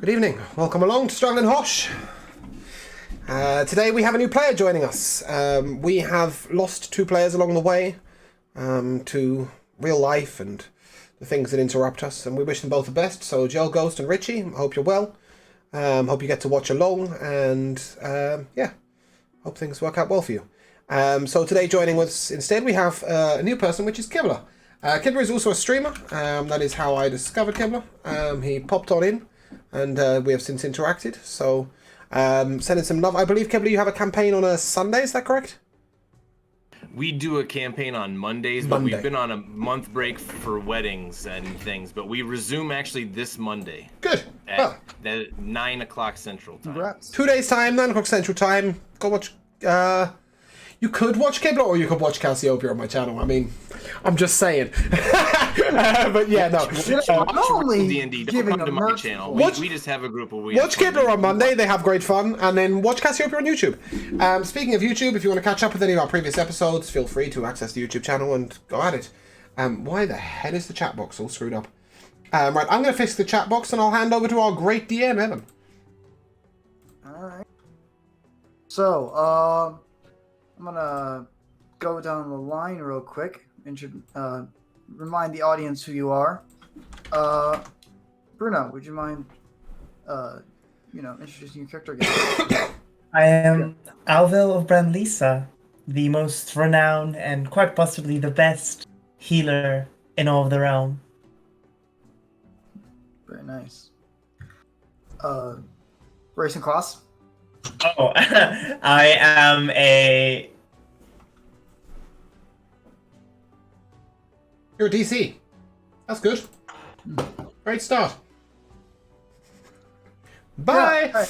Good evening. Welcome along to Struggling Hosh. Today we have a new player joining us. We have lost 2 players along the way to real life and the things that interrupt us, and we wish them both the best. So Joe, Ghost and Richie, I hope you're well. Hope you get to watch along, and yeah, hope things work out well for you. So today joining us instead we have a new person, which is Kibler. Kibler is also a streamer. That is how I discovered Kibler. He popped on in, and we have since interacted. So sending some love. I believe, Kibler, you have a campaign on a Sunday, is that correct? We do a campaign on Mondays, but we've been on a month break for weddings and things. But we resume actually this Monday. Good. At 9 o'clock Central Time. Congrats. 2 days time, 9 o'clock Central Time. Go watch. You could watch Kibler, or you could watch Cassiopeia on my channel. I mean, I'm just saying. But yeah, no. Watch only D&D. Don't come to my channel. We just have a group of watch Kibler on Monday. They have great fun, and then watch Cassiopeia on YouTube. Speaking of YouTube, if you want to catch up with any of our previous episodes, feel free to access the YouTube channel and go at it. Why the hell is the chat box all screwed up? Right, I'm going to fix the chat box, and I'll hand over to our great DM, Evan. Alright. So, I'm gonna go down the line real quick and remind the audience who you are. Bruno, would you mind, introducing your character again? I am Alvil of Brandlisa, the most renowned and quite possibly the best healer in all of the realm. Very nice. Race and class? Oh, I am a... You're a DC. That's good. Great start. Bye! Yeah,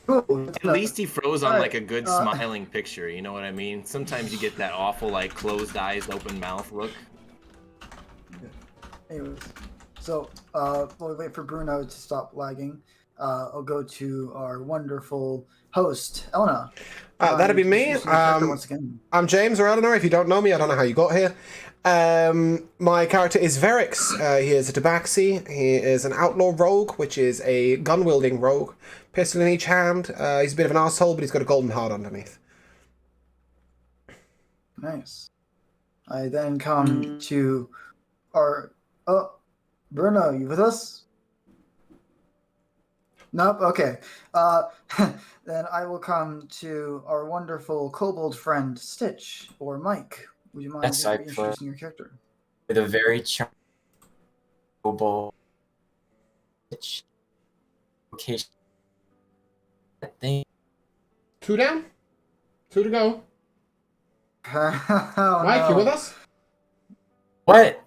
cool. At least he froze on like a good smiling picture, you know what I mean? Sometimes you get that awful like closed eyes, open mouth look. Anyways, so while we wait for Bruno to stop lagging, I'll go to our wonderful host, Elena. That'd be me. Once again. I'm James, or Eleanor. If you don't know me, I don't know how you got here. My character is Verix. He is a tabaxi. He is an outlaw rogue, which is a gun-wielding rogue. Pistol in each hand. He's a bit of an asshole, but he's got a golden heart underneath. Nice. I then come to our... Oh, Bruno, you with us? Nope, okay. Then I will come to our wonderful kobold friend, Stitch, or Mike. Would you mind introducing your character? With a very charming kobold Stitch location. I think. 2 down? 2 to go. Oh, Mike, you with us? What?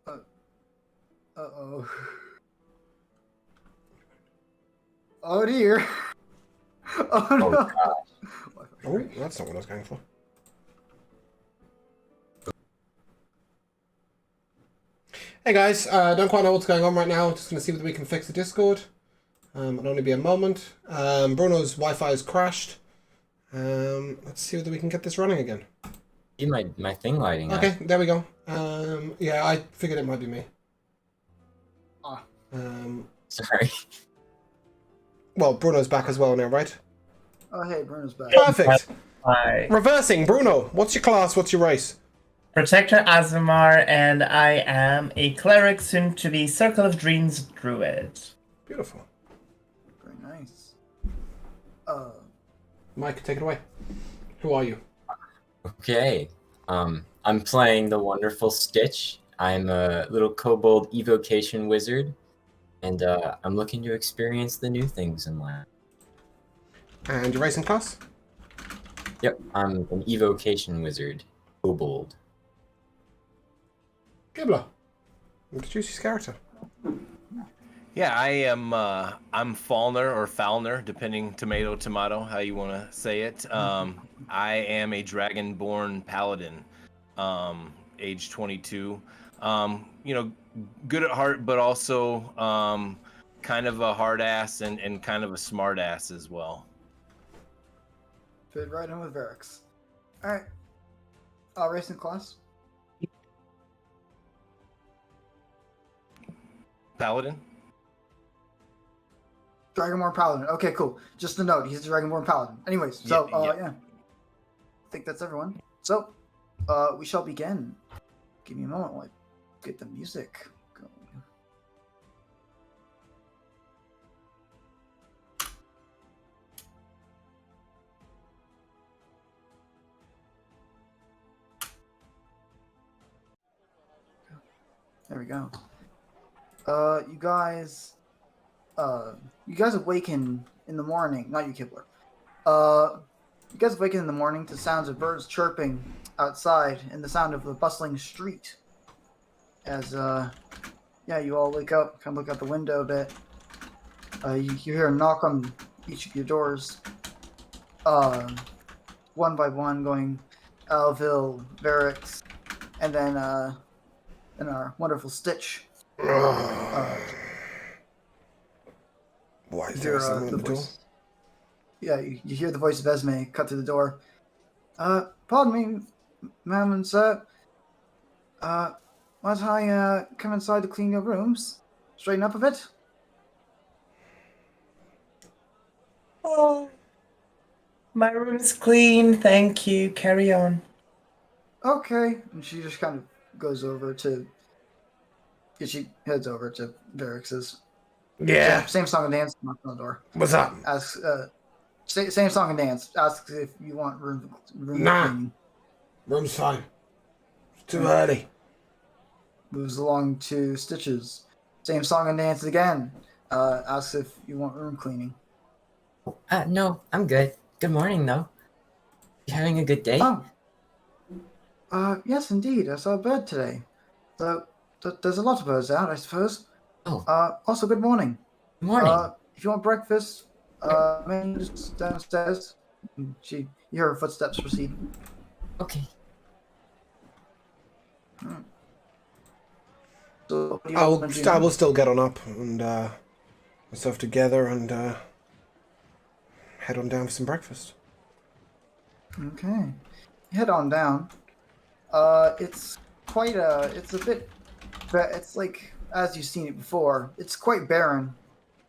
Uh-oh. Oh dear. Oh no. God. Oh, that's not what I was going for. Hey guys, don't quite know what's going on right now. Just going to see whether we can fix the Discord. It'll only be a moment. Bruno's Wi-Fi has crashed. Let's see whether we can get this running again. See my thing lighting up. Okay, there we go. Yeah, I figured it might be me. Sorry. Well, Bruno's back as well now, right? Oh hey, Bruno's back. Perfect. Hi. Reversing, Bruno. What's your class? What's your race? Protector Azamar, and I am a cleric, soon to be Circle of Dreams druid. Beautiful. Very nice. Mike, take it away. Who are you? Okay. I'm playing the wonderful Stitch. I'm a little kobold evocation wizard, and I'm looking to experience the new things in life. And your racing class? Yep, I'm an evocation wizard, kobold. Gibbler. Introduce his character. Yeah, I am. I'm Falner or Falner, depending tomato, how you want to say it. I am a dragonborn paladin, age 22. Good at heart, but also kind of a hard ass and kind of a smart ass as well. Fit right in with Verix. Alright. Racing class? Paladin? Dragonborn Paladin. Okay, cool. Just a note, he's a Dragonborn Paladin. Anyways, so yeah. I think that's everyone. So, we shall begin. Give me a moment while I get the music going. There we go. You guys awaken in the morning. Not you, Kibler. You guys awaken in the morning to sounds of birds chirping outside and the sound of the bustling street. As you all wake up, kind of look out the window a bit. You hear a knock on each of your doors. One by one, going Alville, Varix, and then our wonderful Stitch. Why is there someone at the door? Yeah, you hear the voice of Esme cut through the door. Pardon me, ma'am and sir. Might I come inside to clean your rooms? Straighten up a bit? Oh, my room's clean, thank you. Carry on. Okay. And she just kind of goes over to... She heads over to Varix's. Yeah. Same song and dance, knock on the door. What's up? Asks, same song and dance. Asks if you want room Nah. cleaning. Room's fine. It's too early. Moves along to Stitches. Same song and dance again. Asks if you want room cleaning. No, I'm good. Good morning, though. You having a good day? Oh. Yes, indeed. I saw a bird today. So, there's a lot of birds out, I suppose. Oh. Also, good morning. Good morning. If you want breakfast, menu's downstairs. You hear her footsteps proceed. Okay. So, I will still get on up and myself together and head on down for some breakfast. Okay. Head on down. It's quite it's like, as you've seen it before, it's quite barren.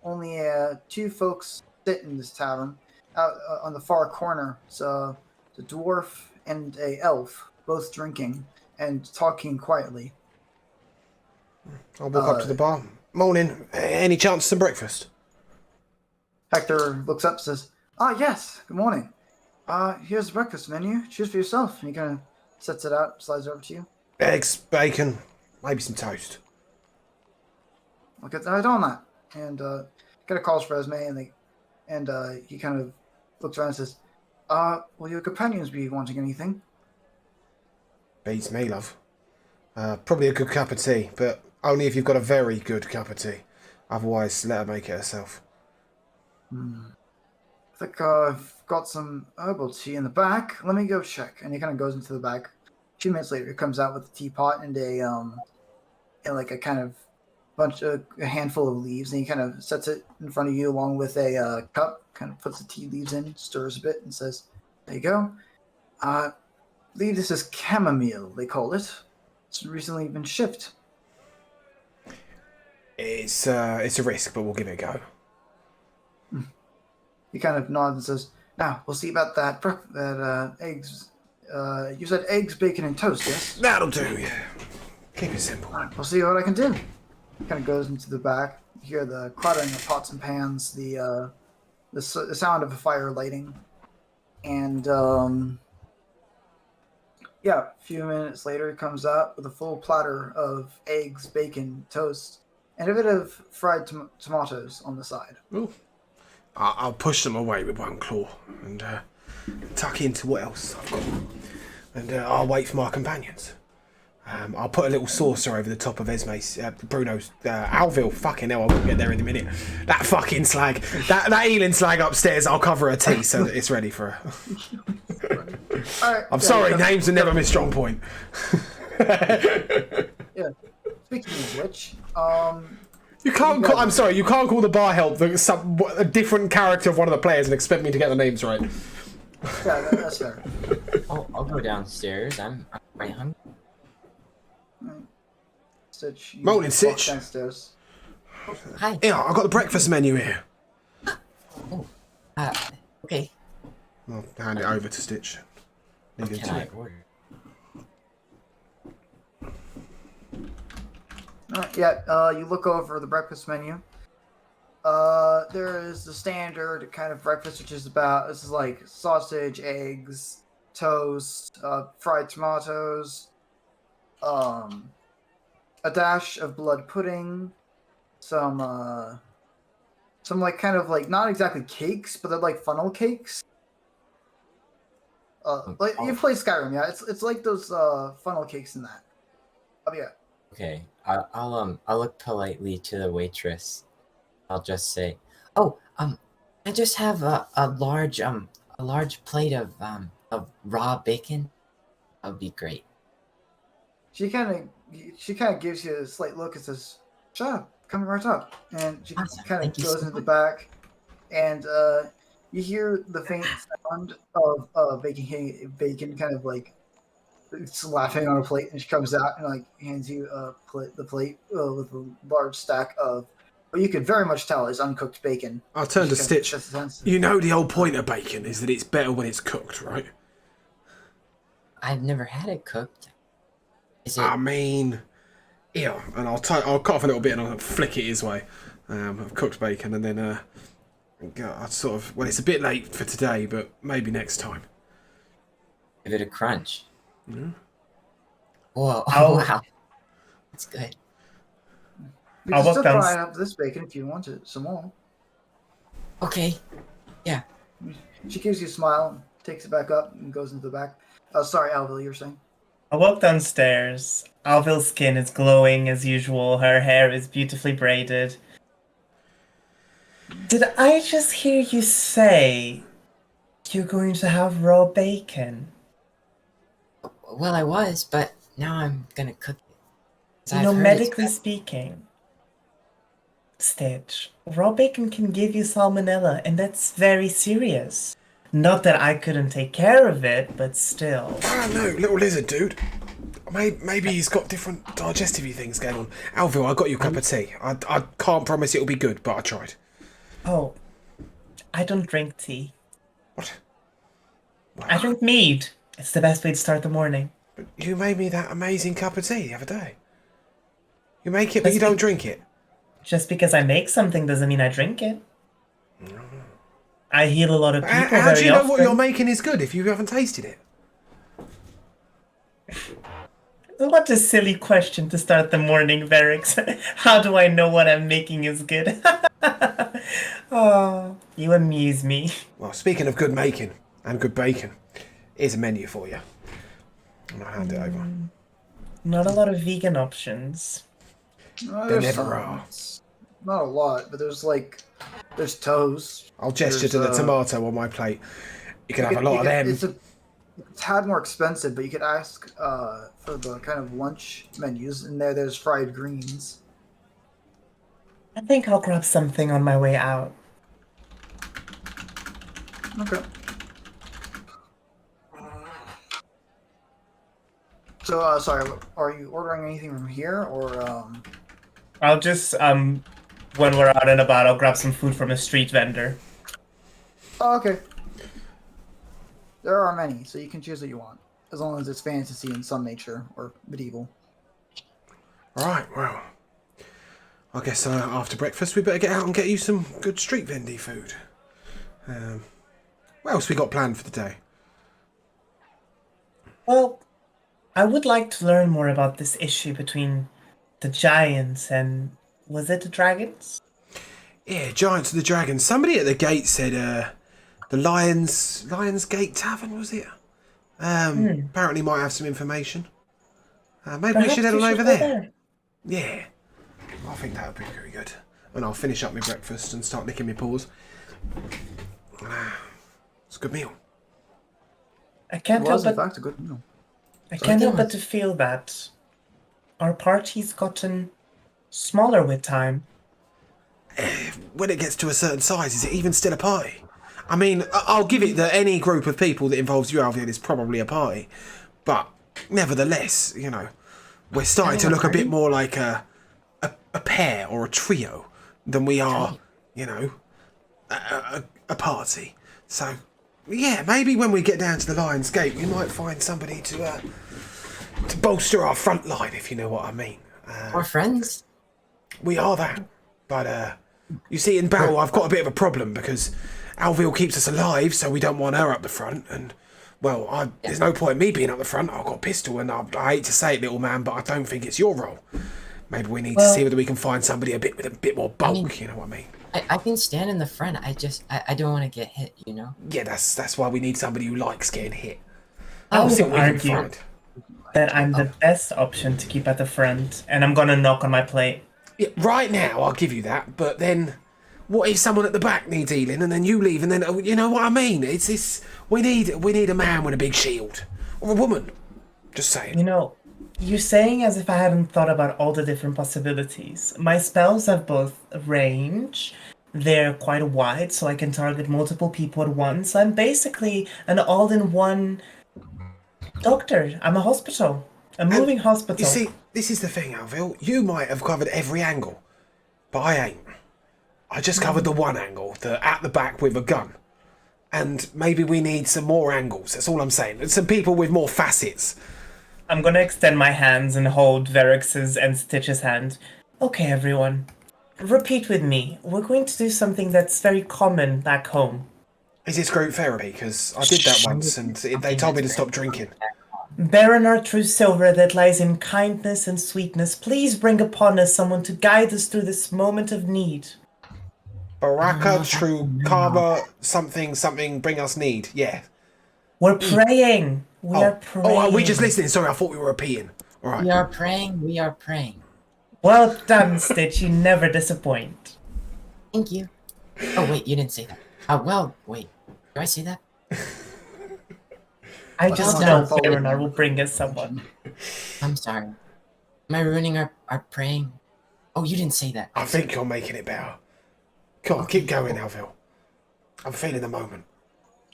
Only 2 folks sit in this tavern. Out on the far corner, so the dwarf and a elf, both drinking and talking quietly. I'll walk up to the bar. Morning. Any chance of some breakfast? Hector looks up and says, yes, good morning. Here's the breakfast menu. Choose for yourself. And he kind of sets it out, slides it over to you. Eggs, bacon, maybe some toast. I'll get right on that. And kind of calls for Esme, and he kind of looks around and says, will your companions be wanting anything? Beats me, love. Probably a good cup of tea, but only if you've got a very good cup of tea. Otherwise, let her make it herself. I think I've got some herbal tea in the back. Let me go check. And he kind of goes into the back. A few minutes later, he comes out with a teapot and a handful of leaves, and he kind of sets it in front of you along with a cup. Kind of puts the tea leaves in, stirs a bit, and says, "There you go. I believe this is chamomile. They call it. It's recently been shipped." It's a risk, but we'll give it a go. He kind of nods and says, "Now we'll see about that eggs. You said eggs, bacon, and toast, yes? That'll do. Yeah. Keep it simple. All right, we'll see what I can do." He kind of goes into the back. You hear the clattering of pots and pans, the sound of a fire lighting, and a few minutes later, he comes out with a full platter of eggs, bacon, toast, and a bit of fried tomatoes on the side. Ooh. I'll push them away with one claw and tuck into what else I've got. And I'll wait for my companions. I'll put a little saucer over the top of Esme's, Bruno's, Alville. Fucking hell, I'll get there in a minute. That fucking slag. That Ealing slag upstairs, I'll cover her tea so that it's ready for her. Right, I'm sorry, names are never my strong point. Yeah. Speaking of which, You can't call, I'm sorry, you can't call the bar help a different character of one of the players and expect me to get the names right. Yeah, that's fair. I'll go downstairs. I'm quite hungry. Stitch, Morning, Stitch. Downstairs. Hi. Yeah, I've got the breakfast menu here. Okay. I'll hand it over to Stitch. Leave him Can to I it. order? You look over the breakfast menu. There is the standard kind of breakfast, which is this is like sausage, eggs, toast, fried tomatoes, a dash of blood pudding, some like kind of like not exactly cakes, but they're like funnel cakes. Like you've played Skyrim, yeah? It's like those funnel cakes in that. Oh yeah. Okay. I'll look politely to the waitress. I'll just say, "Oh, I just have a large plate of raw bacon. That would be great." She kind of gives you a slight look and says, "Sure, coming right up." And she Awesome. kind Thank of you goes so into the much. back, and you hear the faint sound of bacon kind of like laughing on a plate, and she comes out and like hands you the plate with a large stack of what you could very much tell is uncooked bacon. I'll turn to She kind of Stitch. gets a sense of- You know the whole point of bacon is that it's better when it's cooked, right? I've never had it cooked. Is it? I mean, yeah. And I'll cut off a little bit and I'll flick it his way of cooked bacon, and then I'd sort of. Well, it's a bit late for today, but maybe next time. Give it a crunch. Yeah. Whoa! I'll- Wow. That's good. You I'll can walk still down. try up this bacon if you want it some more. Okay. She gives you a smile, takes it back up, and goes into the back. Sorry, Alvil, you were saying? I walk downstairs. Alvil's skin is glowing as usual. Her hair is beautifully braided. Did I just hear you say you're going to have raw bacon? Well, I was, but now I'm gonna cook it. 'Cause You I've know, heard it's medically speaking, Stitch, raw bacon can give you salmonella, and that's very serious. Not that I couldn't take care of it, but still. I don't know, little lizard dude. Maybe he's got different digestive things going on. Alvil, I got you a cup of tea. I can't promise it'll be good, but I tried. Oh, I don't drink tea. What? I drink mead. It's the best way to start the morning. You made me that amazing cup of tea the other day. You make it, but you don't drink it. Just because I make something doesn't mean I drink it. I heal a lot of people How do very you know often. what you're making is good if you haven't tasted it? What a silly question to start the morning, Varix. How do I know what I'm making is good? Oh, you amuse me. Well, speaking of good making and good bacon, here's a menu for you. And I'll hand it over. Not a lot of vegan options. There There's never some. are. It's not a lot, but there's toast. I'll gesture There's, to the tomato on my plate. You can have a lot of them. It's a tad more expensive, but you could ask for the kind of lunch menus. And there's fried greens. I think I'll grab something on my way out. Okay. So, sorry, are you ordering anything from here, or I'll just, when we're out and about, I'll grab some food from a street vendor. Oh, okay. There are many, so you can choose what you want, as long as it's fantasy in some nature or medieval. Right, well, I guess after breakfast we better get out and get you some good street vendy food. What else we got planned for the day? Well, I would like to learn more about this issue between the giants and... was it the dragons? Yeah, Giants of the Dragons. Somebody at the gate said the Lions Gate Tavern, was it? Apparently might have some information. Maybe we should head on over go there. Yeah, I think that would be very good. And I'll finish up my breakfast and start licking my paws. It's a good meal. I It can't was, in help but fact, a good meal. I can't help but to feel that our party's gotten smaller with time. When it gets to a certain size, is it even still a party? I mean, I'll give it that any group of people that involves you, Alvian, is probably a party. But nevertheless, you know, we're starting to look a bit more like a pair or a trio than we are, you know, a party. So, yeah, maybe when we get down to the Lion's Gate, we might find somebody to bolster our front line, if you know what I mean. More friends? We are that, but you see, in battle, I've got a bit of a problem because Alvil keeps us alive, so we don't want her up the front, and. Well, there's no point in me being up the front. I've got a pistol, and I hate to say it, little man, but I don't think it's your role. Maybe we need to see whether we can find somebody with a bit more bulk. You know what I mean? I can stand in the front. I don't want to get hit. You know. Yeah, that's why we need somebody who likes getting hit. I I'll see would what we can argue find. that I'm the best option to keep at the front, and I'm gonna knock on my plate. Yeah, right now, I'll give you that, but then. What if someone at the back needs healing and then you leave and then you know what I mean? It's this. We need a man with a big shield or a woman. Just saying. You know, you're saying as if I hadn't thought about all the different possibilities. My spells have both range. They're quite wide, so I can target multiple people at once. I'm basically an all-in-one doctor. I'm a hospital, a moving hospital. You see, this is the thing, Alvil. You might have covered every angle, but I ain't. I just covered the one angle, the at the back with a gun. And maybe we need some more angles, that's all I'm saying. Some people with more facets. I'm gonna extend my hands and hold Verix's and Stitch's hand. Okay, everyone. Repeat with me. We're going to do something that's very common back home. Is this group therapy? Because I did that once and they told me to stop drinking. Baron our true silver that lies in kindness and sweetness, please bring upon us someone to guide us through this moment of need. Baraka, true karma, something, bring us need. Yeah. We're praying. We are praying. Oh, are we just listening? Sorry, I thought we were repeating. All right. We are praying. We are praying. Well done, Stitch. You never disappoint. Thank you. Oh wait, you didn't say that. Well, wait. Do I say that? I just know Baron will bring us someone. I'm sorry. Am I ruining our praying? Oh, you didn't say that. I think you're making it better. Come on, keep going, Alvil. I'm feeling the moment.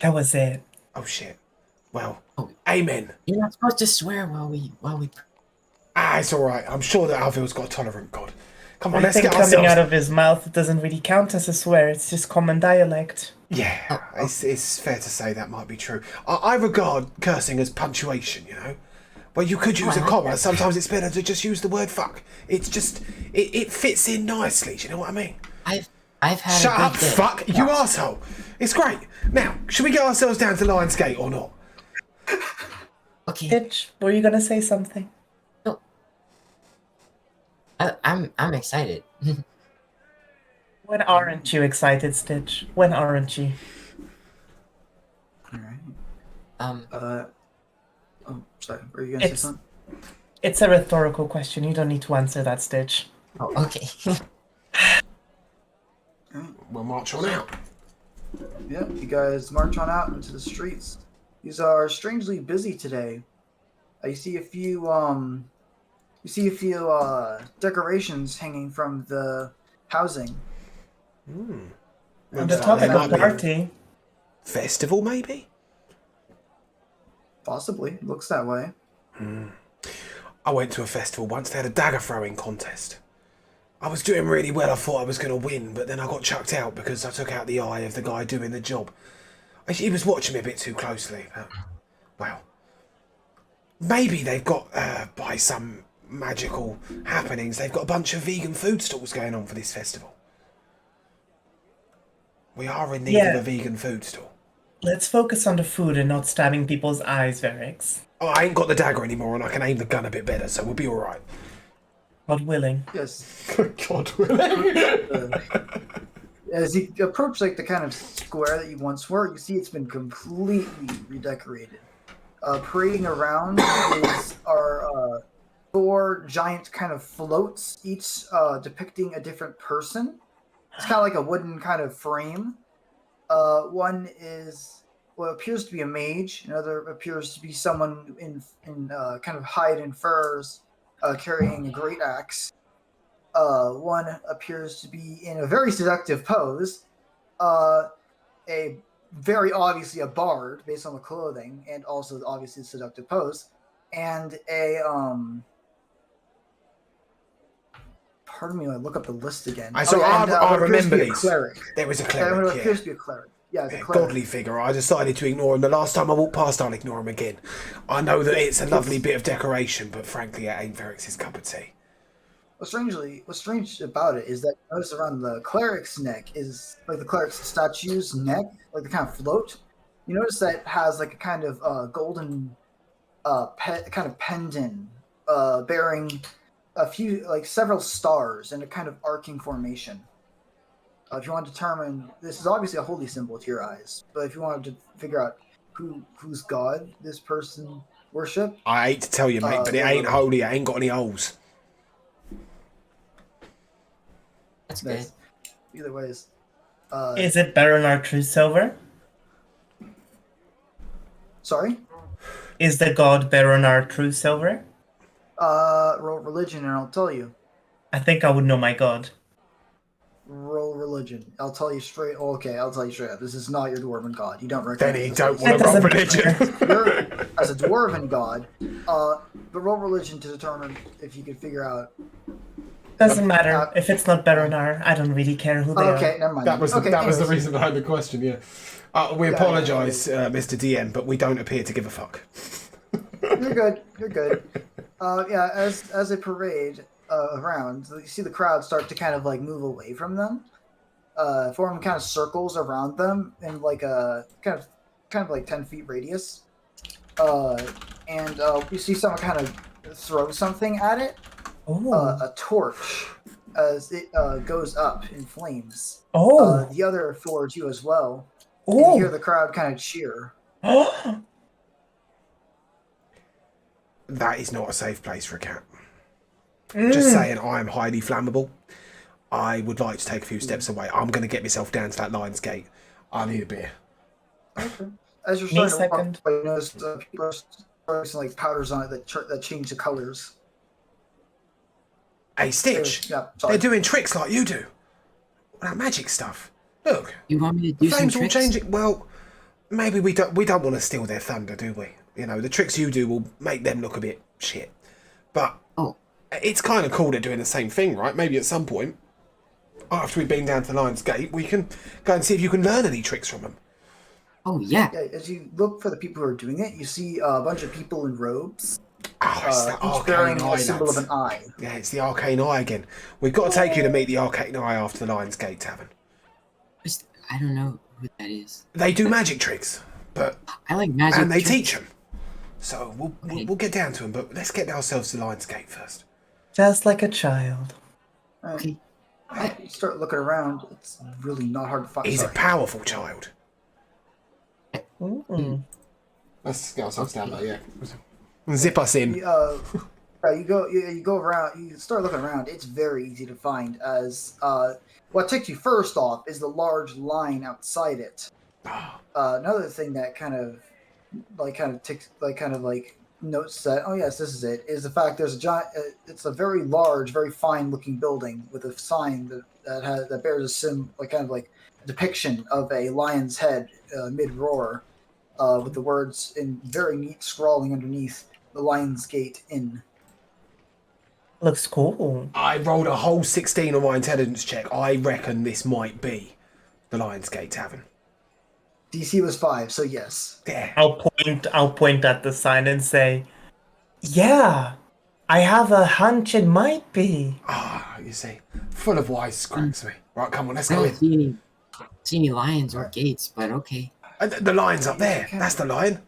That was it. Oh shit. Well, amen. You're not supposed to swear while we pray. It's all right. I'm sure that Alvil's got a tolerant god. Come on, let's Everything get ourselves. coming out of his mouth doesn't really count as a swear. It's just common dialect. Yeah, it's fair to say that might be true. I regard cursing as punctuation, you know? Well, you could use a comma. Sometimes it's better to just use the word fuck. It's just, it fits in nicely, do you know what I mean? I've had Shut a up, good day. fuck, you arsehole. It's great. Now, should we get ourselves down to Lion's Gate or not? Okay. Stitch, were you gonna say something? No. I'm excited. When aren't you excited, Stitch? When aren't you? All right. Oh, sorry. Were you gonna say something? It's a rhetorical question. You don't need to answer that, Stitch. Oh, okay. We'll march on out. Yeah, you guys march on out into the streets. These are strangely busy today. You see a few decorations hanging from the housing. On the topic of party. Festival, maybe? Possibly. Looks that way. I went to a festival once. They had a dagger throwing contest. I was doing really well. I thought I was going to win, but then I got chucked out because I took out the eye of the guy doing the job. He was watching me a bit too closely. But, well, maybe they've got, by some magical happenings, they've got a bunch of vegan food stalls going on for this festival. We are in need of a vegan food stall. Let's focus on the food and not stabbing people's eyes, Verix. Oh, I ain't got the dagger anymore and I can aim the gun a bit better, so we'll be alright. God willing. Yes. God willing. As you approach like the kind of square that you once were, you see it's been completely redecorated. Parading around are 4 giant kind of floats, each depicting a different person. It's kind of like a wooden kind of frame. One is what appears to be a mage. Another appears to be someone in kind of hide and furs, carrying a great axe. One appears to be in a very seductive pose. A very obviously a bard based on the clothing, and also obviously a seductive pose. And a Pardon me, I look up the list again. I what appears to remember be a these. cleric. There was a What cleric, yeah. appears to be a cleric. Yeah, the Yeah, cleric. godly figure. I decided to ignore him. The last time I walked past, I'll ignore him again. I know that it's a lovely bit of decoration, but frankly, it ain't Verix's cup of tea. What's strange about it is that notice around the cleric's neck is like the cleric's statue's neck, like the kind of float. You notice that it has like a kind of golden, kind of pendant, bearing several stars in a kind of arcing formation. If you want to determine, this is obviously a holy symbol to your eyes, but if you wanted to figure out whose god this person worship, I hate to tell you, mate, but it ain't holy. It ain't got any holes. That's good. either ways. Is it Baronar True Silver? Sorry? Is the god Baronar True Silver? Roll religion and I'll tell you. I think I would know my god. Roll religion. I'll tell you straight. Oh, okay, I'll tell you straight up. This is not your dwarven god. You don't recognize. Then he this don't as- want to roll doesn't religion. You're, as a dwarven god, but roll religion to determine if you can figure out. Doesn't matter. If it's not Baronar, I don't really care who they Okay, are. never mind. That was the anyways. reason behind the question. Yeah. We Yeah, apologise, Mr. DM, but we don't appear to give a fuck. You're good. You're good. Yeah, as they parade around, you see the crowd start to kind of like move away from them, form kind of circles around them in like a kind of like 10 feet radius, and you see someone kind of throw something at it, Oh. a torch, as it goes up in flames. Oh. The other towards you as well. And you hear Oh. the crowd kind of cheer. That is not a safe place for a cat. Just saying, I am highly flammable. I would like to take a few steps away. I'm going to get myself down to that Lion's Gate. I need a beer. Okay. As you're Me starting to walk, second. you notice people are throwing some like powders on it that change the colors. Hey, Stitch. Yeah, sorry. They're doing tricks like you do. That magic stuff. Look, You want me to do some flames will tricks? change it. Well, maybe we don't want to steal their thunder, do we? You know, the tricks you do will make them look a bit shit. But Oh, it's kind of cool they're doing the same thing, right? Maybe at some point, after we've been down to Lion's Gate, we can go and see if you can learn any tricks from them. oh yeah. Yeah, as you look for the people who are doing it, you see a bunch of people in robes, Oh, it's that each bearing arcane a eye, symbol of lads. an eye. Yeah, it's the arcane eye again. We've got to take you to meet the arcane eye after the Lion's Gate Tavern. I don't know who that is. They do magic tricks, but I like magic. and they tricks. teach them. So Okay. we'll get down to them, but let's get ourselves to Lion's Gate first. Just like a child. Okay. You start looking around. It's really not hard to find. He's a powerful child. Mm. Let's get ourselves down there, yeah. Zip us in. You go around. You start looking around. It's very easy to find. As what takes you first off is the large line outside it. Another thing that kind of notes that, oh yes, this is it, is the fact there's a giant. It's a very large, very fine looking building with a sign that bears a depiction of a lion's head mid roar, with the words in very neat scrawling underneath, the Lion's Gate Inn. Looks cool. I rolled a whole 16 on my intelligence check. I reckon this might be the Lion's Gate Tavern. DC was 5, so yes. Yeah. I'll point at the sign and say, yeah, I have a hunch it might be. You see, full of wise cracks me. Right, come on, let's I go don't in. see any lions or gates, but okay. The lion's up there. That's the lion.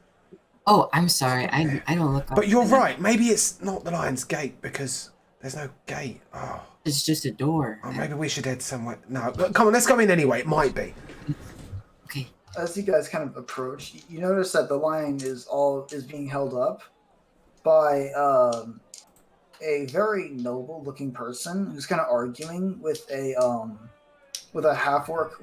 Oh, I'm sorry. I don't look up. But you're right. Maybe it's not the Lion's Gate because there's no gate. Oh, It's just a door. maybe we should head somewhere. No, come on, let's go in anyway. It might be. Okay. As you guys kind of approach, you notice that the lion is being held up by a very noble looking person who's kind of arguing with a half orc,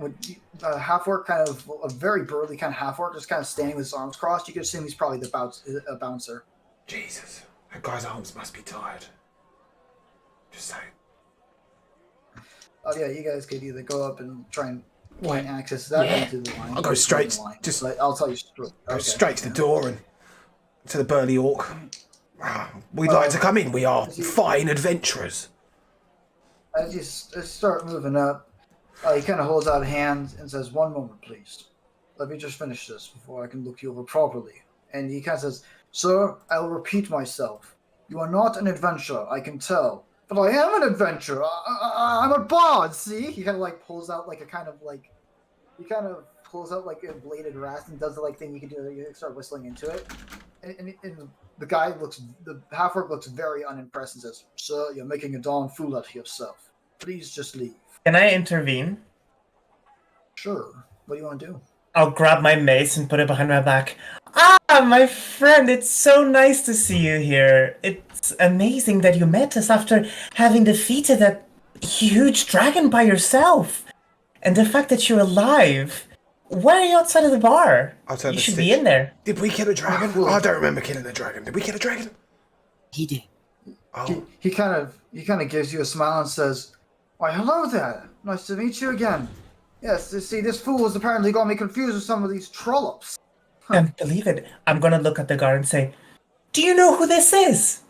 kind of a very burly kind of half orc, just kind of standing with his arms crossed. You could assume he's probably a bouncer. Jesus, that guy's arms must be tired. Just saying. Oh yeah, you guys could either go up and try and gain access to that into the line. I'll go straight. Just I'll tell you straight. Go straight to the door and to the burly orc. We'd like to come in. We are fine adventurers. as you start moving up, he kind of holds out a hand and says, "1 moment, please. Let me just finish this before I can look you over properly." And he kind of says, "Sir, I will repeat myself. You are not an adventurer, I can tell. But I am an adventurer. I'm a bard, see?" He kind of like pulls out like a kind of like... He kind of pulls out like a bladed rasp and does the like thing you can do. You start whistling into it. And the half-orc looks very unimpressed and says, "Sir, you're making a darn fool out of yourself. Please just leave." Can I intervene? Sure. What do you want to do? I'll grab my mace and put it behind my back. Ah, my friend, it's so nice to see you here. It's amazing that you met us after having defeated that huge dragon by yourself. And the fact that you're alive. Why are you outside of the bar? Outside You the should stitch. be in there. Did we kill a dragon? Oh, I don't remember killing a dragon. Did we kill a dragon? He did. Oh, He kind of gives you a smile and says, "Why, hello there. Nice to meet you again. Yes, you see, this fool has apparently got me confused with some of these trollops." And believe it, I'm gonna look at the guard and say, "Do you know who this is?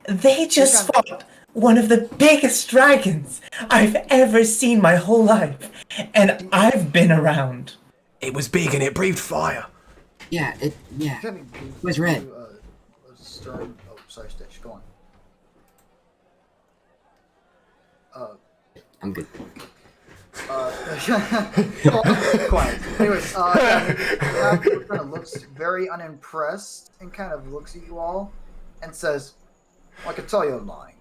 They just fought one of the biggest dragons I've ever seen my whole life. And I've been around." it was big and it breathed fire. Yeah, it Kind of was red. a stern... Oh, sorry, Stitch. Go on. I'm good. Quiet. Anyways, he kind of looks very unimpressed and kind of looks at you all and says, "I can tell you're lying.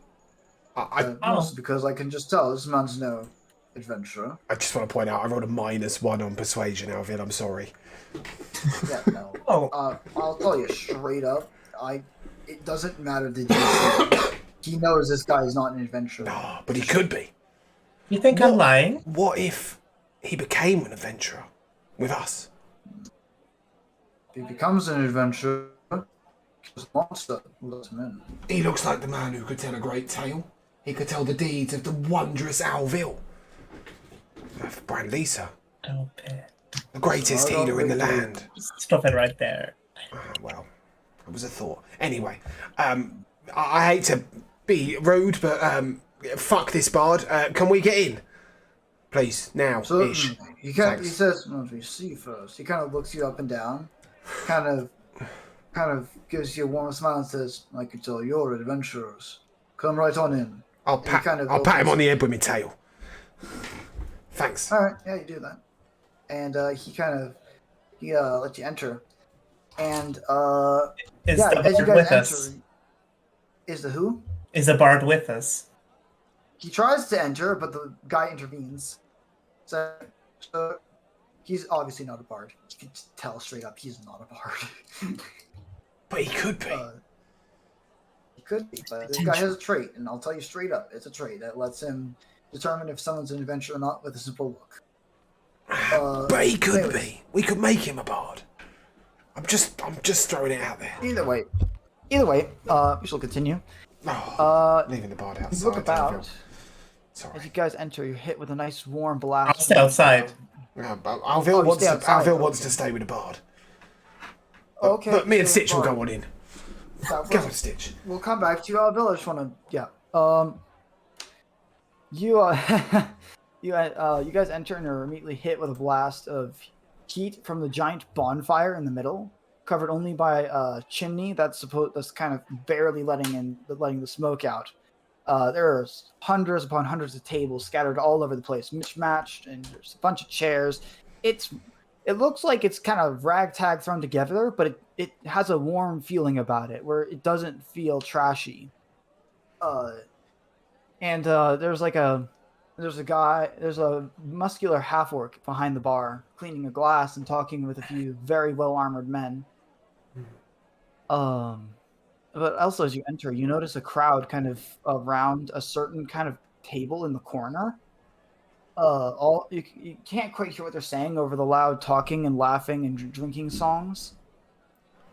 Mostly because I can just tell this man's no adventurer." I just want to point out, I rolled a -1 on persuasion, Alvin. I'm sorry. Yeah, no. Oh. I'll tell you straight up. It doesn't matter the details. He knows this guy is not an adventurer. No, but he could be. You think I'm lying? What if he became an adventurer with us? If he becomes an adventurer, the monster will let him in. He looks like the man who could tell a great tale. He could tell the deeds of the wondrous Alville. Of Brandlisa, Stop it. the greatest healer in the land. Stop it right there. Well, it was a thought. Anyway, I hate to be rude, but fuck this bard. Can we get in? Please, now, So ish. he Thanks. says, "Let me see first." He kind of looks you up and down, kind of gives you a warm smile and says, "I can tell you're adventurers. Come right on in." I'll pat him on the head with my tail. Thanks. All right, yeah, you do that. And he lets you enter. And Is yeah, the as you bard guys with us? enter, is the who? Is the bard with us? He tries to enter, but the guy intervenes. So he's obviously not a bard. You can tell straight up he's not a bard. But he could be. He could be, but this guy has a trait, and I'll tell you straight up, it's a trait that lets him determine if someone's an adventurer or not with a simple look. But he could anyways. be. We could make him a bard. I'm just throwing it out there. Either way, we shall continue. Leaving the bard outside. You look about. Sorry. As you guys enter, you're hit with a nice warm I'll blast. stay outside. Yeah, but Alville you stay outside, Alville okay. wants to stay with the bard. Okay. But me and so Stitch will fine. go on in. Now, Go on, first, Stitch. we'll come back to you, Alville. I just want to, you you guys enter and are immediately hit with a blast of heat from the giant bonfire in the middle, covered only by a chimney that's kind of barely letting the smoke out. There are hundreds upon hundreds of tables scattered all over the place, mismatched, and there's a bunch of chairs. It looks like it's kind of ragtag thrown together, but it has a warm feeling about it, where it doesn't feel trashy. There's a muscular half-orc behind the bar, cleaning a glass and talking with a few very well-armored men. But also as you enter, you notice a crowd kind of around a certain kind of table in the corner. You can't quite hear what they're saying over the loud talking and laughing and drinking songs.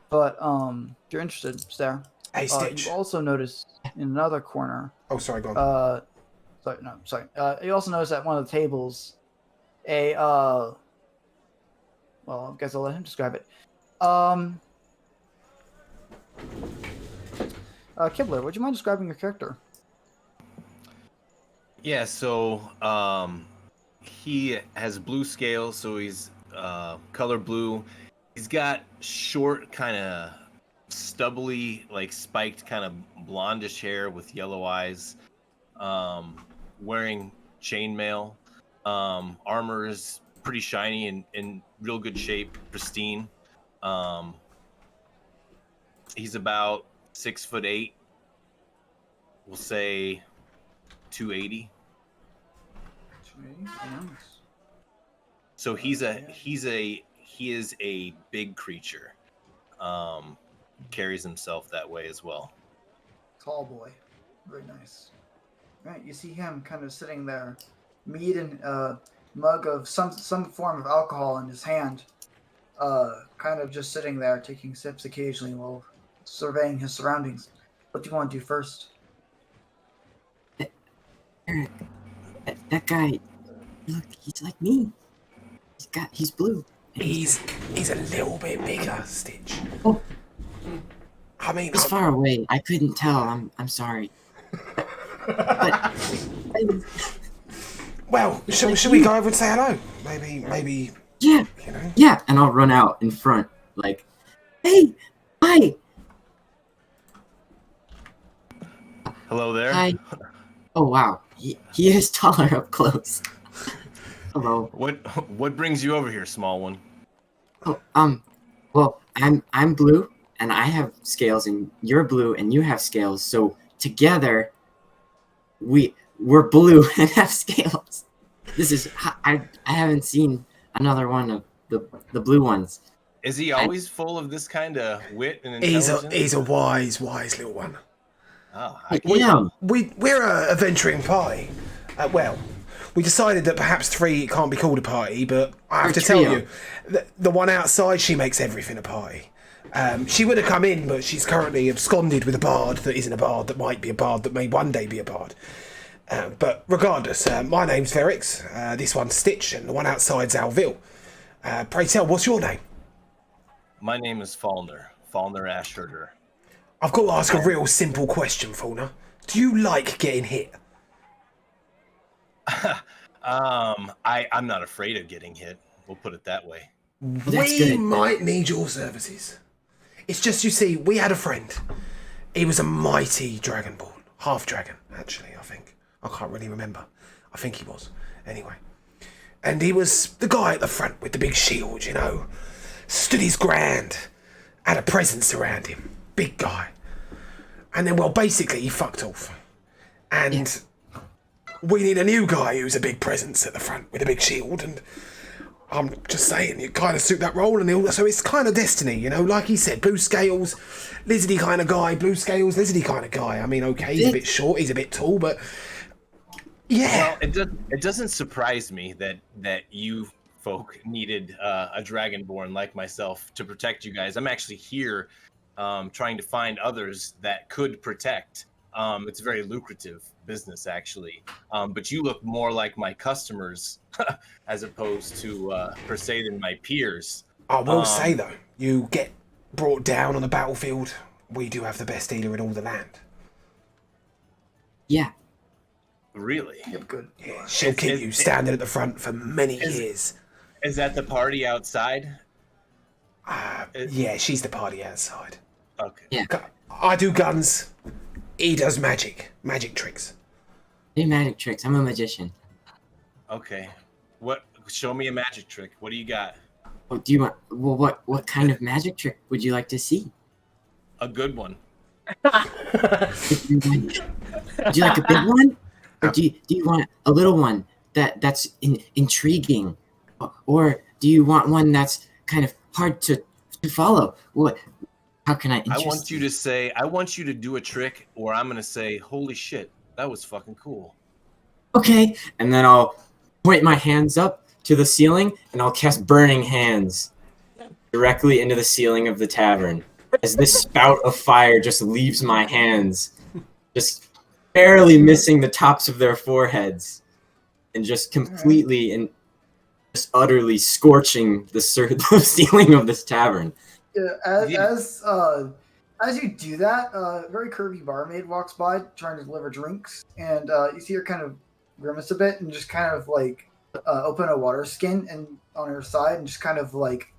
But if you're interested, it's there. Hey, Stitch. You also notice in another corner. Oh, sorry, go on. Sorry. You also notice at one of the tables, well, I guess I'll let him describe it. Kibler, would you mind describing your character? Yeah, so he has blue scales, so he's color blue. He's got short, kind of stubbly, like spiked, kind of blondish hair with yellow eyes. Wearing chainmail. Armor is pretty shiny and in real good shape, pristine. Um, he's about 6'8". We'll say 280. Nice. So he is a big creature. Carries himself that way as well. Tall boy. Very nice. Right, you see him kind of sitting there, mead and a mug of some form of alcohol in his hand, kind of just sitting there taking sips occasionally while surveying his surroundings. What do you want to do first? Eric, that guy, look, he's like me. He's blue. He's a little bit bigger, Stitch. Oh. I mean, He's far away. I couldn't tell. I'm sorry. But, well, should we go over and say hello? Maybe. Yeah. You know? Yeah, and I'll run out in front, like, hey, hi. Hello there. Hi. Oh wow, he is taller up close. Hello. What brings you over here, small one? Oh, well, I'm blue and I have scales, and you're blue and you have scales. So together, we're blue and have scales. This is I haven't seen another one of the blue ones. Is he always full of this kind of wit and intelligence? He's a wise little one. Oh, We're a venturing party. Well, we decided that perhaps 3 can't be called a party, but I have to tell you, the one outside, she makes everything a party. She would have come in, but she's currently absconded with a bard that isn't a bard, that might be a bard, that may one day be a bard. But regardless, my name's Verix, this one's Stitch, and the one outside's Alville. Pray tell, what's your name? My name is Fallner Ashherder. I've got to ask a real simple question, Fauna. Do you like getting hit? I'm not afraid of getting hit. We'll put it that way. We might need your services. It's just, you see, we had a friend. He was a mighty dragonborn. Half dragon, actually, I think. I can't really remember. I think he was. Anyway. And he was the guy at the front with the big shield, you know. Stood his ground. Had a presence around him. Big guy. And then, well, basically, he fucked off. And we need a new guy who's a big presence at the front with a big shield. And I'm just saying, you kind of suit that role. And so it's kind of destiny, you know. Like he said, blue scales, lizardy kind of guy. Blue scales, lizardy kind of guy. I mean, okay, he's a bit short, he's a bit tall, but yeah. Well, it doesn't surprise me that you folk needed a dragonborn like myself to protect you guys. I'm actually here trying to find others that could protect. It's a very lucrative business, actually. But you look more like my customers as opposed to, per se, than my peers. I will say, though, you get brought down on the battlefield. We do have the best healer in all the land. Yeah. Really? Yep, good. Yeah, she'll keep you standing at the front for many years. Is that the party outside? Yeah, she's the party outside. Okay. Yeah. I do guns. He does magic tricks. Do magic tricks. I'm a magician. Okay. Show me a magic trick. What do you got? Oh, do you want? Well, what kind of magic trick would you like to see? A good one. Would you like a big one, or do you want a little one that's intriguing, or do you want one that's kind of hard to follow? What? How can I interest I want you to do a trick, or I'm gonna say, holy shit, that was fucking cool. Okay, and then I'll point my hands up to the ceiling, and I'll cast Burning Hands directly into the ceiling of the tavern. As this spout of fire just leaves my hands, just barely missing the tops of their foreheads, and just completely and just utterly scorching the ceiling of this tavern. As you do that, a very curvy barmaid walks by trying to deliver drinks, and you see her kind of grimace a bit and just kind of like open a water skin and on her side and just kind of like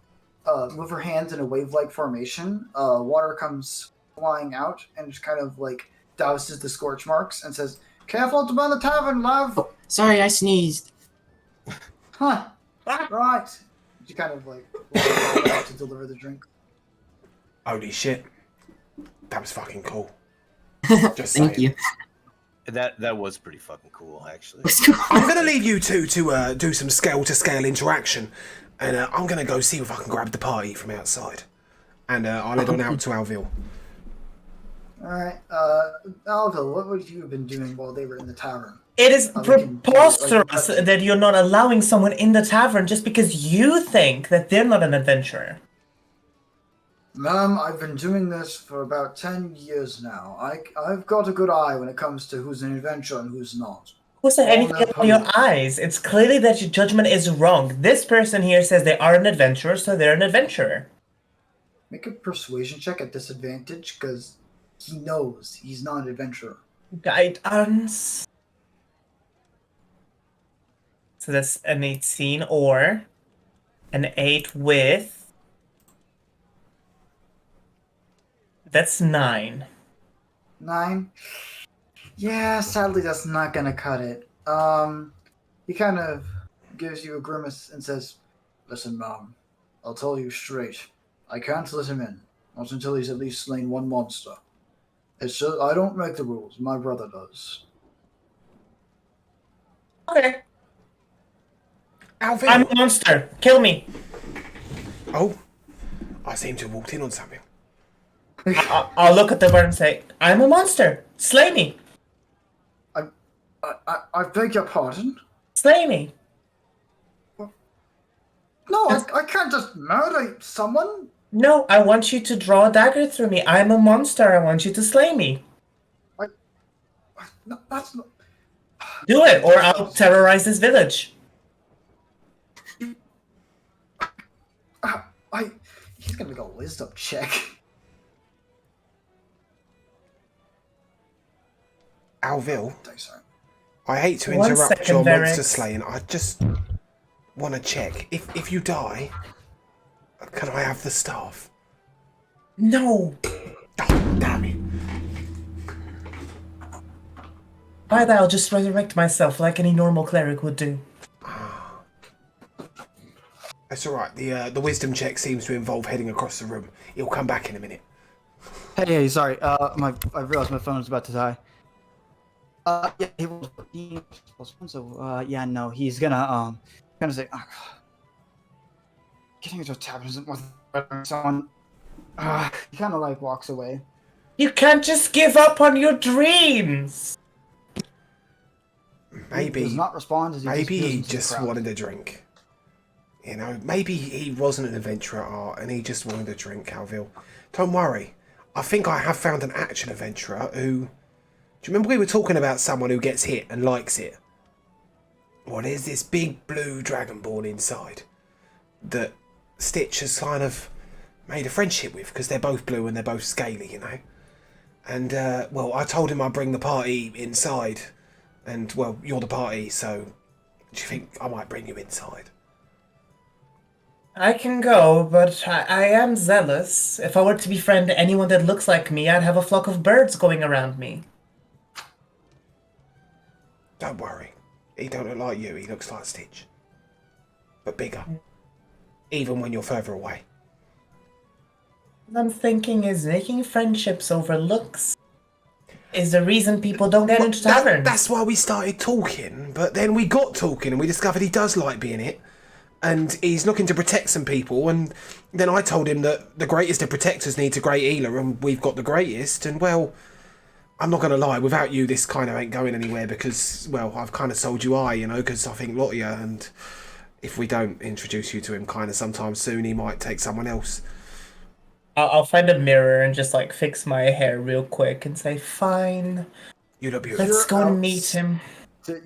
move her hands in a wave-like formation. Water comes flying out and just kind of like douses the scorch marks and says, "Careful to burn the tavern, love." Oh, sorry, I sneezed. Huh. Right. She kind of like walks out to deliver the drink. Holy shit. That was fucking cool. Just Thank saying. you. That was pretty fucking cool, actually. I'm going to leave you two to do some scale-to-scale interaction, and I'm going to go see if I can grab the party from outside. And I'll head on out to Alville. Alright, Alville, what would you have been doing while they were in the tavern? It is we can do it, preposterous like, that you're not allowing someone in the tavern just because you think that they're not an adventurer. Ma'am, I've been doing this for about 10 years now. I've got a good eye when it comes to who's an adventurer and who's not. Who's there anything that in your pose. eyes? It's clearly that your judgment is wrong. This person here says they are an adventurer, so they're an adventurer. Make a persuasion check at disadvantage, because he knows he's not an adventurer. Guidance. So that's an 18 or an 8 with... That's 9. 9? Yeah, sadly that's not gonna cut it. He kind of gives you a grimace and says, "Listen, Mom, I'll tell you straight. I can't let him in. Not until he's at least slain one monster. It's just, I don't make the rules. My brother does." Okay. Alville! I'm a monster. Kill me. Oh, I seem to have walked in on something. I'll look at the bird and say, I'm a monster. Slay me. I beg your pardon? Slay me. No, I can't just murder someone. No, I want you to draw a dagger through me. I'm a monster. I want you to slay me. No, that's not... Do it, or I'll terrorize this village. He's gonna make a wisdom check. Alville, Sorry. I hate to One interrupt second, your Varix. monster slaying. I just want to check. If you die, can I have the staff? No. Oh, damn it. By that, I'll just resurrect myself like any normal cleric would do. That's alright. The wisdom check seems to involve heading across the room. He'll come back in a minute. Hey, sorry. I realized my phone was about to die. Yeah, he was 14 plus 1, so yeah, no, he's gonna say, oh, getting into a tavern isn't worth murdering someone. He kind of like walks away. You can't just give up on your dreams. He Maybe. does not respond. As he Maybe disappears he into the just crowd. wanted a drink. You know, maybe he wasn't an adventurer at art and he just wanted a drink, Alville. Don't worry. I think I have found an action adventurer who... Do you remember we were talking about someone who gets hit and likes it? Well, there's this big blue dragonborn inside that Stitch has kind of made a friendship with because they're both blue and they're both scaly, you know. And, well, I told him I'd bring the party inside. And, well, you're the party, so do you think I might bring you inside? I can go, but I am zealous. If I were to befriend anyone that looks like me, I'd have a flock of birds going around me. Don't worry. He don't look like you, he looks like Stitch. But bigger. Even when you're further away. What I'm thinking is making friendships over looks is the reason people don't get into taverns. That's why we started talking, but then we got talking and we discovered he does like being it. And he's looking to protect some people, and then I told him that the greatest of protectors needs a great healer, and we've got the greatest, and well, I'm not going to lie, without you this kind of ain't going anywhere because, well, I've kind of sold you you know, because I think lot of you, and if we don't introduce you to him kind of sometime soon, he might take someone else. I'll find a mirror and just like fix my hair real quick and say, fine, You look beautiful. let's go and meet him.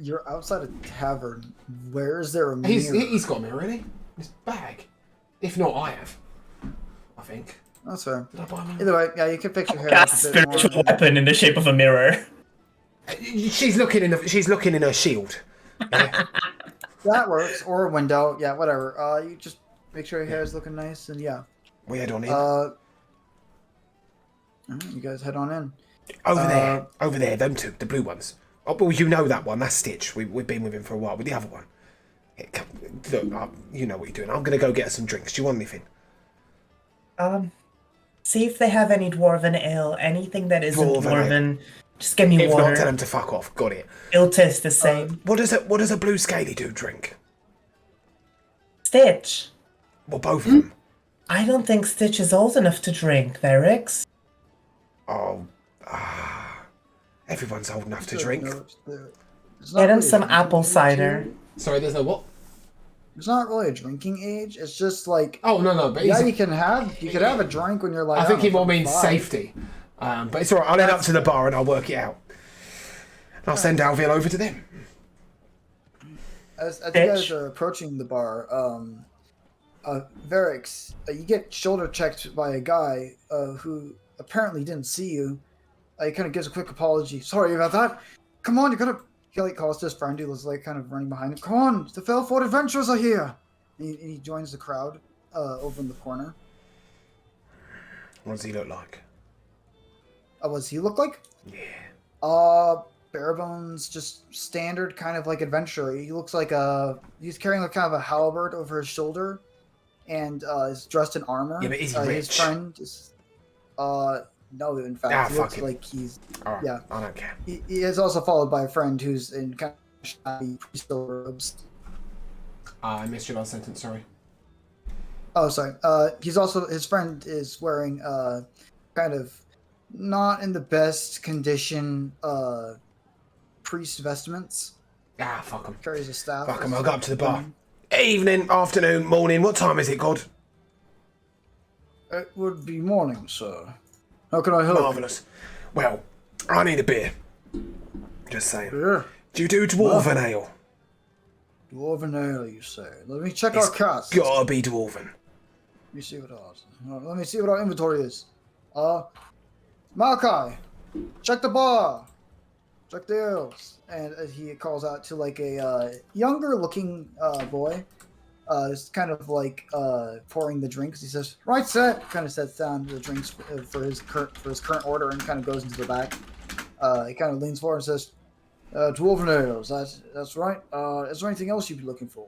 You're outside a tavern. Where is there a mirror? He's got a mirror, hasn't he? His bag. If not, I have. I think. That's fair. Did I buy a mirror? Either way, yeah, you can fix your hair Got up a a bit more. spiritual weapon in the shape of a mirror. She's looking in her shield. Yeah. That works. Or a window. Yeah, whatever. You just make sure your hair is looking nice, and yeah. We head on in. Alright, you guys head on in. Over there, them two, the blue ones. Oh, well, you know that one. That's Stitch. We've been with him for a while. With the other one, look, you know what you're doing. I'm gonna go get us some drinks. Do you want anything? See if they have any dwarven ale, anything that isn't Dwarven dwarven. Just give me If water. not, tell them to fuck off. Got it. It'll taste the same. What does a blue scaly dude drink? Stitch. Well, both of them. I don't think Stitch is old enough to drink, Verix. Oh, everyone's old enough to drink. Get him some apple cider. Sorry, there's no what? It's not really a drinking age. It's just like, Oh no, but yeah, you could have a drink when you're like. I think he don't know, more means 5. safety. But it's all right. I'll head up to the bar and I'll work it out. And I'll send Alville over to them. As you guys are approaching the bar, Verix, you get shoulder checked by a guy who apparently didn't see you. He kind of gives a quick apology. Sorry about that. Come on, you're gonna. He like calls to his friend who was like kind of running behind him. Come on, the Felford Adventurers are here. And he joins the crowd over in the corner. What does he look like? What does he look like? Yeah. Bare bones, just standard kind of like adventurer. He looks like he's carrying like kind of a halberd over his shoulder, and is dressed in armor. Yeah, but is he His rich? friend is, no, in fact, he looks fuck it. like he's. All right. Yeah. I don't care. He is also followed by a friend who's in kind of shabby priestly robes. I missed your last sentence. Sorry. Oh, sorry. His friend is wearing kind of not in the best condition priest vestments. Fuck him. Carries a staff. Fuck him. I'll go up to the bar. Evening, afternoon, morning. What time is it, God? It would be morning, sir. How can I help? Marvellous. Well, I need a beer. Just saying. Beer? Do you do dwarven ale? Dwarven ale, you say? Let me check our casks. Gotta be dwarven. Let me see what ours. Let me see what our inventory is. Malachi, check the bar. Check the ales. And he calls out to like a younger-looking boy. It's kind of like pouring the drinks. He says, "Right, set." Kind of sets down the drinks for his current order and kind of goes into the back. He kind of leans forward and says, "Dwarven ales. That's right. Is there anything else you'd be looking for?"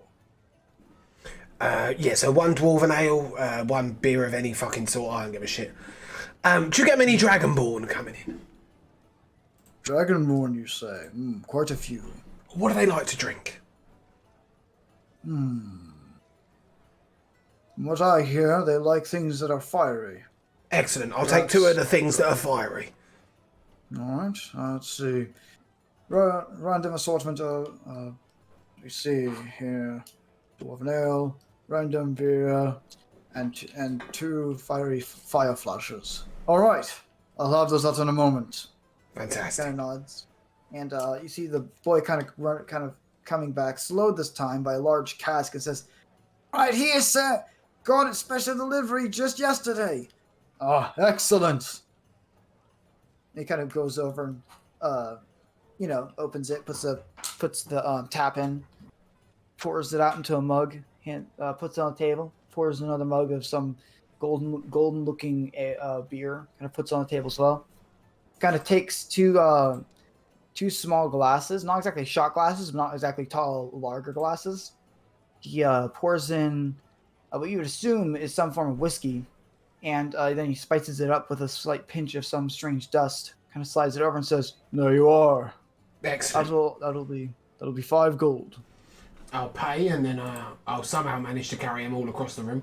Yeah, so one dwarven ale, one beer of any fucking sort. I don't give a shit. Do you get many Dragonborn coming in? Dragonborn, you say? Quite a few. What do they like to drink? From what I hear, they like things that are fiery. Excellent. I'll take 2 of the things that are fiery. Alright, let's see. Random assortment of, we see here, dwarven ale, random beer, and 2 fiery fire flashes. Alright, I'll have those out in a moment. Fantastic. Kind of nods. And you see the boy kind of coming back, slowed this time by a large cask, and says, "Right here, sir. Got it special delivery just yesterday." "Ah, excellent." He kind of goes over and, opens it, puts the tap in, pours it out into a mug, puts it on the table, pours another mug of some golden looking beer, kind of puts it on the table as well. Kind of takes 2 small glasses, not exactly shot glasses, but not exactly tall lager glasses. He pours in what you would assume is some form of whiskey, and then he spices it up with a slight pinch of some strange dust. Kind of slides it over and says, "There you are. Excellent. That'll be 5 gold." I'll pay, and then I'll somehow manage to carry them all across the room.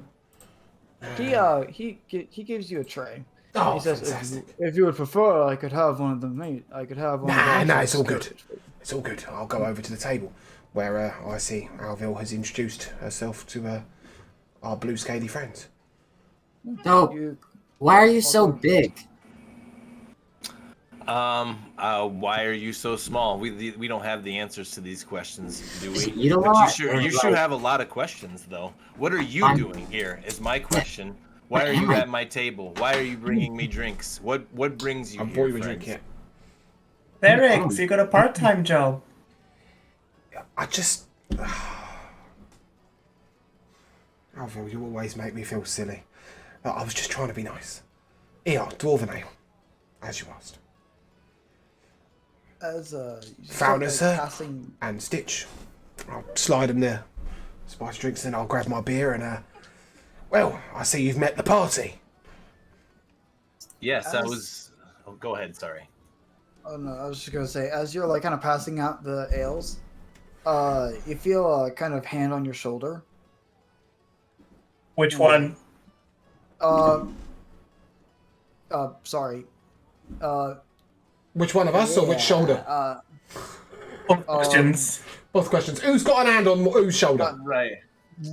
He gives you a tray. Oh, He says, fantastic. if you would prefer, I could have one of them, mate. I could have one of them. Nah, it's all good. It's all good. I'll go over to the table where I see Alville has introduced herself to our blue scaly friends. So, why are you so big? Why are you so small? We don't have the answers to these questions, do we? You know But what? you sure have a lot of questions, though. What are you doing here? Is my question. Why are you at my table? Why are you bringing me drinks? What brings you I here, bought you a friends? drink, Derek, you got a part-time job. I just... Alvil, you always make me feel silly. I was just trying to be nice. Here, Dwarven Ale, as you asked. As Founder, sir, passing. and Stitch. I'll slide them there. Spice drinks, then I'll grab my beer and, well, I see you've met the party. Yes, I was. Oh, go ahead. Sorry. Oh no, I was just gonna say, as you're like kind of passing out the ales, you feel a kind of hand on your shoulder. Which one? Sorry. Which one of us, or which shoulder? Both questions. Both questions. Who's got an hand on whose shoulder? Right.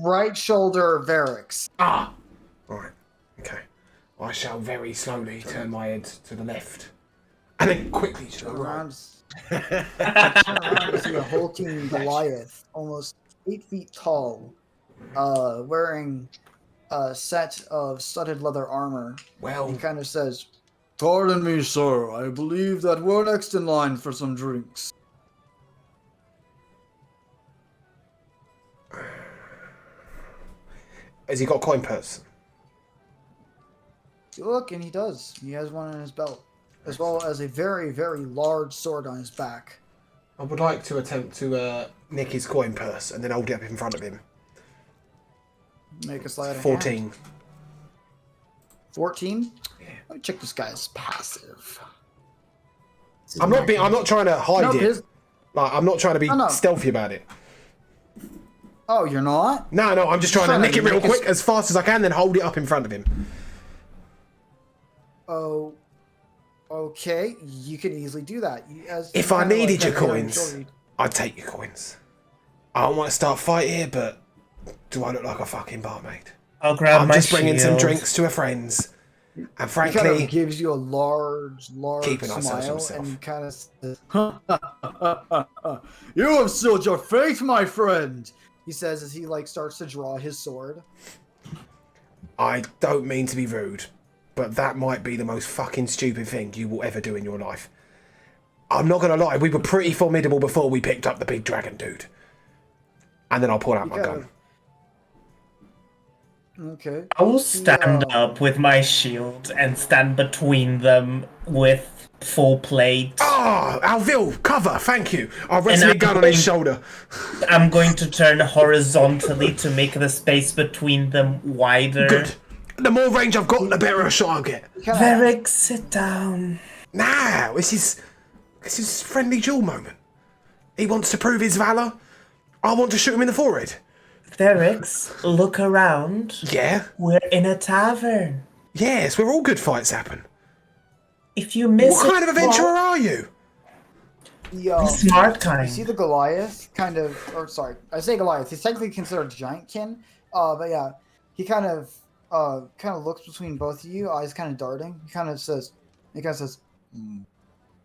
Right shoulder, Varix. Ah! Alright, okay. I shall very slowly turn my head to the left. And then quickly to the right. Turn around to see a hulking Goliath, almost 8 feet tall, wearing a set of studded leather armor. Well, He kind of says, "Pardon me, sir. I believe that we're next in line for some drinks." has he got a coin purse? You look, and he does. He has one in his belt, as well as a very, very large sword on his back. I would like to attempt to nick his coin purse and then hold it up in front of him. Make a slide. 14. 14? Let me check this guy's passive. I'm not trying to hide No, it. Like, I'm not trying to be No. stealthy about it. Oh, you're not? No, I'm just trying to Trying to nick it real nick his- quick, as fast as I can, then hold it up in front of him. Oh, okay. You can easily do that. If I needed your coins, I'd take your coins. I don't want to start fight here, but do I look like a fucking barmaid? I'll grab I'm my just bringing some shield. drinks to a friend's. And He kind frankly, of gives you a large keeping ourselves smile himself. and kind of says, "You have sealed your fate, my friend." He says as he like starts to draw his sword. I don't mean to be rude, but that might be the most fucking stupid thing you will ever do in your life. I'm not gonna lie, we were pretty formidable before we picked up the big dragon dude. And then I'll pull out my gun. Okay. I will stand Yeah. up with my shield and stand between them with full plate. Oh, Alvil, cover, thank you. I'll rest And my I'm gun on his going- shoulder. I'm going to turn horizontally to make the space between them wider. Good. The more range I've got, the better a shot I'll get. Varric, sit down. Nah, this is friendly duel moment. He wants to prove his valor. I want to shoot him in the forehead. Varric, look around. Yeah. We're in a tavern. Yes, where all good fights happen. If you miss What kind it, of adventurer well, are you? The smart You kind. see the Goliath kind of, or sorry, I say Goliath. He's technically considered a giantkin. But yeah, he kind of looks between both of you, eyes kind of darting. He kind of says,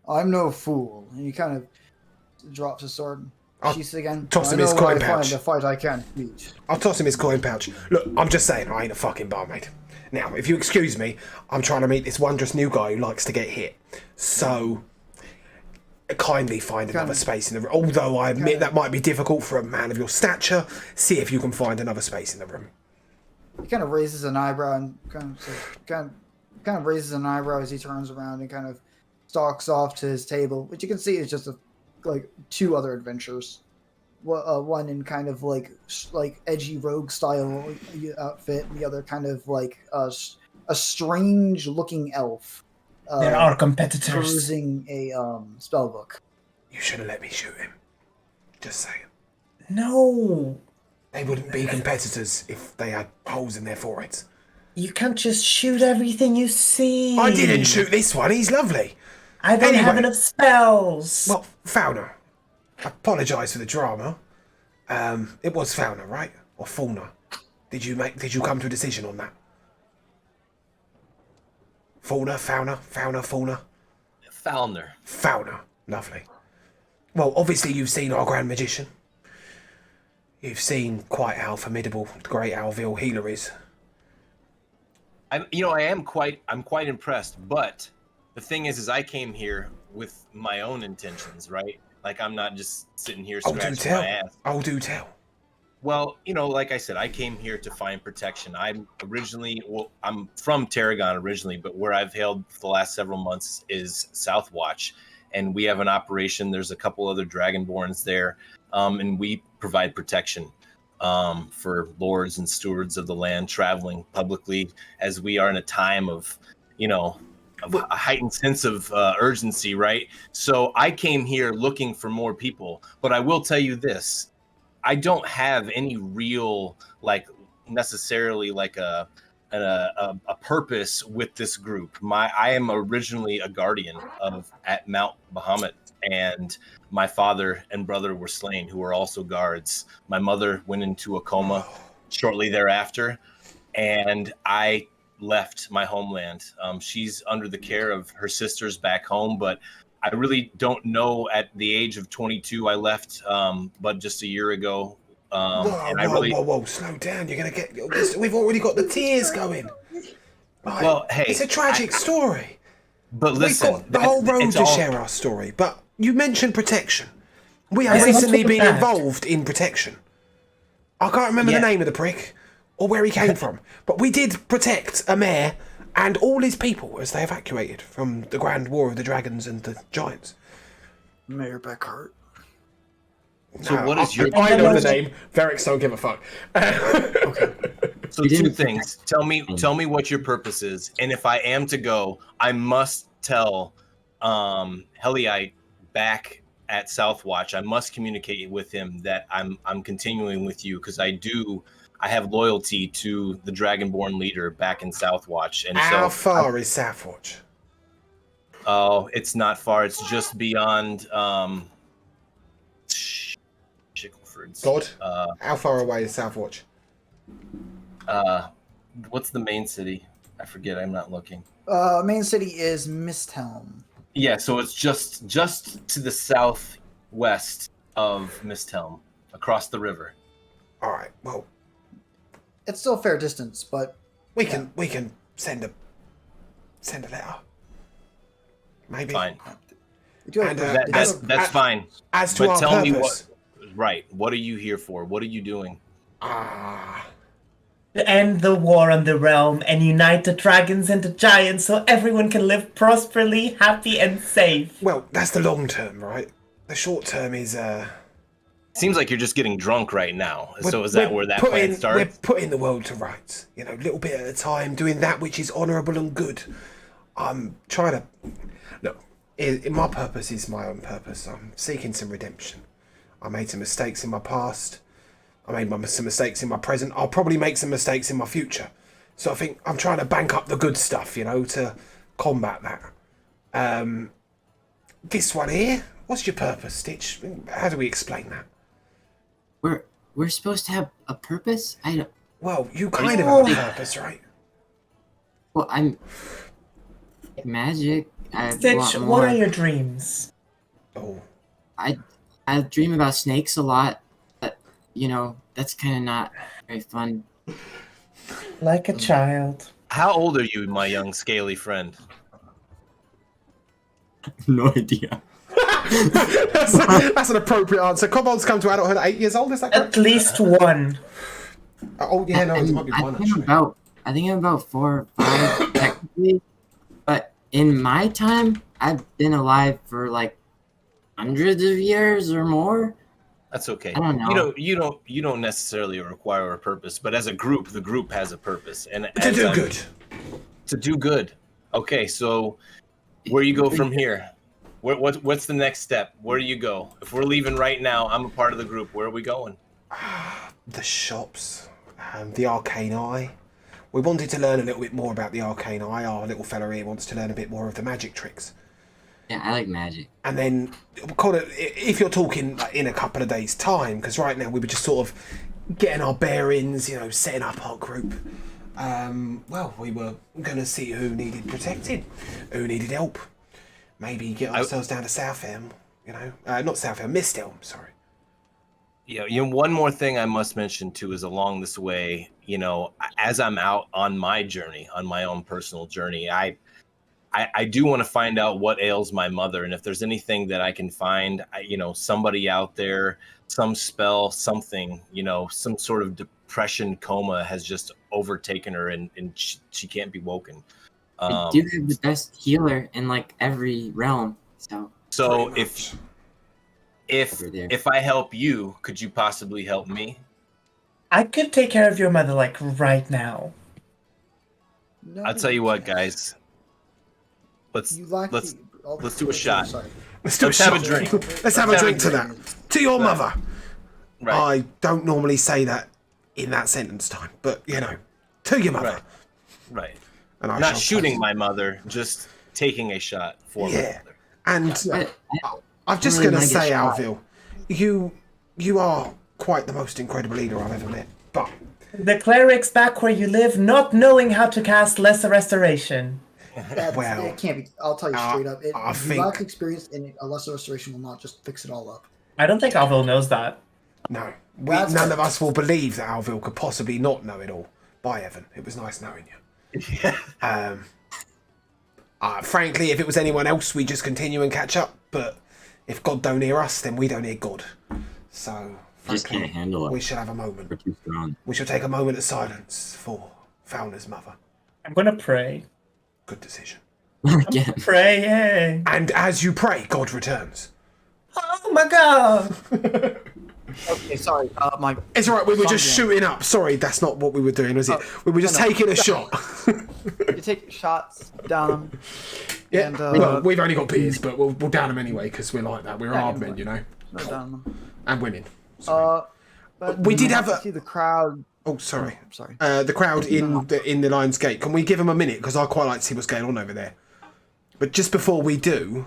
"I'm no fool." And he kind of drops his sword. I'll Sheaths again. toss him "I his know when coin I pouch. find a fight I can't beat." I'll toss him his coin pouch. Look, I'm just saying, I ain't a fucking barmaid. Now, if you excuse me, I'm trying to meet this wondrous new guy who likes to get hit. So, kindly find another space in the room. Although I admit that might be difficult for a man of your stature. See if you can find another space in the room. He kind of raises an eyebrow and kind of raises an eyebrow as he turns around and kind of stalks off to his table, which you can see is just like two other adventurers. One in kind of like edgy rogue style outfit, and the other kind of like a strange looking elf. There are competitors. Perusing a spell book. You should have let me shoot him. Just saying. No, They wouldn't be competitors if they had holes in their foreheads. you can't just shoot everything you see. I didn't shoot this one, he's lovely. I don't have Anyway. enough spells. Well, Fauna, I apologise for the drama. It was Fauna, right? Or Fauna? Did you come to a decision on that? Fauna, Fauna, Fauna. Fauna, lovely. Well, obviously you've seen our Grand Magician. You've seen quite how formidable the great Alvil healer is. I'm quite impressed, but the thing is I came here with my own intentions, right? Like I'm not just sitting here Oh, do scratching tell. my ass. Oh, do tell. Well, like I said, I came here to find protection. I'm from Tarragon originally, but where I've hailed for the last several months is Southwatch, and we have an operation. There's a couple other Dragonborns there, and we provide protection for lords and stewards of the land traveling publicly, as we are in a time of, of a heightened sense of urgency, right? So I came here looking for more people, but I will tell you this. I don't have any real necessarily a purpose with this group. I am originally a guardian at Mount Bahamut, and my father and brother were slain, who were also guards. My mother went into a coma shortly thereafter, and I left my homeland. She's under the care of her sisters back home, but I really don't know. At the age of 22, I left, but just a year ago. Whoa, slow down. You're going to get... We've already got the tears going. Right. Well, hey. It's a tragic story. But listen. We've got the whole road to share our story. But you mentioned protection. We have recently been involved in protection. I can't remember the name of the prick or where he came from. But we did protect a mayor and all his people as they evacuated from the Grand War of the Dragons and the Giants. Mayor Beckhart. So what is your... I know the name. Verix don't give a fuck. Okay. So two things. Tell me what your purpose is. And if I am to go, I must tell Heliite back at Southwatch. I must communicate with him that I'm continuing with you, because I have loyalty to the Dragonborn leader back in Southwatch. And how far is Southwatch? Oh, it's not far. It's just beyond Shickleford's. God? How far away is Southwatch? What's the main city? I forget. I'm not looking. Main city is Misthelm. Yeah, so it's just to the southwest of Misthelm, across the river. All right. Well, it's still a fair distance, but we can send a letter. Maybe. Fine. And, that's fine. As to but our tell purpose. Me what are you here for? What are you doing? To end the war on the realm and unite the dragons and the giants so everyone can live prosperously, happy, and safe. Well, that's the long term, right? The short term is Seems like you're just getting drunk right now. So is that where that plan starts? We're putting the world to rights. Little bit at a time, doing that which is honourable and good. I'm trying to... Look, my purpose is my own purpose. I'm seeking some redemption. I made some mistakes in my past. I made some mistakes in my present. I'll probably make some mistakes in my future. So I think I'm trying to bank up the good stuff, to combat that. This one here, what's your purpose, Stitch? How do we explain that? We're supposed to have a purpose? I don't... Well, you kind of have a purpose, right? Well, I'm... magic. Stitch, what are your dreams? Oh. I dream about snakes a lot, but, that's kind of not very fun. Like a child. How old are you, my young scaly friend? No idea. That's an appropriate answer. Kobolds come to adulthood at 8 years old, is that correct? At least one. Oh, yeah, no, it might be one, actually. I think I'm about 4 or 5, technically. But in my time, I've been alive for, hundreds of years or more. That's okay. I don't know. You don't necessarily require a purpose, but as a group, the group has a purpose. And to do good. To do good. Okay, so where you go from here? What's the next step? Where do you go? If we're leaving right now, I'm a part of the group. Where are we going? The shops, the arcane eye. We wanted to learn a little bit more about the arcane eye. Our little fella here wants to learn a bit more of the magic tricks. Yeah, I like magic. And then, if you're talking in a couple of days' time, because right now we were just sort of getting our bearings, setting up our group. We were going to see who needed protecting, who needed help. Maybe get ourselves down to Southhelm, not Southhelm, Misthelm, sorry. Yeah, one more thing I must mention too is along this way, as I'm out on my journey, on my own personal journey, I do want to find out what ails my mother, and if there's anything that I can find, somebody out there, some spell, something, some sort of depression coma has just overtaken her, and she can't be woken. I do have the best healer in like every realm, so So Pretty if much. over there. if I help you, could you possibly help me? I could take care of your mother like right now. No, I'll tell you what, can't. guys. Let's You lack let's the. oh, let's do a oh, shot. Sorry. Let's have a drink. Let's have a drink to that. To your mother. Right. I don't normally say that in that sentence time, but to your mother. Right. And I Not shall shooting take- my mother, just taking a shot for my Yeah. mother. And Yeah. I'm just really going to wanna get say, shot. Alvil, you are quite the most incredible leader I've ever met. But The cleric's back where you live, not knowing how to cast Lesser Restoration. Well, it can't be. I'll tell you straight up. I You think- lack experience, and a lesser restoration will not just fix it all up. I don't think Alvil knows that. no, That's none right. of us will believe that Alvil could possibly not know it all. By Evan, it was nice knowing you. Yeah. Frankly, if it was anyone else, we just continue and catch up. But if God don't hear us, then we don't hear God. So, Just frankly, can't handle it. we should have a moment. We're too strong. We shall take a moment of silence for Fauna's mother. I'm gonna pray. Good decision. Again. Praying. And as you pray, God returns. Oh my god! Okay, sorry. My. It's all right. We were just Son, shooting up. Sorry, that's not what we were doing, was it? We were just no. taking a shot. You take shots down them. Yeah. And, well, we've only got beers, but we'll down them anyway because we're like that. We're Yeah, hard anyway. men, you know, No, down them. and women. Sorry. But We did you have a- see the crowd. Oh, sorry. Sorry. The crowd in the Lion's Gate. Can we give them a minute? Because I quite like to see what's going on over there. But just before we do,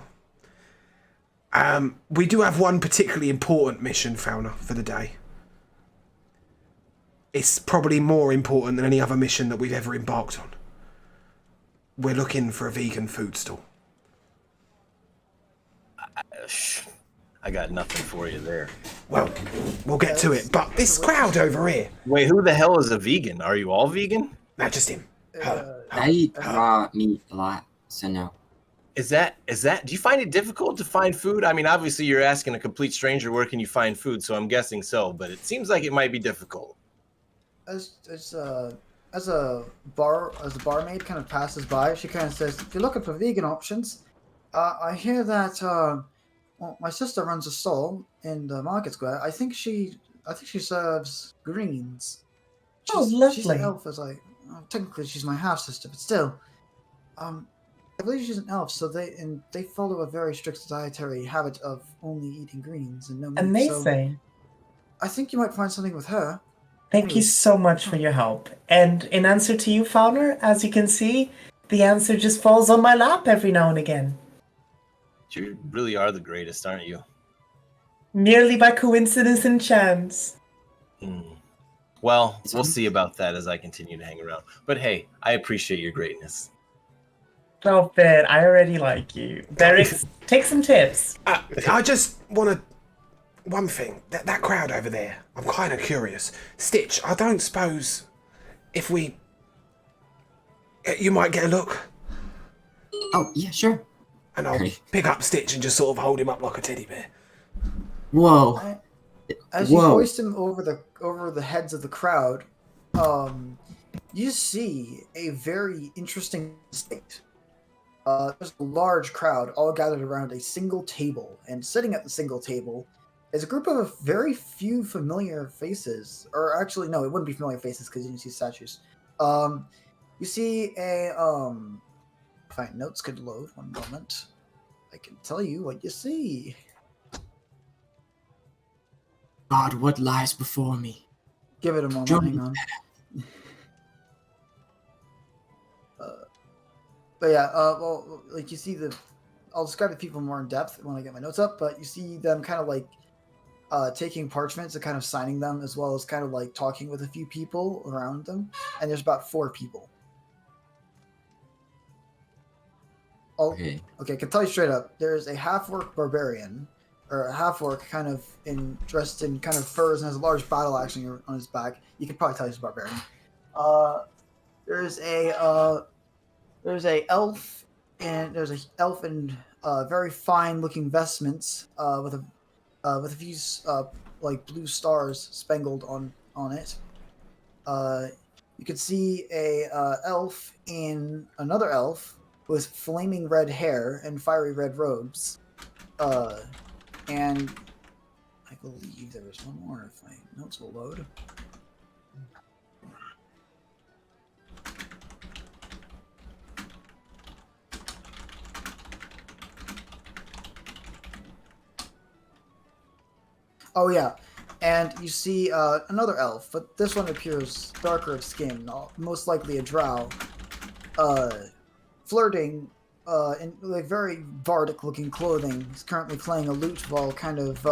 we do have one particularly important mission, Fauna, for the day. It's probably more important than any other mission that we've ever embarked on. We're looking for a vegan food stall. I got nothing for you there. Well, we'll get to it. But this crowd over here, Wait, who the hell is a vegan? Are you all vegan? no, just him. Her. I eat raw meat a lot, so no. Is that do you find it difficult to find food? I mean, obviously you're asking a complete stranger where can you find food, so I'm guessing so, but it seems like it might be difficult. As a barmaid kind of passes by, she kind of says, "If you're looking for vegan options, I hear that well, my sister runs a stall in the market square. I think she serves greens. Oh, She's an lovely. elf, as technically she's my half sister, but still, I believe she's an elf. So they follow a very strict dietary habit of only eating greens and no meat. So Amazing. I think you might find something with her." Thank you so much for your help. And in answer to you, Fauner, as you can see, the answer just falls on my lap every now and again. You really are the greatest, aren't you? Merely by coincidence and chance. Well, we'll see about that as I continue to hang around. But hey, I appreciate your greatness. Oh, Ben, I already like you. Berix, take some tips. I just want to... One thing, that crowd over there, I'm kind of curious. Stitch, I don't suppose if we... You might get a look, Oh, yeah, sure. and I'll pick up Stitch and just sort of hold him up like a teddy bear. Whoa. As you Whoa. hoist him over the heads of the crowd, you see a very interesting sight. There's a large crowd all gathered around a single table, and sitting at the single table is a group of very few familiar faces. Or actually, no, it wouldn't be familiar faces because you didn't see statues. You see a if my notes could load, one moment. I can tell you what you see. God, what lies before me? Give it a moment, John- hang on. But yeah, well, like you see I'll describe the people more in depth when I get my notes up, but you see them kind of like taking parchments and kind of signing them, as well as kind of like talking with a few people around them, and there's about 4 people. Oh, Okay. okay, I can tell you straight up, there's a half-orc barbarian, or a half-orc kind of dressed in kind of furs and has a large battle axe on his back. You could probably tell he's a barbarian. There's a elf and there's an elf in very fine-looking vestments with a few like blue stars spangled on it. You could see a elf in another elf with flaming red hair and fiery red robes. And I believe there was one more if my notes will load. Oh yeah, and you see another elf, but this one appears darker of skin, most likely a drow, flirting in like very bardic-looking clothing. He's currently playing a lute while kind of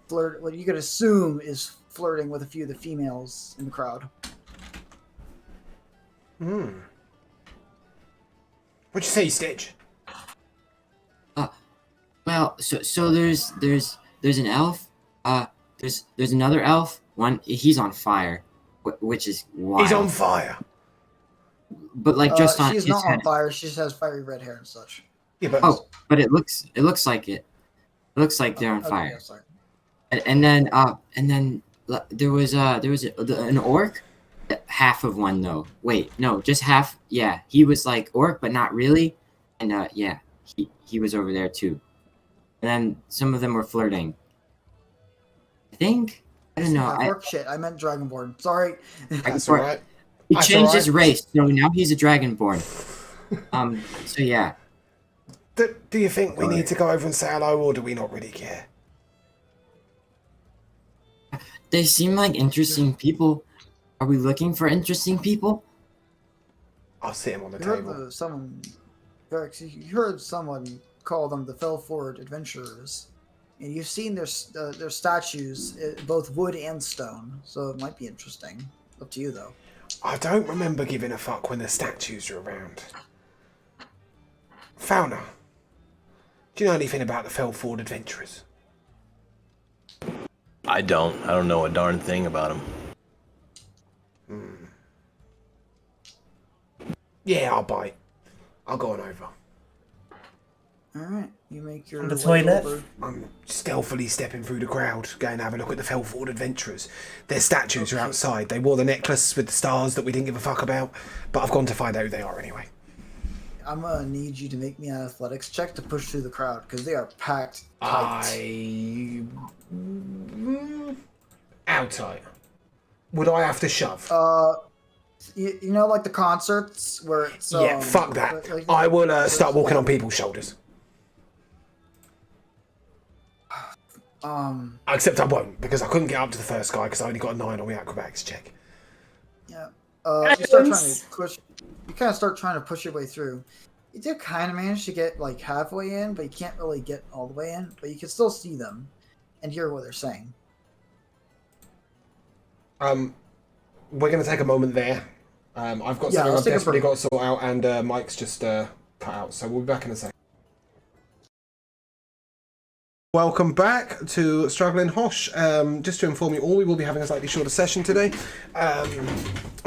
what you could assume is flirting with a few of the females in the crowd. What'd you say, Stitch? Well, so there's an elf. There's another elf. He's on fire, which is wild. He's on fire. But like just on. She's his not head. on fire. She just has fiery red hair and such. Yeah, but But it looks like it. It looks like they're on Okay, fire. yeah, sorry. And then there was an orc. Half of one though. Wait, no, just half. Yeah, he was like orc, but not really. And yeah, he was over there too. And then some of them were flirting. I don't know. Orc shit. I meant Dragonborn. Sorry. that's all right. He That's changed all his right. race, so now he's a dragonborn. So yeah. Do you think we need to go over and say hello, or do we not really care? They seem like interesting people. Are we looking for interesting people? I'll sit him on the You table. heard someone, Varix, you heard someone call them the Fell Forward Adventurers, and you've seen their statues, both wood and stone. So it might be interesting. Up to you, though. I don't remember giving a fuck when the statues are around. Fauna, do you know anything about the Felford Adventurers? I don't know a darn thing about him. Yeah, I'll bite. I'll go on over. All right, you make your On the way toilet? over. I'm stealthily stepping through the crowd, going to have a look at the Felford Adventurers. Their statues are outside. They wore the necklace with the stars that we didn't give a fuck about, but I've gone to find out who they are anyway. I'm gonna need you to make me an athletics check to push through the crowd because they are packed tight. How tight? Would I have to shove? You know, like the concerts where it's Yeah, fuck that. like- I will start walking on people's shoulders. Except I won't, because I couldn't get up to the first guy because I only got a 9 on the acrobatics check. Yeah. You start trying to push. You kind of start trying to push your way through. You do kind of manage to get like halfway in, but you can't really get all the way in. But you can still see them and hear what they're saying. We're going to take a moment there. I've got Yeah, something let's I've take a desperately break. got to sort out, and Mike's just cut out, so we'll be back in a second. Welcome back to Struggling Hosh. Just to inform you all, we will be having a slightly shorter session today.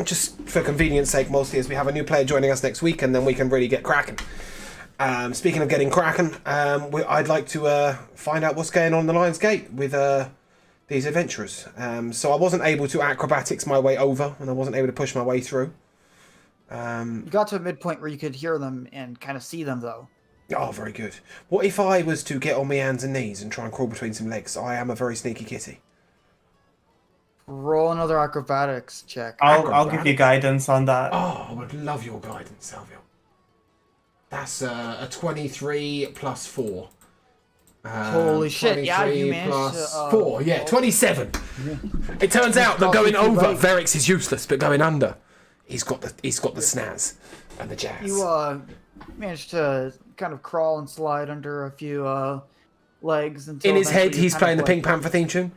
Just for convenience sake, mostly, as we have a new player joining us next week, and then we can really get cracking. Speaking of getting cracking, I'd like to find out what's going on in the Lion's Gate with these adventurers. So I wasn't able to acrobatics my way over, and I wasn't able to push my way through. You got to a midpoint where you could hear them and kind of see them, though. Oh, very good. What if I was to get on my hands and knees and try and crawl between some legs? I am a very sneaky kitty. Roll another acrobatics check. I'll give you guidance on that. Oh, I would love your guidance, Salvio. That's a 23 plus 4. Holy shit, yeah, you 23 managed plus to, 4, yeah, 27. It turns out that going over, Verix is useless, but going under, he's got the snaz and the jazz. You managed to kind of crawl and slide under a few legs until In his head, eventually you he's kind playing the of, Pink Panther theme tune.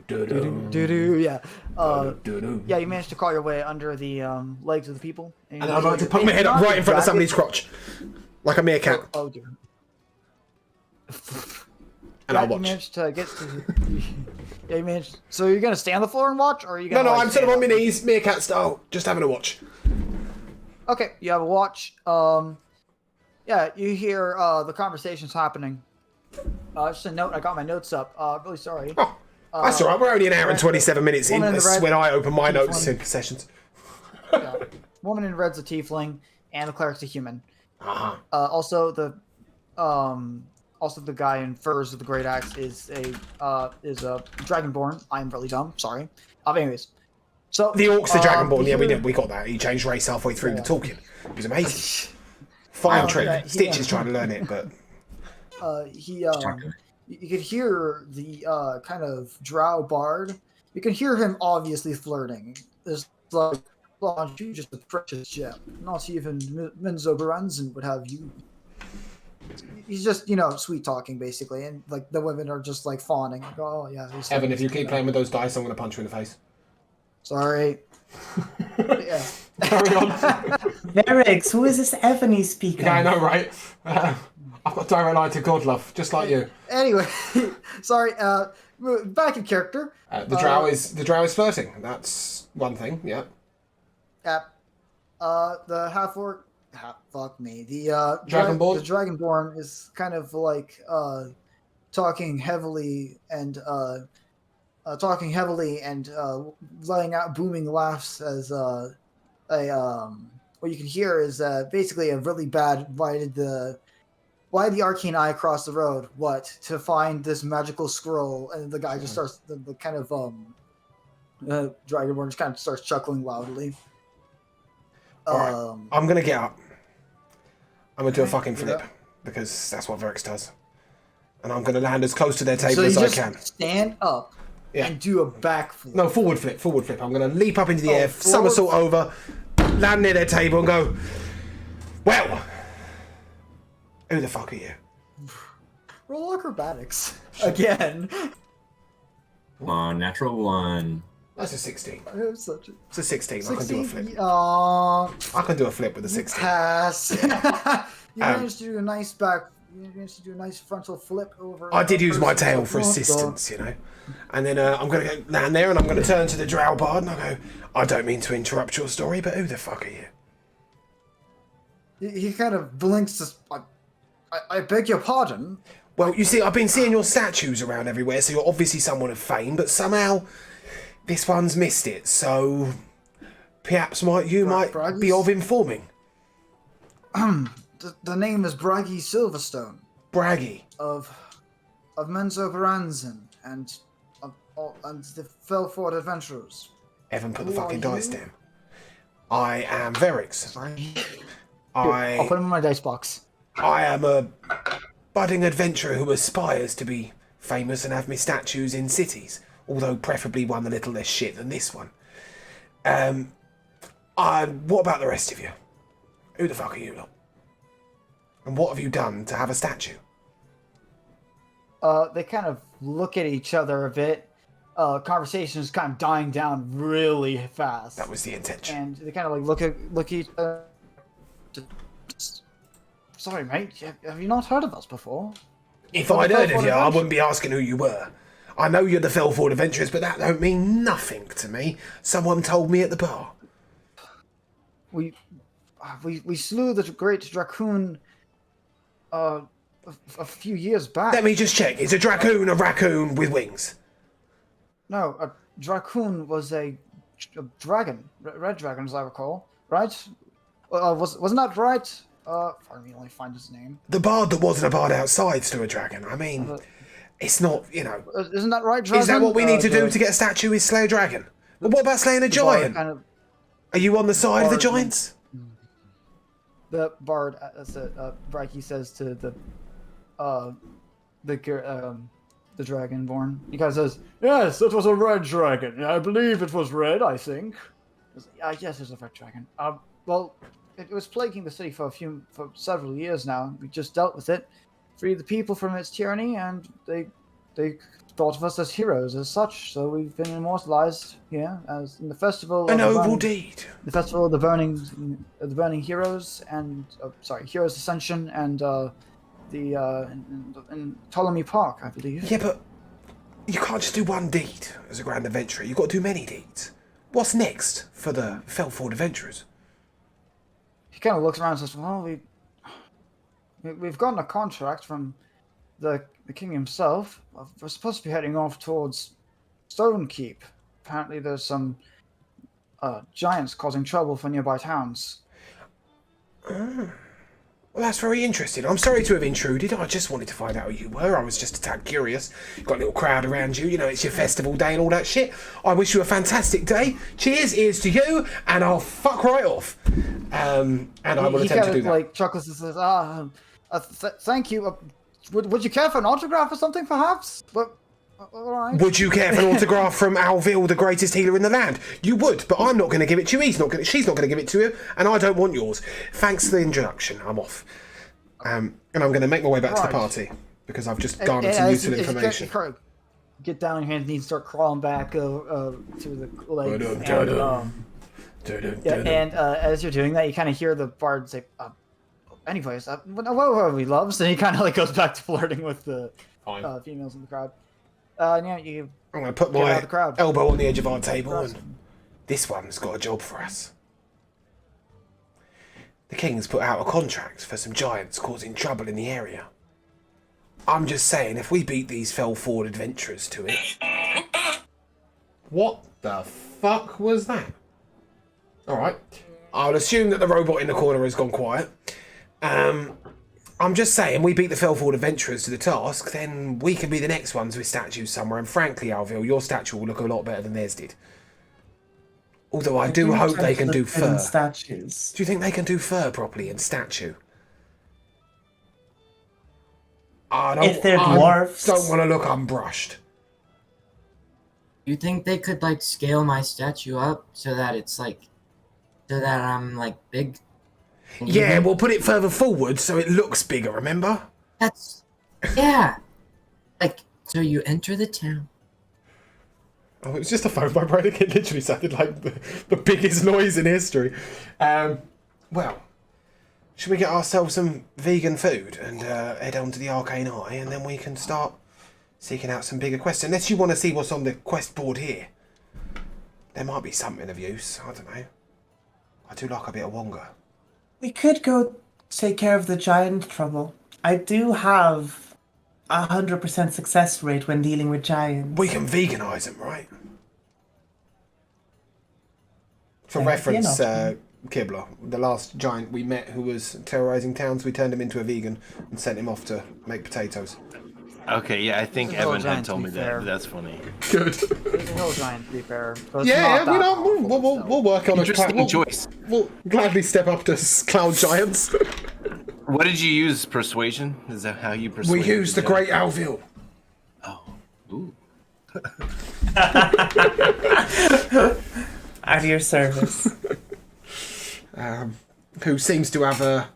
Doo-doo, yeah. Yeah, you managed to crawl your way under the legs of the people. And I'd like to put my head up right in front of somebody's crotch. Like a meerkat. Oh dear. And I'll You watch. managed to get to... Yeah, you managed... So you're going to stay on the floor and watch, or are you No, going to... I'm sort of on my knees, meerkat style, just having a watch. Okay, you have a watch. Yeah, you hear the conversations happening. Just a note. I got my notes up. Really sorry. Oh, that's all right. We're only an hour and 27 minutes in. Woman in the This is red, when I open my notes tiefling. in sessions. Yeah. Woman in red's a tiefling, and the cleric's a human. Uh-huh. Also the guy in furs with the great axe is a dragonborn. I'm really dumb. Sorry. Anyways, so The orc's the Dragonborn. Yeah, here- we got that. He changed race halfway through the Yeah. talking. It was amazing. Fine trick. yeah, Stitch yeah. is trying to learn it, but you could hear the kind of drow bard. You can hear him obviously flirting. It's like, well, aren't you just a precious gem? Not even Menzo Baranzan would have you. He's just, sweet talking basically, and like the women are just like fawning. Like, oh yeah. Evan, if you keep playing with those dice, I'm going to punch you in the face. Sorry. Yeah. Carry on. Varix, who is this Ebony speaker? Yeah, I know, right? I've got direct line to God, love, just like you. Anyway, sorry. Back in character. The drow is flirting. That's one thing. Yeah. Yeah. The half orc. Fuck me. The Dragonborn? The Dragonborn is kind of like talking heavily and letting out booming laughs as what you can hear is basically a really bad why the arcane eye across the road? What? To find this magical scroll, and the guy just starts the kind of Dragonborn just kind of starts chuckling loudly. All right. I'm gonna get up. I'm gonna do a fucking get flip up. because that's what Verix does, and I'm gonna land as close to their table So you as I just can. stand up Yeah. and do a backflip. No, forward flip. I'm gonna leap up into the air, forward- somersault over, land near their table, and go. Well, who the fuck are you? Roll acrobatics again. Come on, natural one. That's a 16. It's such a It's a 16. I can do a flip. Aw, I can do a flip with a 16. pass. You managed to do a nice You managed to do a nice frontal flip over. I did a use my person. tail for Oh, God. assistance, And then I'm going to go land there and I'm going to turn to the drow bard and I go, I don't mean to interrupt your story, but who the fuck are you? He kind of blinks. I beg your pardon. Well, you see, I've been seeing your statues around everywhere, so you're obviously someone of fame, but somehow this one's missed it, so perhaps you might Braggy's? be of informing. The name is Braggy Silverstone Braggy. of Menzo Baranzan and the Felford Adventurers. Evan put the Who are fucking dice you? down. I am Verix. Sorry. I'll put him in my dice box. I am a budding adventurer who aspires to be famous and have me statues in cities, although preferably one a little less shit than this one. What about the rest of you? Who the fuck are you lot? And what have you done to have a statue? They kind of look at each other a bit. Conversation is kind of dying down really fast. That was the intention. And they kind of like look at. Sorry, mate. Have you not heard of us before? If I'd heard of you, I wouldn't be asking who you were. I know you're the Felford Adventurers, but that don't mean nothing to me. Someone told me at the bar. We slew the great Dracoon a few years back. Let me just check. Is a raccoon with wings? No, a Dracoon was a dragon, red dragon, as I recall, right? Wasn't that right? Pardon me, let me find his name. The bard that wasn't a bard outside slew a dragon. I mean, it's not, Isn't that right, dragon? Is that what we need to do to get a statue? Is slay a dragon? But what about slaying a giant? Are you on the side of the giants? The bard, Brikey says to the Dragonborn. He kind of says, "Yes, it was a red dragon. I believe it was red. I think." Yes, it was a red dragon. Well, it was plaguing the city for several years now. We just dealt with it, freed the people from its tyranny, and they thought of us as heroes as such. So we've been immortalized here as in the festival. A noble deed. The festival of the burning heroes, and Heroes Ascension, and in Ptolemy Park, I believe. Yeah, but you can't just do one deed as a grand adventurer. You've got to do many deeds. What's next for the Felford Adventurers? He kind of looks around and says, "Well, We've gotten a contract from the king himself. We're supposed to be heading off towards Stone Keep. Apparently, there's some giants causing trouble for nearby towns. Well, that's very interesting. I'm sorry to have intruded. I just wanted to find out who you were. I was just a tad curious. You've got a little crowd around you. You know, it's your festival day and all that shit. I wish you a fantastic day. Cheers, here's to you, and I'll fuck right off. And I will attempt to do that. Like chuckles and says, thank you. Would you care for an autograph or something, perhaps? But all right. Would you care for an autograph from Alvil, the greatest healer in the land? You would, but I'm not going to give it to you. She's not going to give it to you, and I don't want yours. Thanks for the introduction. I'm off. And I'm going to make my way back to the party because I've just garnered some useful information. Get down on your hands and knees, start crawling back to the legs. And as you're doing that, you kind of hear the bard say, anyways, what are we, loves? And he kind of like goes back to flirting with the females in the crowd. I'm going to put my elbow on the edge of our table, and this one's got a job for us. The king's put out a contract for some giants causing trouble in the area. I'm just saying, if we beat these fell-forward adventurers to it... What the fuck was that? Alright. I'll assume that the robot in the corner has gone quiet. I'm just saying, we beat the fell-forward adventurers to the task, then we can be the next ones with statues somewhere, and frankly, Alvil, your statue will look a lot better than theirs did. Although I do hope they can do fur. Statues. Do you think they can do fur properly in statue? If they're dwarfs. I don't want to look unbrushed. You think they could like scale my statue up so that it's like, so that I'm like big? Yeah, we'll put it further forward so it looks bigger, remember? Yeah. Like, so you enter the town. Oh, it was just a phone vibrating. It literally sounded like the biggest noise in history. Well, should we get ourselves some vegan food and head on to the Arcane Eye, and then we can start seeking out some bigger quests? Unless you want to see what's on the quest board here. There might be something of use. I don't know. I do like a bit of Wonga. We could go take care of the giant trouble. I do have 100% success rate when dealing with giants. We can veganize them, right? For reference, Kibler, the last giant we met who was terrorizing towns, we turned him into a vegan and sent him off to make potatoes. Okay, yeah, I think Evan had told me that. That's funny. Good. There's a hill giant, to be fair. So We'll work on Interesting choice. We'll gladly step up to cloud giants. What did you use? Persuasion? Is that how you persuade? We used the Great Alvil. Oh. Ooh. At your service. Who seems to have a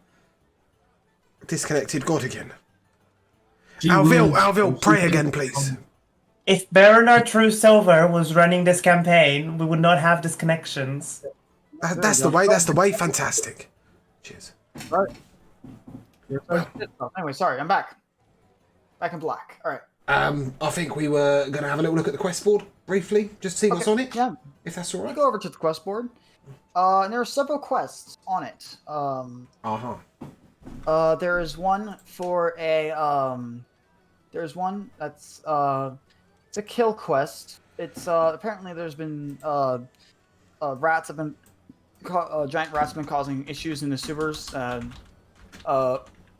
disconnected god again. Alvil, pray again, please. If Bernard True Silver was running this campaign, we would not have disconnections. That's the way, fantastic. Cheers. Right. Anyway, sorry, I'm back. Back in black. All right. I think we were going to have a little look at the quest board briefly, just to see what's on it. Yeah. If that's all right. We go over to the quest board. And there are several quests on it. There is one for a there's one that's it's a kill quest. It's apparently there's been rats have been giant rats have been causing issues in the sewers.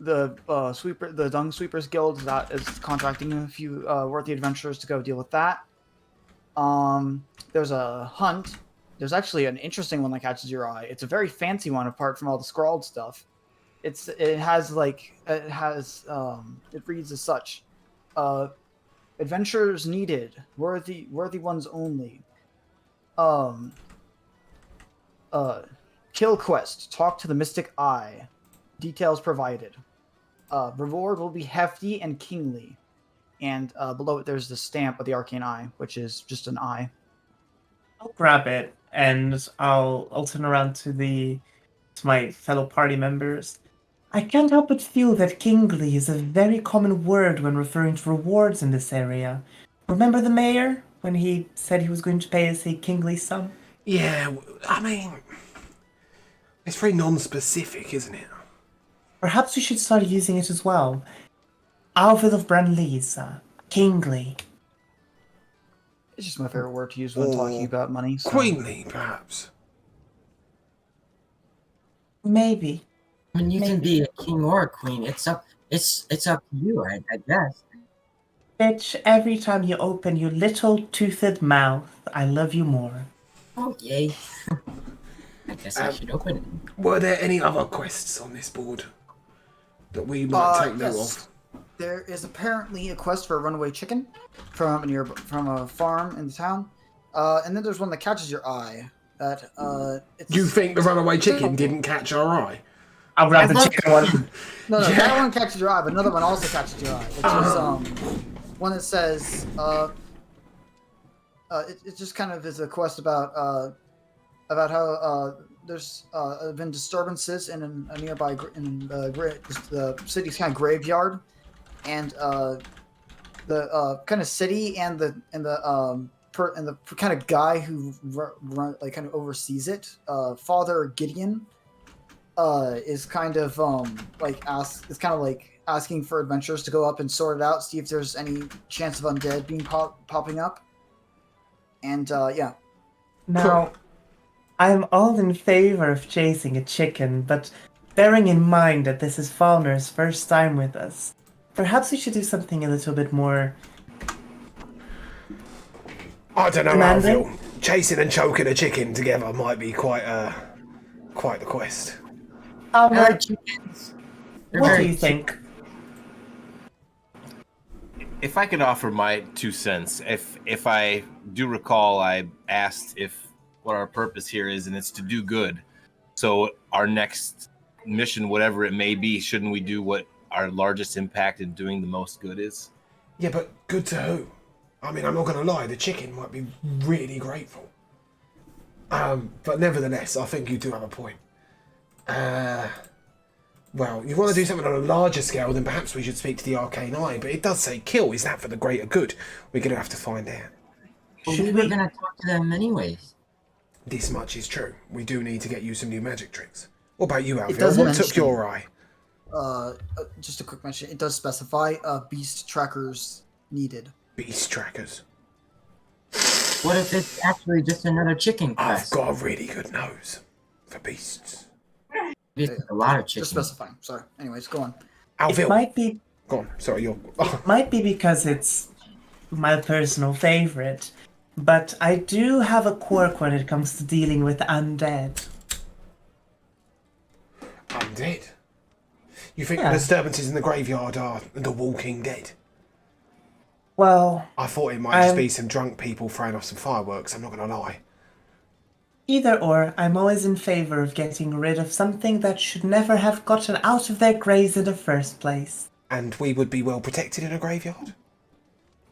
The Dung Sweepers Guild is contracting a few worthy adventurers to go deal with that. There's a hunt. There's actually an interesting one that catches your eye. It's a very fancy one apart from all the scrawled stuff. It reads as such: adventurers needed, worthy ones only. Kill quest. Talk to the Mystic Eye. Details provided. Reward will be hefty and kingly. And below it, there's the stamp of the Arcane Eye, which is just an eye. I'll grab it and I'll turn around to my fellow party members. I can't help but feel that kingly is a very common word when referring to rewards in this area. Remember the mayor when he said he was going to pay us a kingly sum? Yeah, I mean, it's very non-specific, isn't it? Perhaps we should start using it as well. Alvin of Branlisa. Kingly. It's just my favorite word to use when talking about money. So. Queenly, perhaps. Maybe. I mean, you can Maybe. be a king or a queen. It's up to you, I guess. Bitch, every time you open your little toothed mouth, I love you more. Oh, yay. I guess I should open it. Were there any other quests on this board that we might take note Yes. of? There is apparently a quest for a runaway chicken from a farm in the town, and then there's one that catches your eye. That You think the runaway chicken didn't catch our eye? I'll grab the chicken one. No, that one catches your eye, but another one also catches your eye, which is one that says it just kind of is a quest about how there's been disturbances in a nearby the city's kind of graveyard, and the kind of city and the kind of guy who kind of oversees it, Father Gideon, is kind of asking for adventurers to go up and sort it out, see if there's any chance of undead being popping up, and yeah. Now, I'm all in favor of chasing a chicken, but bearing in mind that this is Fauner's first time with us, perhaps we should do something a little bit more... I don't know, Demanding? Alvil. Chasing and choking a chicken together might be quite the quest. I Fauner, like chickens. They're what do very you think? If I could offer my 2 cents, if I do recall, I asked what our purpose here is, and it's to do good. So our next mission, whatever it may be, shouldn't we do what our largest impact in doing the most good is? Yeah, but good to who? I mean, I'm not going to lie, the chicken might be really grateful. But nevertheless, I think you do have a point. Well, you want to do something on a larger scale, then perhaps we should speak to the Arcane Eye, but it does say kill. Is that for the greater good? We're going to have to find out. Well, we were gonna talk to them anyways. This much is true. We do need to get you some new magic tricks. What about you, Alvil? does What mention- took your eye? Just a quick mention, it does specify beast trackers needed. Beast trackers. What if it's actually just another chicken I've quest? got a really good nose for beasts. It's a lot of Just chickens. specifying. Sorry. Anyways, go on. It Alvil, might be go on. Sorry, you're... might be because it's my personal favorite, but I do have a quirk when it comes to dealing with undead. Undead. You think Yeah. the disturbances in the graveyard are the Walking Dead? Well, I thought it might just I'm- be some drunk people throwing off some fireworks, I'm not going to lie. either or, I'm always in favor of getting rid of something that should never have gotten out of their graves in the first place. And we would be well protected in a graveyard?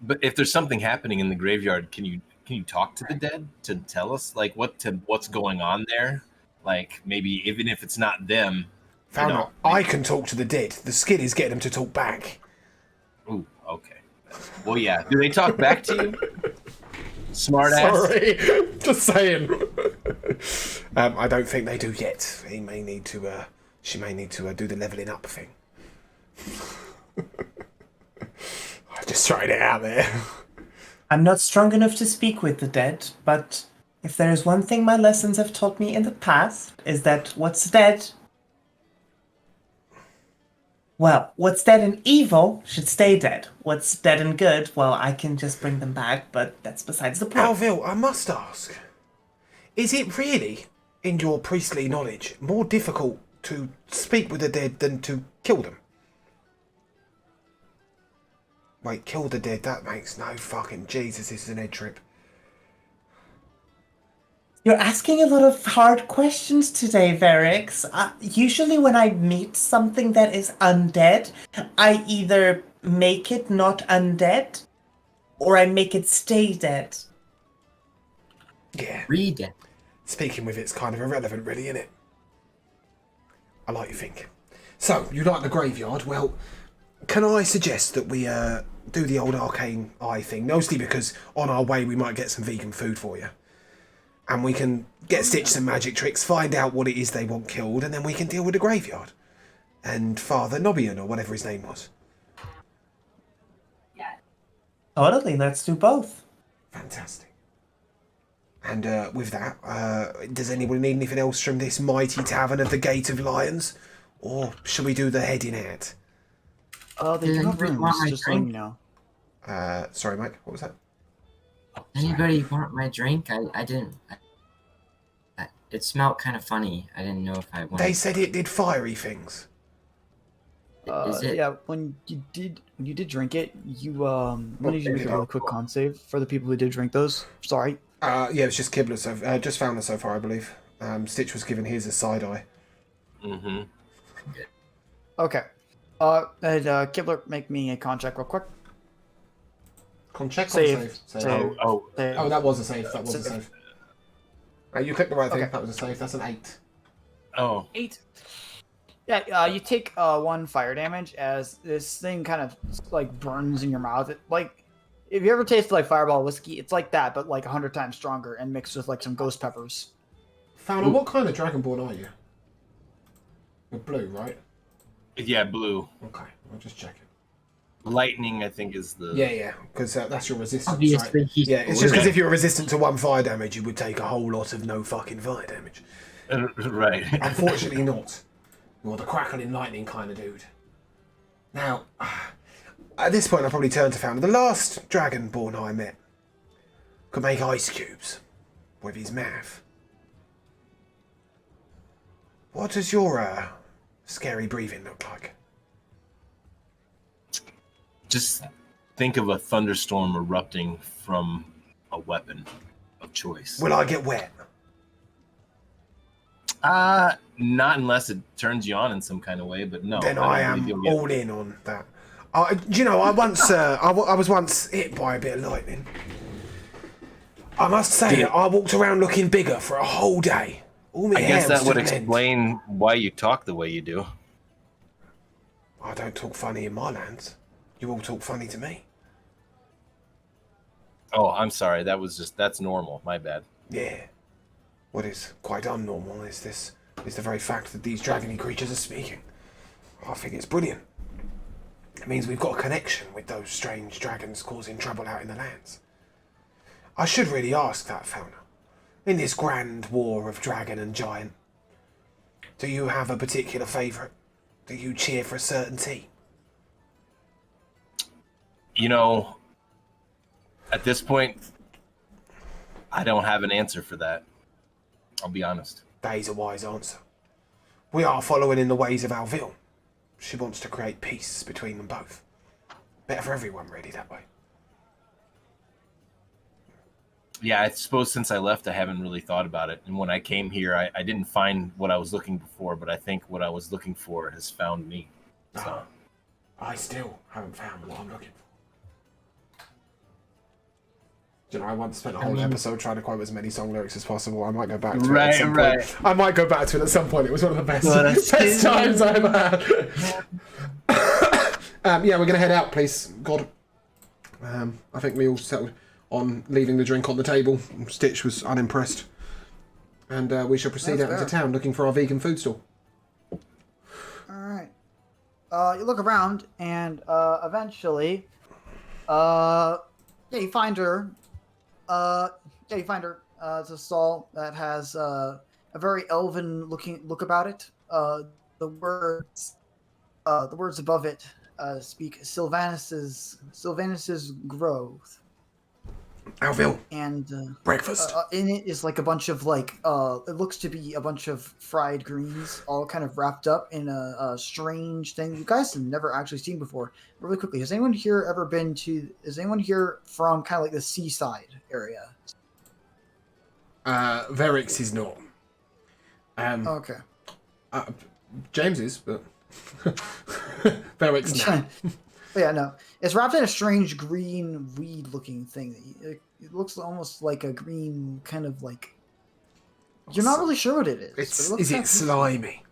But if there's something happening in the graveyard, can you talk to the dead to tell us like what's going on there? Like maybe even if it's not them. Found know, out. I can talk to the dead. The skill is getting them to talk back. Ooh, okay. Well, yeah. Do they talk back to you? Smart ass. Sorry, just saying. I don't think they do yet. He may need to. She may need to do the leveling up thing. I'm just throwing it out there. I'm not strong enough to speak with the dead, but if there is one thing my lessons have taught me in the past, is that what's dead... Well, what's dead and evil should stay dead. What's dead and good, well, I can just bring them back, but that's besides the point. Alvil, I must ask: is it really, in your priestly knowledge, more difficult to speak with the dead than to kill them? Wait, kill the dead? That makes no fucking... Jesus, this is an head trip. You're asking a lot of hard questions today, Varix. Usually when I meet something that is undead, I either make it not undead, or I make it stay dead. Yeah. Read it. Speaking with it's kind of irrelevant, really, isn't it? I like your thinking. So, you like the graveyard? Well, can I suggest that we do the old Arcane Eye thing? Mostly because on our way we might get some vegan food for you. And we can get Stitch some magic tricks, find out what it is they want killed, and then we can deal with the graveyard. and Father Nobian, or whatever his name was. Totally, let's do both. Fantastic. And with that, does anybody need anything else from this mighty tavern of the Gate of Lions? Or shall we do the heading out? They do have Anybody rooms, want my just letting you drink? know. Sorry, Mike, what was that? Anybody want my drink? I didn't. It smelled kind of funny. I didn't know if I wanted. They said it did fiery things. Is it? Yeah, when you did drink it, you wanted to make a really quick con save for the people who did drink those. Sorry. Yeah, it's just Kibler, just Founder so far, I believe. Stitch was giving his a side eye. Mm-hmm. Okay. Kibler, make me a con check real quick. Con check, Save. save. Save. Oh, that was a save. That was a save. You clicked the right thing. Okay. That was a save. That's an 8. Oh. 8. Yeah, you take 1 fire damage as this thing kind of like burns in your mouth. If you ever tasted like Fireball whiskey, it's like that, but like 100 times stronger and mixed with like some ghost peppers. Founder, what kind of Dragonborn are you? You're blue, right? Yeah, blue. Okay, I'll just check it. Lightning, I think, is the... Yeah, because that's your resistance, Obviously, right? he's Yeah, it's just because if you're resistant to 1 fire damage, you would take a whole lot of no fucking fire damage. Right. Unfortunately not. You're the crackling lightning kind of dude. Now, at this point I'll probably turn to Founder. The last Dragonborn I met could make ice cubes with his mouth. What does your scary breathing look like? Just think of a thunderstorm erupting from a weapon of choice. Will I get wet? Not unless it turns you on in some kind of way, but no. Then don't I believe am you'll get- all in on that. Do you know, I was once hit by a bit of lightning. I must say, I walked around looking bigger for a whole day. All my I hair guess that was would to the end. explain why you talk the way you do. I don't talk funny in my lands. You all talk funny to me. Oh, I'm sorry. That's normal. My bad. Yeah. What is quite unnormal is the very fact that these dragony creatures are speaking. I think it's brilliant. It means we've got a connection with those strange dragons causing trouble out in the lands. I should really ask that, Fauna. In this grand war of dragon and giant, do you have a particular favourite? Do you cheer for a certain team? You know, at this point, I don't have an answer for that. I'll be honest. That is a wise answer. We are following in the ways of Alville. She wants to create peace between them both. Better for everyone, really, that way. Yeah, I suppose since I left, I haven't really thought about it. And when I came here, I didn't find what I was looking for, but I think what I was looking for has found me. So. I still haven't found what I'm looking for. Do you know, I once spent a whole episode trying to quote as many song lyrics as possible. I might go back to it at some point. I might go back to it at some point. It was one of the best times I've had. Yeah, we're going to head out, please. God. I think we all settled on leaving the drink on the table. Stitch was unimpressed. And we shall proceed out into town looking for our vegan food store. Alright. You look around and eventually you find her. It's a stall that has a very elven look about it. The words above it speak Sylvanus's growth. Alville. And breakfast. In it is like a bunch of it looks to be a bunch of fried greens, all kind of wrapped up in a strange thing you guys have never actually seen before. Really quickly, has anyone here ever been to? Is anyone here from kind of like the seaside area? Verix is not. Okay. James is, but Verix not. Yeah, no. It's wrapped in a strange green weed-looking thing. It looks almost like a green kind of like. You're not really sure what it is. Is it slimy?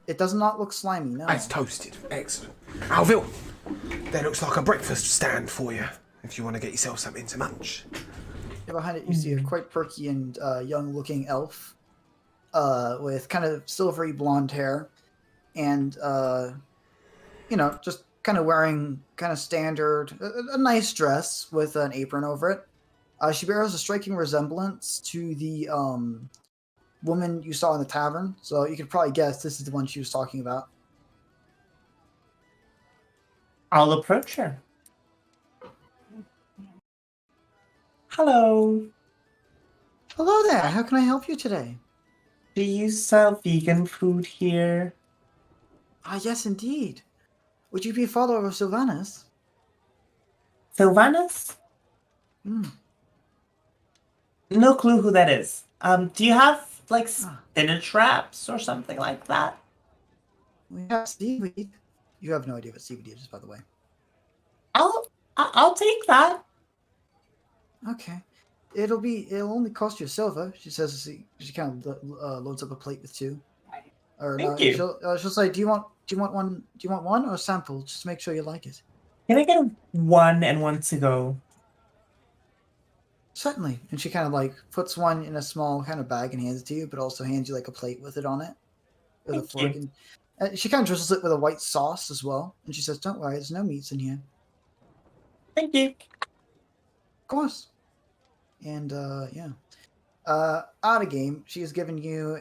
It does not look slimy. No. It's toasted. Excellent. Alville, there looks like a breakfast stand for you if you want to get yourself something to munch. Yeah, behind it, you see a quite perky and young-looking elf with kind of silvery blonde hair. and just kind of wearing kind of standard, a nice dress with an apron over it. She bears a striking resemblance to the woman you saw in the tavern, so you could probably guess this is the one she was talking about. I'll approach her. Hello. Hello there. How can I help you today? Do you sell vegan food here? Ah, yes, indeed. Would you be a follower of Sylvanus? Sylvanus? Hmm. No clue who that is. Do you have like Ah. spinach wraps or something like that? We have seaweed. You have no idea what seaweed is, by the way. I'll take that. Okay. It'll only cost you a silver. She says as she kind of loads up a plate with two. Or Thank no, you. she'll say, do you want one? Do you want one or a sample? Just to make sure you like it. Can I get one and one to go? Certainly. And she kind of like puts one in a small kind of bag and hands it to you, but also hands you like a plate with it on it, with a Thank fork. you. And she kind of drizzles it with a white sauce as well. And she says, "Don't worry, there's no meats in here." Thank you. Of course. And yeah. Out of game, she's given you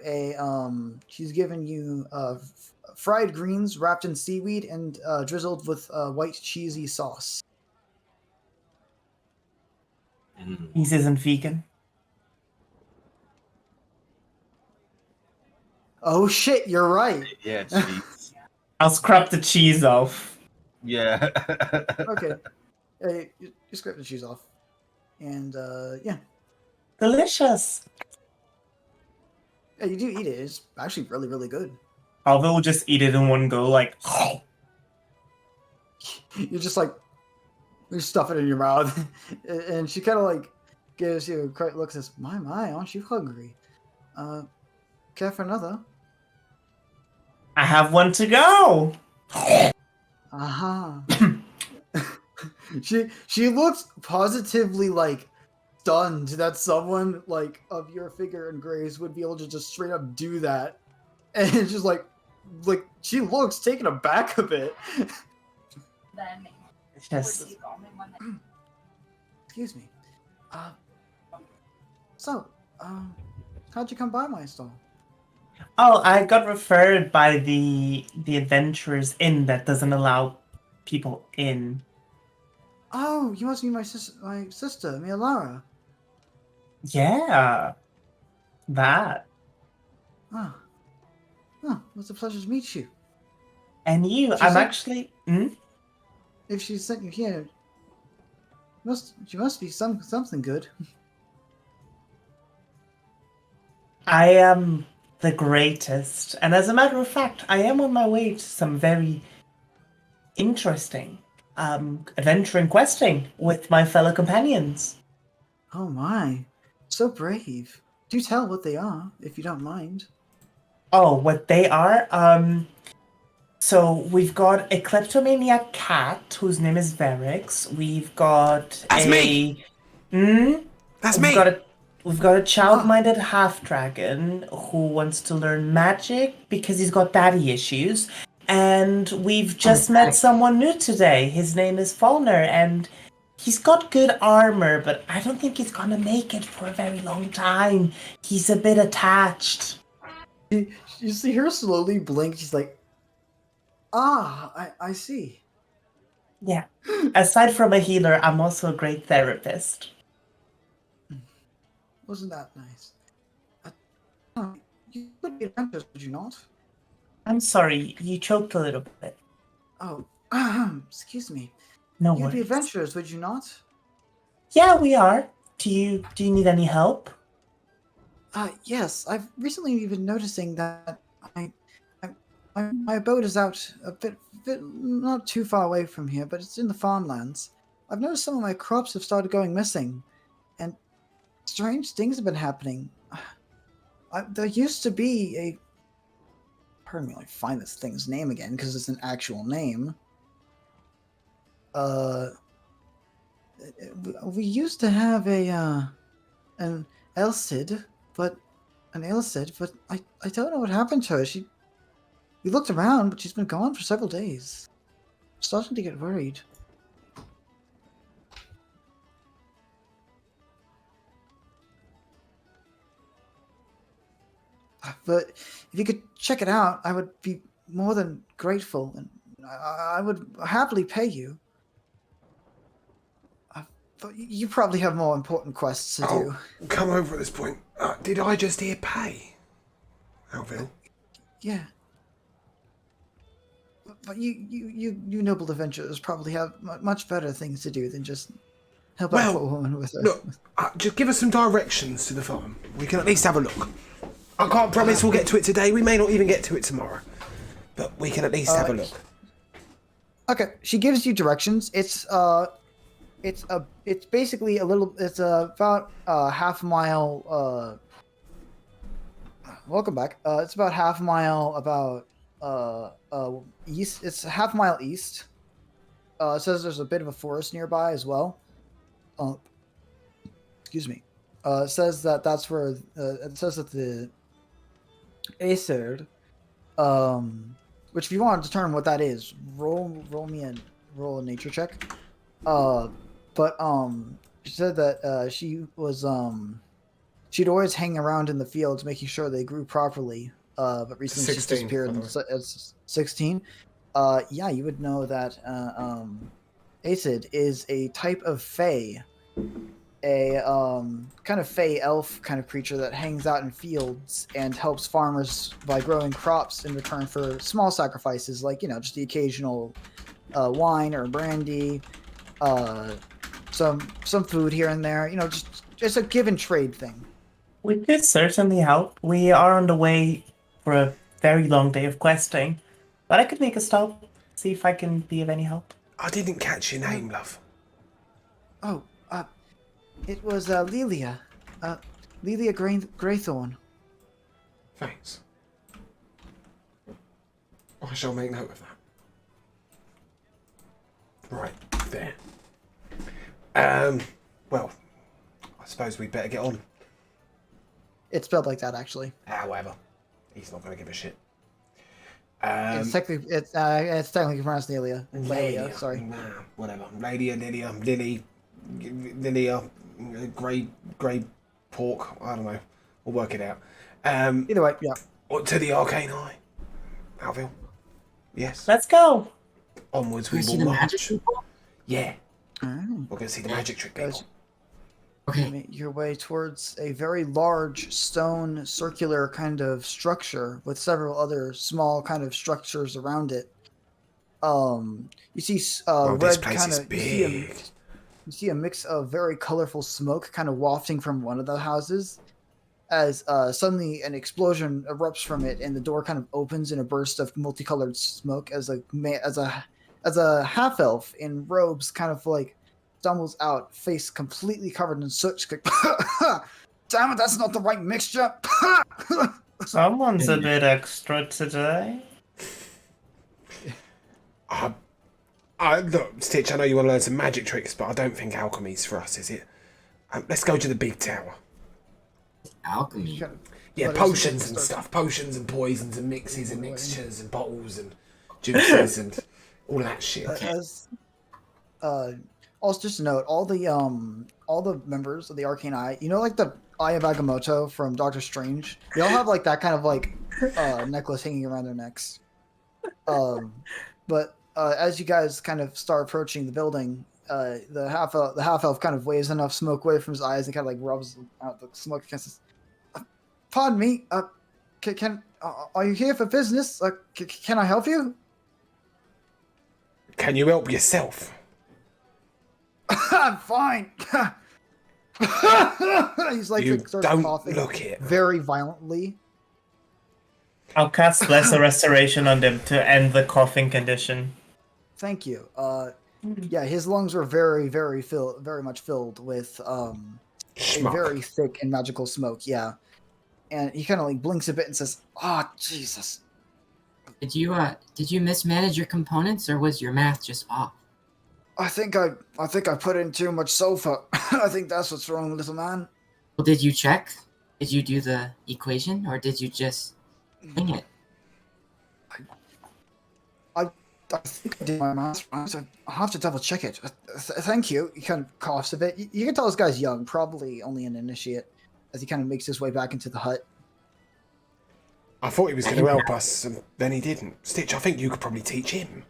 fried greens wrapped in seaweed and drizzled with white cheesy sauce. This isn't vegan. Oh shit, you're right. Yeah, jeez. I'll scrap the cheese off. Yeah. Okay. You scrape the cheese off. And yeah. Delicious. Yeah, you do eat it. It's actually really, really good. Although we'll just eat it in one go, like. You just like you stuff it in your mouth, and she kind of like gives you a quick look. Says, "My, aren't you hungry? Care for another?" I have one to go. Aha. She looks positively like stunned that someone like of your figure and grace would be able to just straight up do that, and it's just like she looks taken aback a bit. Yes. Excuse me. How'd you come by my stall? Oh, I got referred by the Adventurers Inn that doesn't allow people in. Oh, you must be my sister, Mia Lara. Yeah. That. Oh, it's a pleasure to meet you. And you, She I'm said- actually. If she sent you here, she must be something good. I am the greatest. And as a matter of fact, I am on my way to some very interesting adventure and questing with my fellow companions. Oh my, so brave. Do tell what they are, if you don't mind. Oh, what they are? So we've got a kleptomaniac cat whose name is Verix. We've got That's me! That's me! We've got a child-minded half-dragon who wants to learn magic because he's got daddy issues. And we've just met someone new today. His name is Faulner, and he's got good armor, but I don't think he's gonna make it for a very long time. He's a bit attached. You see her slowly blink. She's like, I see. Yeah. Aside from a healer, I'm also a great therapist. Wasn't that nice? You would be adventurous, would you not? I'm sorry, you choked a little bit. Oh, excuse me. No You'd be worries. adventurous, would you not? Yeah, we are. Do you need any help? Yes. I've recently been noticing that my abode is out a bit, not too far away from here, but it's in the farmlands. I've noticed some of my crops have started going missing, and strange things have been happening. There used to be a... Pardon me, let me find this thing's name again, because it's an actual name. We used to have an Elcid, but I don't know what happened to her. We looked around, but she's been gone for several days. I'm starting to get worried. But if you could check it out, I would be more than grateful, and I would happily pay you. But you probably have more important quests to do. Come over at this point. Did I just hear pay? Alville? Yeah. But you noble adventurers probably have much better things to do than just help out a woman with a... Look, just give us some directions to the farm. We can at least have a look. I can't promise we'll get to it today. We may not even get to it tomorrow. But we can at least have a look. Okay, she gives you directions. It's basically a little. It's about half a mile. Welcome back. It's about half a mile east. It's half a mile east. It says there's a bit of a forest nearby as well. Excuse me. It says that that's where. It says that the Acer, which if you want to determine what that is, roll a nature check. But she said that she was she'd always hang around in the fields making sure they grew properly. But recently she's disappeared. It's 16. Yeah, you would know that Acid is a type of fae, a kind of fae elf kind of creature that hangs out in fields and helps farmers by growing crops in return for small sacrifices, like just the occasional wine or brandy. Some food here and there, just a give and trade thing. We could certainly help. We are on the way for a very long day of questing, but I could make a stop, see if I can be of any help. I didn't catch your name, love. Oh, it was Lelia. Lelia Greythorn. Thanks. I shall make note of that. Right, there. Well, I suppose we'd better get on. It's spelled like that, actually. However, he's not going to give a shit. It's technically pronounced Lelia. Lelia, sorry. Nah, whatever. Lilia, grey pork. I don't know. We'll work it out. Either way, yeah. To the Arcane Eye. Alville. Yes. Let's go. Onwards We we see will the march. magic people? Yeah. We're going to see the magic trick people. Okay. Make your way towards a very large stone circular kind of structure with several other small kind of structures around it. You see This red place kind is of big. you see a mix of very colorful smoke kind of wafting from one of the houses as suddenly an explosion erupts from it and the door kind of opens in a burst of multicolored smoke as a half elf in robes kind of like stumbles out, face completely covered in soot. Damn it, that's not the right mixture. Someone's a bit extra today. Look, Stitch, I know you want to learn some magic tricks, but I don't think alchemy's for us, is it? Let's go to the big tower. Alchemy. Yeah, potions and stuff. Potions and poisons and mixes and mixtures and bottles and juices and all of that shit. Also, just a note, all the members of the Arcane Eye, like the Eye of Agamotto from Doctor Strange, they all have like that kind of like necklace hanging around their necks. But as you guys kind of start approaching the building, the half elf kind of waves enough smoke away from his eyes and kind of like rubs out the smoke and says, "Pardon me, are you here for business? Can I help you?" Can you help yourself? I'm fine. He's like, You starts don't coughing look it. very violently. I'll cast Lesser Restoration on them to end the coughing condition. Thank you. Yeah, his lungs were very, very much filled with a very thick and magical smoke. Yeah, and he kind of like blinks a bit and says, "Ah, Jesus." Did you mismanage your components, or was your math just off? I think I put in too much sulfur. I think that's what's wrong, little man. Well, did you check? Did you do the equation, or did you just wing it? I think I did my math wrong, so I'll have to double check it. Thank you. He kind of coughs a bit. You can tell this guy's young, probably only an initiate, as he kind of makes his way back into the hut. I thought he was going to help us, and then he didn't. Stitch, I think you could probably teach him.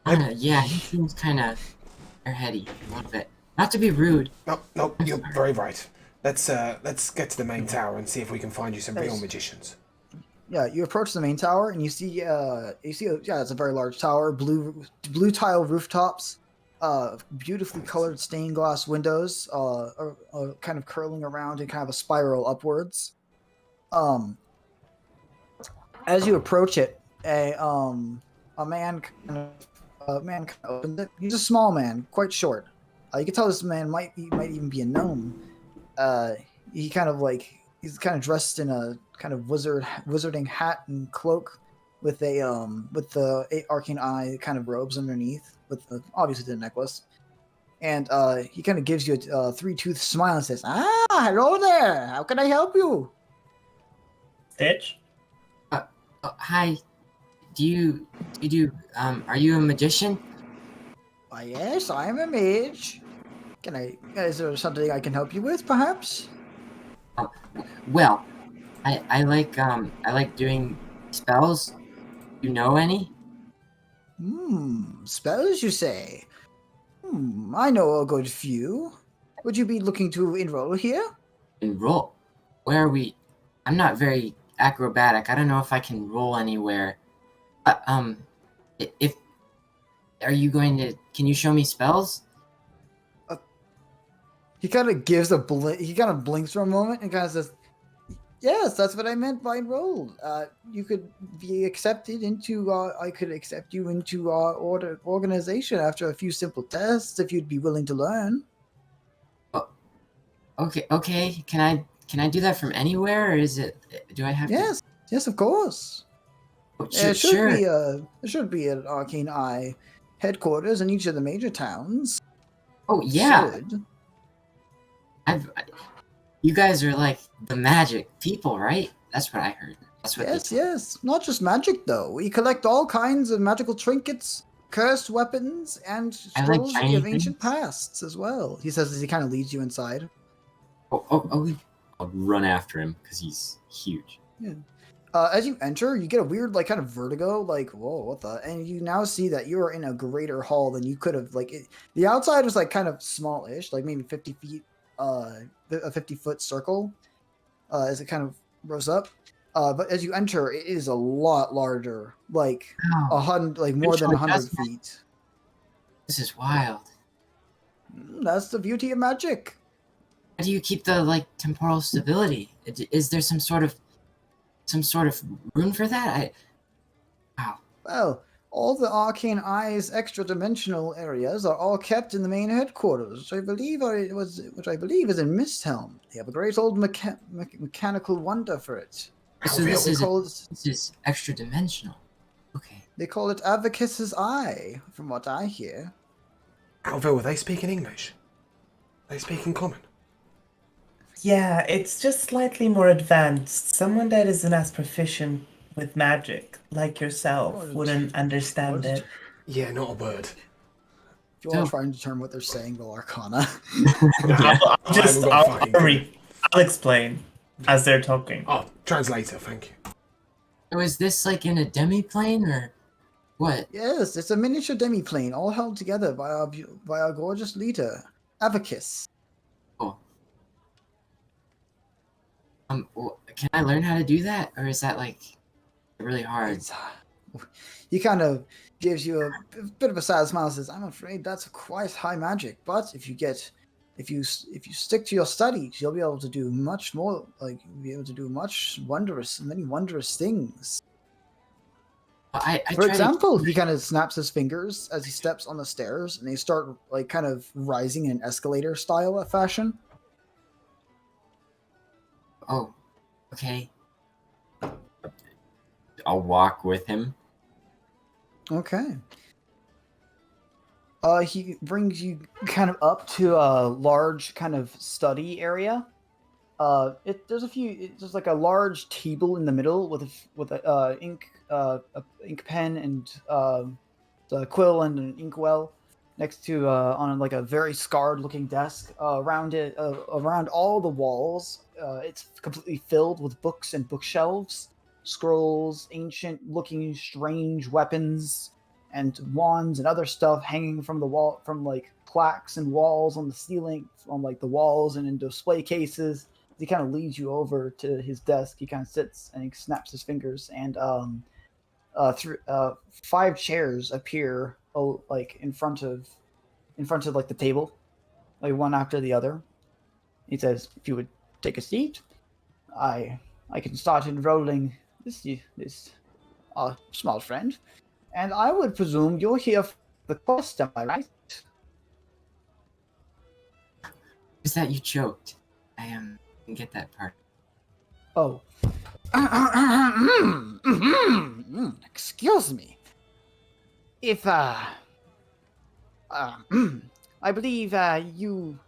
Yeah, he seems kind of airheady a little bit. Not to be rude. No, you're very right. Let's get to the main tower and see if we can find you some real magicians. Yeah, you approach the main tower and you see it's a very large tower, blue tile rooftops, beautifully colored stained glass windows, are kind of curling around in kind of a spiral upwards. As you approach it, a man kind of opens it. He's a small man, quite short. You can tell this man might even be a gnome. He's kind of dressed in a kind of wizarding hat and cloak with the 8 arcane eye kind of robes underneath, with obviously the necklace. And he kind of gives you a 3-tooth smile and says, hello there. How can I help you? Stitch? Hi. Are you a magician? Yes, I am a mage. Is there something I can help you with, perhaps? Well, I like doing spells. You know any? Spells, you say? I know a good few. Would you be looking to enroll here? Enroll? Where are we? I'm not very acrobatic. I don't know if I can roll anywhere. But, if... Are you going to... Can you show me spells? He kind of gives he kind of blinks for a moment and kind of says, yes, that's what I meant by enrolled. You could be accepted into, I could accept you into our organization after a few simple tests if you'd be willing to learn. Oh, okay. Can I do that from anywhere, or is it, do I have to? Yes, of course. Oh, There sure. should be an Arcane Eye headquarters in each of the major towns. Oh, yeah. Should. You guys are like the magic people, right? That's what I heard. That's what Yes. Not just magic, though. We collect all kinds of magical trinkets, cursed weapons, and scrolls of ancient pasts as well. He says as he kind of leads you inside. Oh, I'll run after him because he's huge. Yeah. As you enter, you get a weird, like, kind of vertigo, like, whoa, what the? And you now see that you are in a greater hall than you could have, the outside was, like, kind of small-ish, like maybe 50 feet, a 50-foot circle, as it kind of rose up. But as you enter, it is a lot larger, like, more than 100 feet. This is wild. That's the beauty of magic. How do you keep the, temporal stability? Is there some sort of rune for that? Wow. Well, all the Arcane Eye's extra-dimensional areas are all kept in the main headquarters, which I believe is in Misthelm. They have a great old mechanical wonder for it. So this is extra-dimensional. Okay. They call it Avacus's Eye, from what I hear. Alvil, are they speaking English? They speak in common? Yeah, it's just slightly more advanced. Someone that isn't as proficient with magic, like yourself, wouldn't understand it. Yeah, not a word. If you want to try and determine what they're saying, roll Arcana. I'll explain as they're talking. Oh, translator, thank you. So is this in a demi-plane or what? Yes, it's a miniature demi-plane, all held together by our gorgeous leader, Avacus. Cool. Can I learn how to do that, or is that really hard? He kind of gives you a bit of a sad smile and says, I'm afraid that's quite high magic, but if you stick to your studies, you'll be able to do much more, many wondrous things. For example, he kind of snaps his fingers as he steps on the stairs, and they start kind of rising in an escalator style of fashion. Oh, okay. I'll walk with him. Okay. He brings you kind of up to a large kind of study area. There's a few. There's like a large table in the middle with a ink pen and the quill and an inkwell next to on like a very scarred looking desk. Around all the walls, it's completely filled with books and bookshelves, scrolls, ancient looking strange weapons, and wands and other stuff hanging from the wall from like plaques and walls on the ceiling, on like the walls and in display cases. He kind of leads you over to his desk. He kind of sits and he snaps his fingers, and five chairs appear like in front of like the table, like one after the other. He says, "If you would take a seat, I can start enrolling this small friend, and I would presume you're here for the quest, am I right?" Is that you choked? I didn't get that part. Oh. Excuse me. If I believe you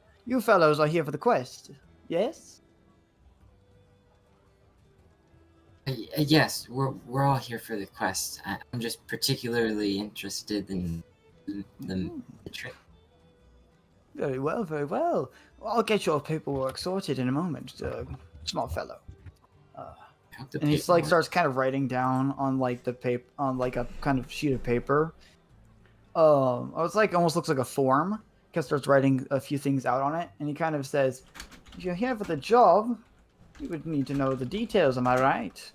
fellows are here for the quest, yes? Yes, we're all here for the quest. I'm just particularly interested in the trip. Very well, very well. I'll get your paperwork sorted in a moment, small fellow. And he like starts kind of writing down on like the paper on like a kind of sheet of paper. It's like almost looks like a form. He starts writing a few things out on it, and he kind of says, "If you're here for the job, you would need to know the details. Am I right?"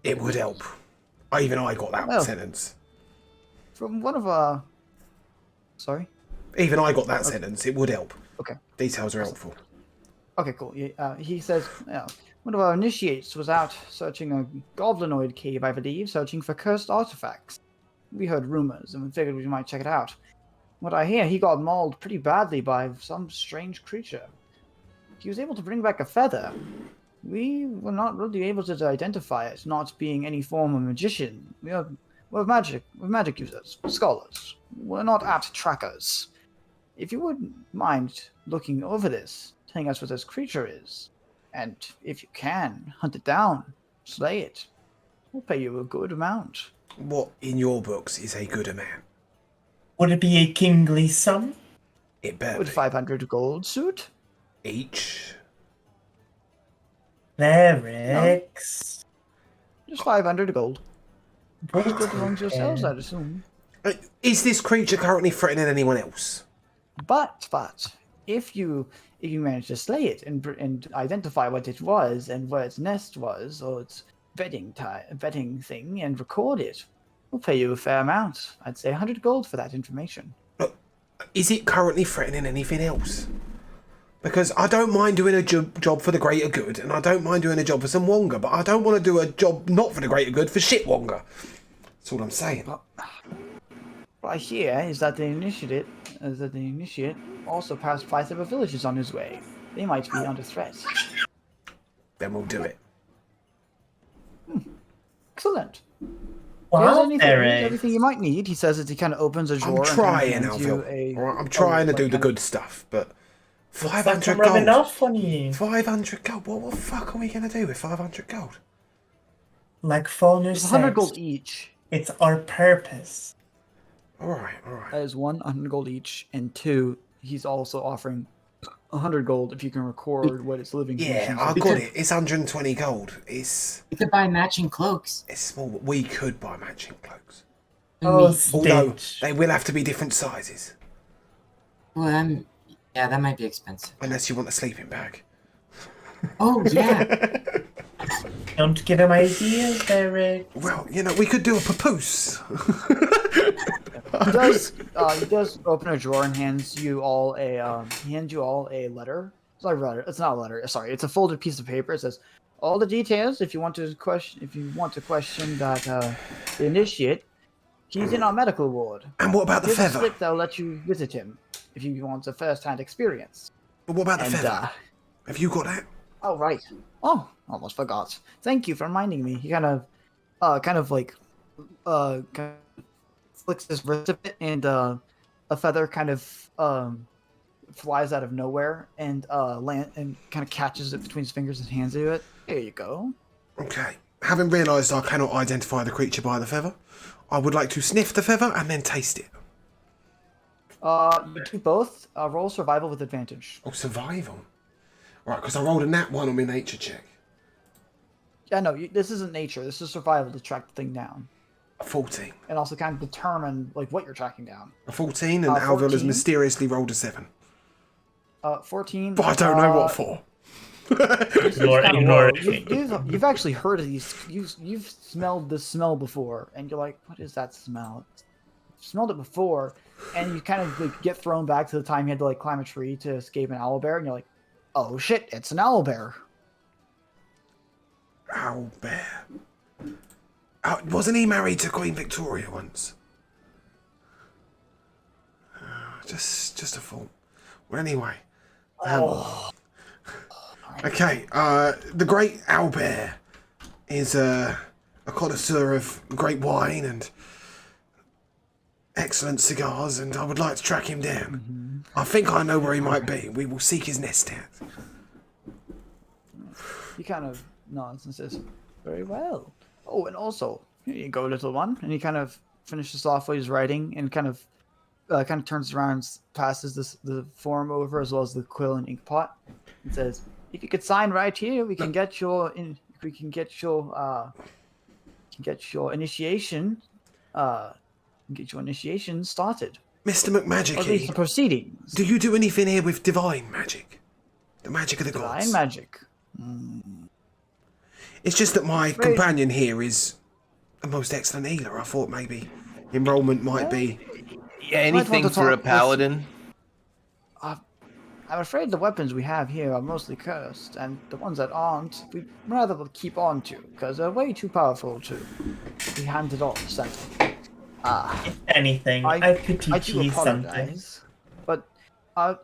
It would help. Even I got that sentence. From one of sorry. Even I got that sentence. It would help. Okay. Details are helpful. Okay, cool. He says, one of our initiates was out searching a goblinoid cave, I believe, searching for cursed artifacts. We heard rumors, and we figured we might check it out. What I hear, he got mauled pretty badly by some strange creature. He was able to bring back a feather. We were not really able to identify it, not being any form of magician. We're magic users, scholars. We're not apt trackers. If you wouldn't mind looking over this, telling us what this creature is, and if you can, hunt it down, slay it, we'll pay you a good amount." What in your books is a good amount? Would it be a kingly sum? It better Would be. 500 gold suit? Each. Lyrics. Just 500 gold. What Split amongst yourselves, I'd assume. Is this creature currently threatening anyone else? But if you manage to slay it and identify what it was and where its nest was or its bedding thing and record it, we'll pay you a fair amount. I'd say 100 gold for that information. Look, is it currently threatening anything else? Because I don't mind doing a job for the greater good, and I don't mind doing a job for some Wonga, but I don't want to do a job not for the greater good for shit Wonga. That's all I'm saying. What I hear is that the initiate also passed by several villages on his way. They might be under threat. Then we'll do it. Excellent. Wow, Everything you might need, he says as he kind of opens a drawer. I'm trying, and hands you Alvil. Alright, I'm trying to do the good stuff, but 500 Like rubbing gold. off on you. 500 gold. What the fuck are we gonna do with 500 gold? Like Faulkner It's said, 100 gold each. it's our purpose. All right. That is 100 gold each, and 2, he's also offering 100 gold if you can record what its living Yeah, conditions I are. got it. It's 120 gold. It's We could buy matching cloaks. small. But we could buy matching cloaks. Oh, Although Stitch. they will have to be different sizes. Well, yeah, that might be expensive. Unless you want a sleeping bag. Oh yeah. Don't give him ideas, Derek. Well, we could do a papoose. He does open a drawer and hands you all a letter. It's not a letter. It's not a letter. Sorry, it's a folded piece of paper. It says all the details. If you want to question that the initiate, he's in our medical ward. And what about the Here's a feather? slip that'll let you visit him if you want a first-hand experience. But what about the And feather? Have you got that? oh right. Oh, almost forgot. Thank you for reminding me. He kind of flicks his wrist a bit, and a feather kind of flies out of nowhere and land and kind of catches it between his fingers and hands you it. Here you go. Okay. Having realised I cannot identify the creature by the feather, I would like to sniff the feather and then taste it. You do both. Roll survival with advantage. Oh, survival. Right, because I rolled a nat 1 on my nature check. Yeah, no, this isn't nature. This is survival to track the thing down. A 14. And also kind of determine like what you're tracking down. A 14, and Alvil has 14? mysteriously rolled a 7. 14. But I don't know what for. Ignore it. You've actually heard of these. You've smelled this smell before, and you're like, "What is that smell?" You've smelled it before, and you kind of like get thrown back to the time you had to like climb a tree to escape an owlbear, and you're like, "Oh shit, it's an owlbear." Owlbear. Wasn't he married to Queen Victoria once? Just a thought. Well, anyway. Okay, the great owlbear is a connoisseur of great wine and excellent cigars, and I would like to track him down. I think I know where he might be. We will seek his nest out. He kind of nods and says, "Very well. Oh, and also, here you go, little one." And he kind of finishes off what he's writing and kind of turns around and passes the form over as well as the quill and ink pot and says, "If you could sign right here, we can get your initiation started. Mr. Or at least the McMagicy, proceedings. do you do anything here with divine magic? The magic of the gods? Divine magic. It's just that my companion here is a most excellent healer. I thought maybe enrollment might be... Yeah, anything for a paladin. I'm afraid the weapons we have here are mostly cursed, and the ones that aren't, we'd rather keep on to, because they're way too powerful to be handed off, sadly. If anything, I could I teach do you something. apologize, but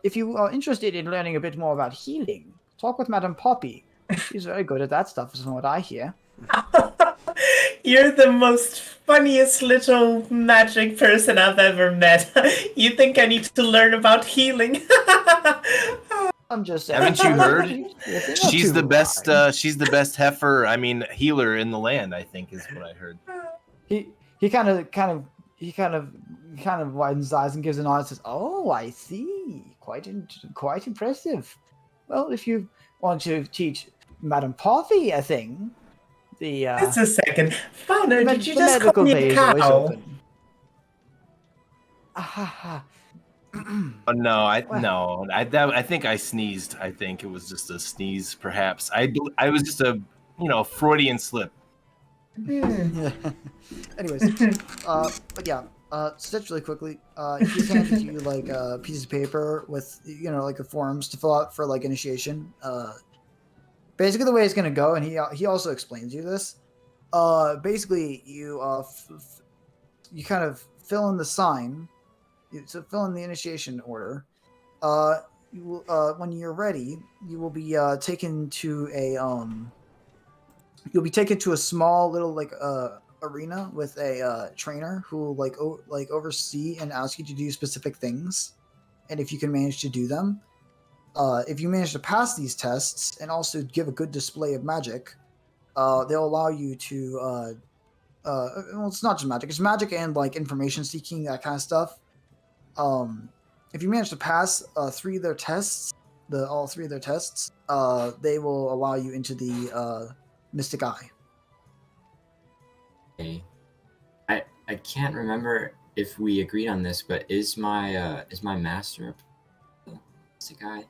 if you are interested in learning a bit more about healing, talk with Madame Poppy. She's very good at that stuff, from what I hear. You're the most funniest little magic person I've ever met. You think I need to learn about healing? I'm just saying. Haven't you heard? She's the too best. high. She's the best heifer. I mean, healer in the land. I think is what I heard. He kind of widens his eyes and gives a nod and says, "Oh, I see. Quite impressive. Well, if you want to teach Madame Poppy a thing, Just a second. Founder, the did you the just call medical me bay a is always cow? open." But no, I think I sneezed. I think it was just a sneeze, perhaps. I was just a Freudian slip. Anyways, but yeah, Stitch really quickly. He's handed you like a piece of paper with like the forms to fill out for like initiation. Basically the way it's gonna go, and he also explains you this. Basically you you kind of fill in the sign, so fill in the initiation order. You will, when you're ready, you will be taken to a You'll be taken to a small little like arena with a trainer who will like oversee and ask you to do specific things, and if you can manage to do them, if you manage to pass these tests and also give a good display of magic, they'll allow you to well, it's not just magic, it's magic and like information seeking, that kind of stuff. If you manage to pass all three of their tests, they will allow you into the Mystic Eye. Okay. I can't remember if we agreed on this, but is my master a Mystic Eye?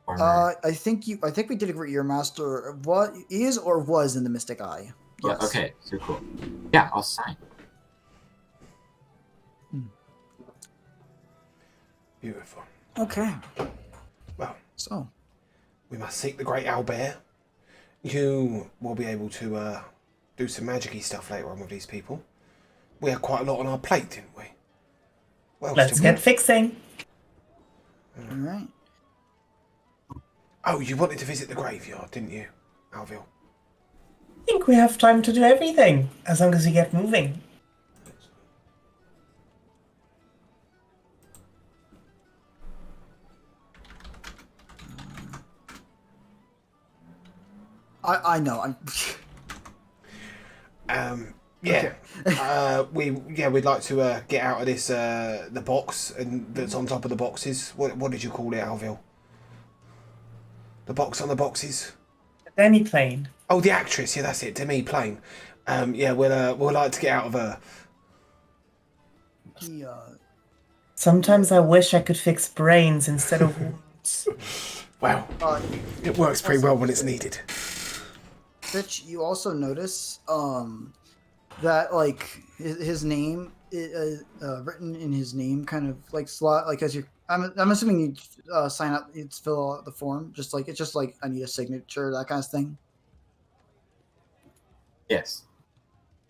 Or I think we did agree your master what is or was in the Mystic Eye. yeah, Yes. okay, so cool. Yeah, I'll sign. Beautiful. Okay. Well, So we must seek the great owlbear. You will be able to do some magic-y stuff later on with these people. We had quite a lot on our plate, didn't we? Well, Let's get fixing. all right. Oh, you wanted to visit the graveyard, didn't you, Alvil? I think we have time to do everything, as long as we get moving. I know. Yeah. We'd like to get out of this the box and that's on top of the boxes. What did you call it, Alville? The box on the boxes. Demi-plane. Oh, the actress. Yeah, that's it. Demi plane. We'll like to get out of her. He, Sometimes I wish I could fix brains instead of wounds. Well, it works pretty well when it's needed. Fitch, you also notice that like his name written in his name kind of like slot like as you I'm assuming you sign up, you'd fill out the form it's just like I need a signature, that kind of thing. Yes.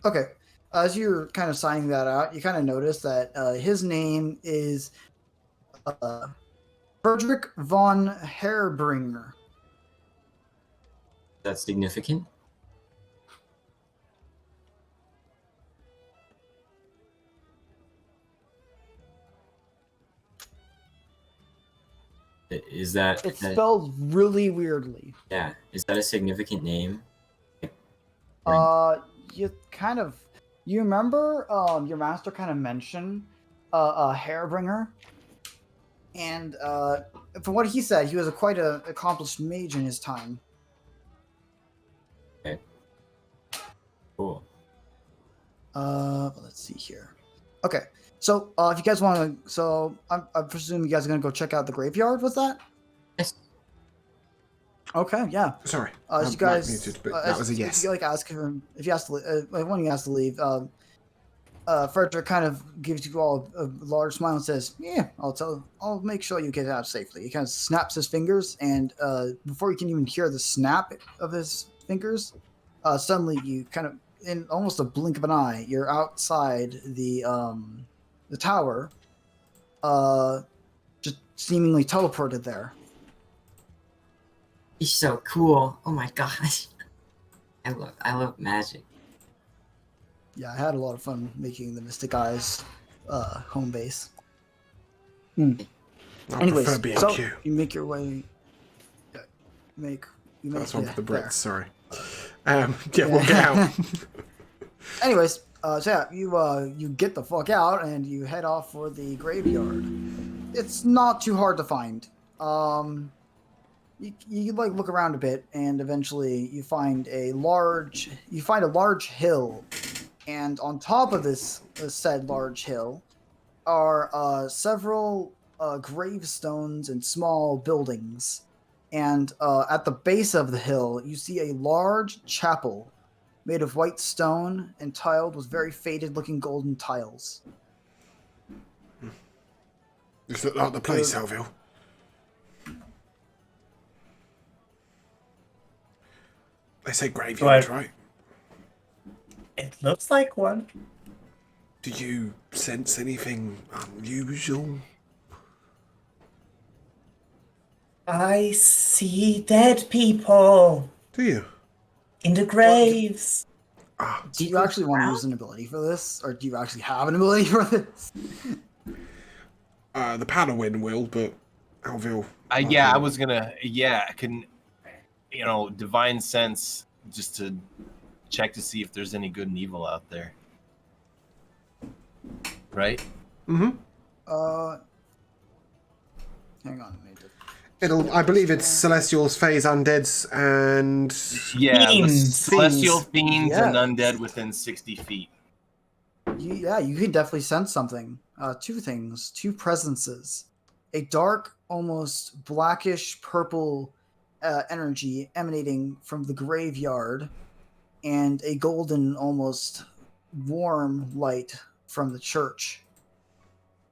Okay. As you're kind of signing that out, you kind of notice that his name is Frederick von Hairbringer. That's significant. Is that... It's spelled really weirdly. Yeah. Is that a significant name? You remember your master kind of mentioned a Hairbringer? And from what he said, he was quite an accomplished mage in his time. Okay. Cool. Let's see here. Okay, so if you guys want to, so I presume you guys are gonna go check out the graveyard with that. Yes. Okay, yeah. Sorry, As you guys, muted, but that was a yes. If you ask him, if you ask, when you ask to leave, Frederick kind of gives you all a large smile and says, "Yeah, I'll make sure you get out safely." He kind of snaps his fingers, and before you can even hear the snap of his fingers, suddenly you kind of, in almost a blink of an eye, you're outside the tower, just seemingly teleported there. He's so cool. Oh my gosh. I love magic. Yeah, I had a lot of fun making the Mystic Eyes home base. I Anyways, prefer BQ. so you make your way. That's one for the Brits. there. Sorry. We'll get out. Anyways, you get the fuck out and you head off for the graveyard. It's not too hard to find. You like look around a bit, and eventually you find a large hill, and on top of this said large hill are several gravestones and small buildings, and at the base of the hill you see a large chapel made of white stone and tiled with very faded looking golden tiles. This look like the place, Alville. They say graveyard, right? It looks like one. Do you sense anything unusual? I see dead people Do you? in the graves. Do you actually want to use an ability for this, or do you actually have an ability for this? The Padawan will, but Alville. I was gonna. Yeah, I can. Divine sense, just to check to see if there's any good and evil out there. Right? Mm-hmm. Hang on. I believe it's Celestials, Fays, Undeads, and... Yeah, Fiends. Celestial fiends and Yes. undead within 60 feet. You can definitely sense something. Two presences. A dark, almost blackish purple energy emanating from the graveyard, and a golden, almost warm light from the church.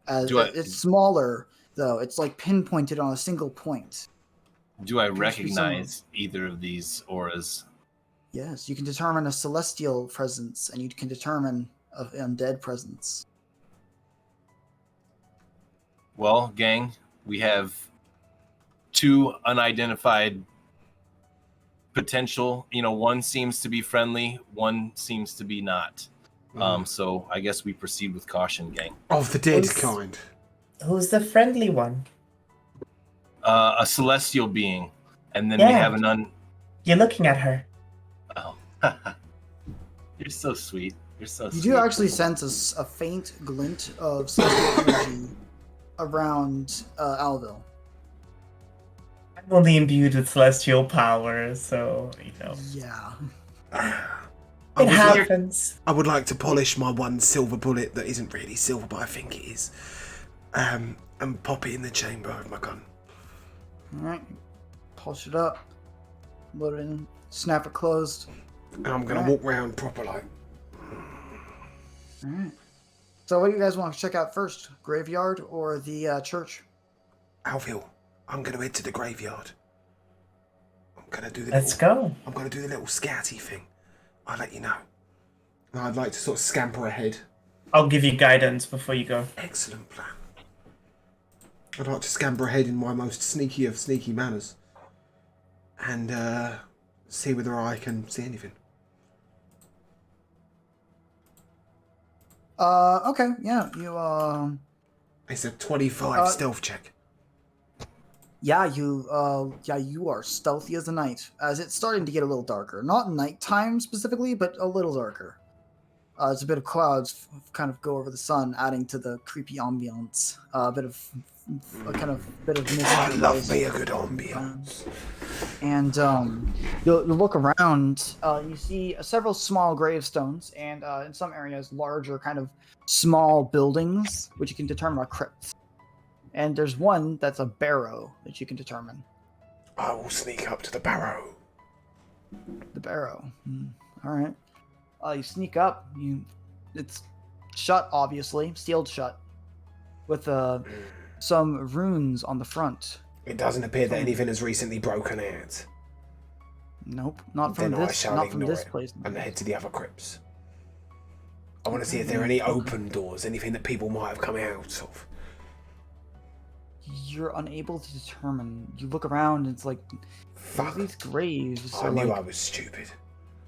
It's smaller, though. It's like pinpointed on a single point. Do I Appears to be recognize either of these auras? Yes, you can determine a celestial presence, and you can determine an undead presence. Well, gang, we have two unidentified potential. One seems to be friendly, one seems to be not. So I guess we proceed with caution, gang. Of the dead kind. Who's the friendly one? A celestial being, and then we have an You're looking at her. You're so sweet. You're so You sweet. do actually sense a faint glint of celestial energy around Alville. I'm only imbued with celestial power, so, Yeah. I It would, happens. I would like to polish my one silver bullet that isn't really silver, but I think it is, and pop it in the chamber of my gun. Alright. Polish it up. Load it in. Snap it closed. And I'm going to Alright. walk round proper like. Alright. So what do you guys want to check out first? Graveyard or the church? Alville, I'm going to head to the graveyard. I'm going to do the Let's go. I'm going to do the little scouty thing. I'll let you know. And I'd like to sort of scamper ahead. I'll give you guidance before you go. Excellent plan. I'd like to scamper ahead in my most sneaky of sneaky manners. And see whether I can see anything. Okay, yeah, you, It's a 25 stealth check. yeah, you are stealthy as a night, as it's starting to get a little darker. Not nighttime specifically, but a little darker. There's a bit of clouds kind of go over the sun, adding to the creepy ambiance. A bit of mist. I love me a good ambiance. And you'll look around. You see several small gravestones, and in some areas, larger kind of small buildings, which you can determine are crypts. And there's one that's a barrow that you can determine. I will sneak up to the barrow. The barrow. All right. You sneak up. It's shut, obviously, sealed shut, with some runes on the front. It doesn't appear that anything has recently broken out. Nope, not from Then I this. shall Not from ignore this it place. and head to the other crypts. I want to see if there are any open doors, anything that people might have come out of. You're unable to determine. You look around, and it's like Fuck. these graves I are knew like I was stupid.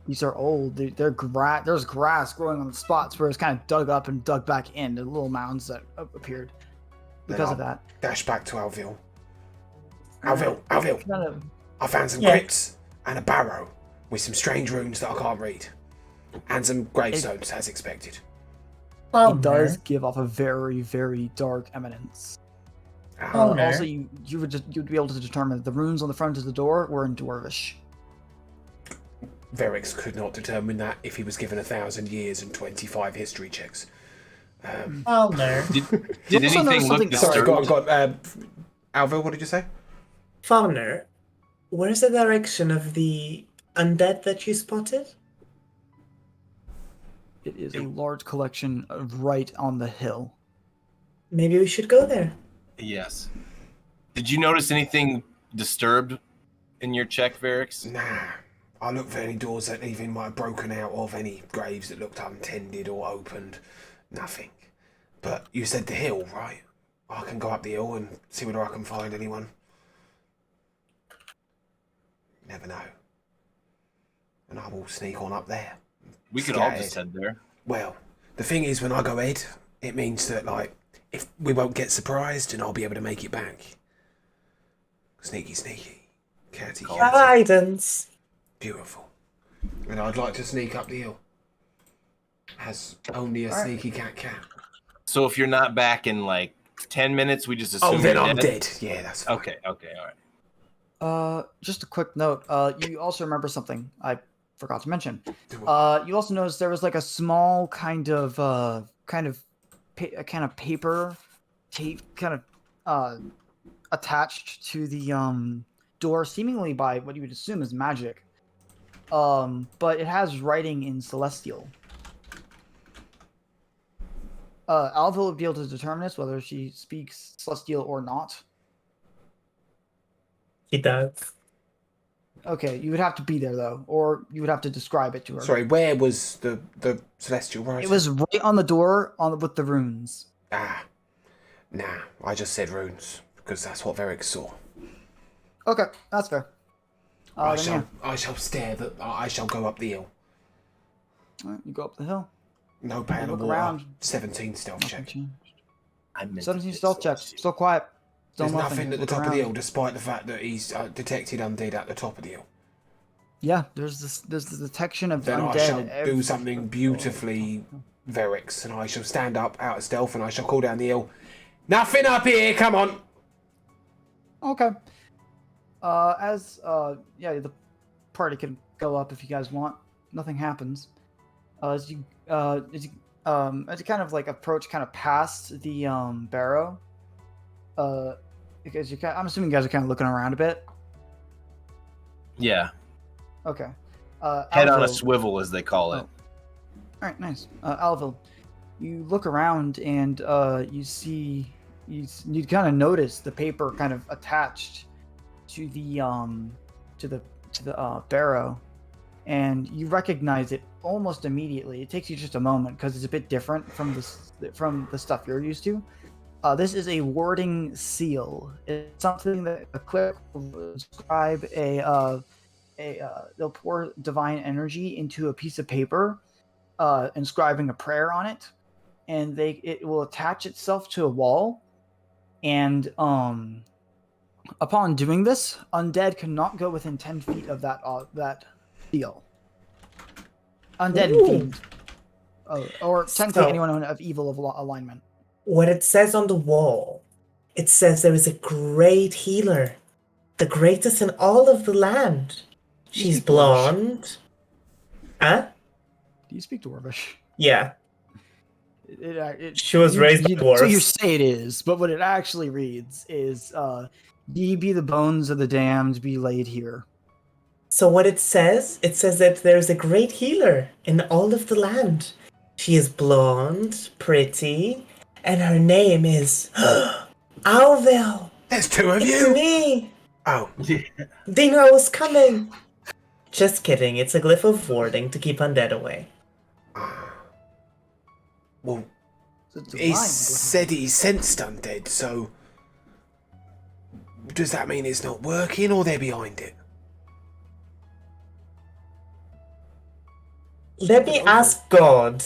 these are old. There's grass growing on the spots where it's kind of dug up and dug back in. The little mounds that appeared because of that. Dash back to Alville. Alville, Kind of, I found some Yeah. crypts and a barrow with some strange runes that I can't read. And some gravestones, as expected. it does give off a very, very dark eminence. Oh, no. Also, you'd be able to determine that the runes on the front of the door were in Dwarvish. Verix could not determine that if he was given 1,000 years and 25 history checks. I'll know. Did also notice anything look something- disturbed? Sorry, go on. Alville, what did you say? Fauner, where's the direction of the undead that you spotted? It is a large collection right on the hill. Maybe we should go there. Yes. Did you notice anything disturbed in your check, Verix? Nah. I looked for any doors that even might have broken out of, any graves that looked untended or opened. Nothing. But you said the hill, right? I can go up the hill and see whether I can find anyone. Never know. And I will sneak on up there. We could all Scared. just head there. Well, the thing is, when I go ahead, it means that, like, if we won't get surprised and I'll be able to make it back. Sneaky, sneaky. Catty, catty. Guidance. Beautiful. And I'd like to sneak up the hill. As only a sneaky cat can. So if you're not back in like 10 minutes, we just assume Oh, then you're I'm dead? dead. Yeah, that's fine. Okay, all right. Just a quick note. You also remember something I forgot to mention. Do it. You also noticed there was like a small kind of paper tape attached to the door, seemingly by what you would assume is magic. But it has writing in Celestial. Alva would be able to determine this, whether she speaks Celestial or not. He does. Okay, you would have to be there though, or you would have to describe it to her. Sorry, where was the celestial writing? It was right on the door with the runes. Ah. Nah, I just said runes, because that's what Verix saw. Okay, that's fair. I Then, shall stare that I shall go up the hill. Alright, you go up the hill. No pain Look of water. around. 17 stealth Nothing check. changed. I meant 17 to stealth get checks. Celestial. Still quiet. Still There's nothing at the Look top of the around. hill, despite the fact that he's detected undead at the top of the hill. Yeah, there's the detection of Then undead. I shall every- do something beautifully Verix, and I shall stand up out of stealth, and I shall call down the hill. Nothing up here, come on! Okay. The party can go up if you guys want. Nothing happens. As you kind of like approach kind of past the barrow, because I'm assuming you guys are kind of looking around a bit. Yeah. Okay. Head on a Alvil- swivel, as they call it. All right, nice. Alvil, you look around and you kind of notice the paper kind of attached to the barrow, and you recognize it almost immediately. It takes you just a moment because it's a bit different from the stuff you're used to. This is a warding seal. It's something that a cleric will describe they'll pour divine energy into a piece of paper, inscribing a prayer on it, and it will attach itself to a wall. And upon doing this, undead cannot go within 10 feet of that seal. Undead and fiend, or 10 feet anyone of evil alignment. What it says on the wall, it says there is a great healer, the greatest in all of the land. She's blonde. Huh? Do you speak Dwarvish? Yeah. She was raised by dwarves. So you say it is, but what it actually reads is, "Ye be the bones of the damned, be laid here." So what it says that there's a great healer in all of the land. She is blonde, pretty, and her name is Alvil. There's two of It's you! me. Oh. Dino was coming. Just kidding. It's a glyph of warding to keep undead away. Well, It's a he divine said he sensed undead, so... Does that mean it's not working, or they're behind it? Let me ask God.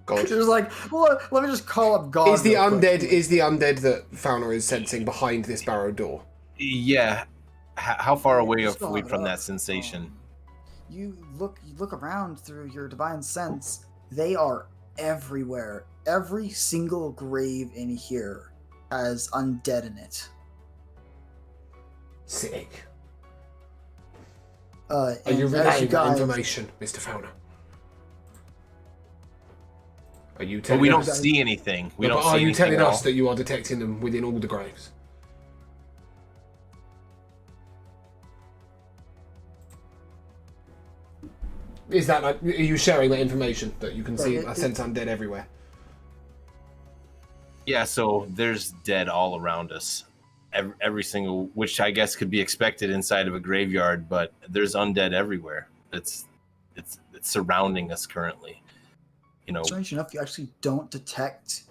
God. There's like, well, let me just call up God. Is the real quick. undead that Fauna is sensing behind this barrow door? Yeah. How far away are Just we call it from up. that sensation? You look around through your divine sense. They are everywhere. Every single grave in here has undead in it. Sick. Are Are you relaying that information, Mr. Fauna? Are you But telling we don't us? see anything. We No, don't but see are you anything telling at us all. that you are detecting them within all the graves? Is that like? Are you sharing that information that you can see? I sense undead everywhere. Yeah, so there's dead all around us. Every single, which I guess could be expected inside of a graveyard, but there's undead everywhere. It's surrounding us currently. You know, Strange enough, you actually don't detect.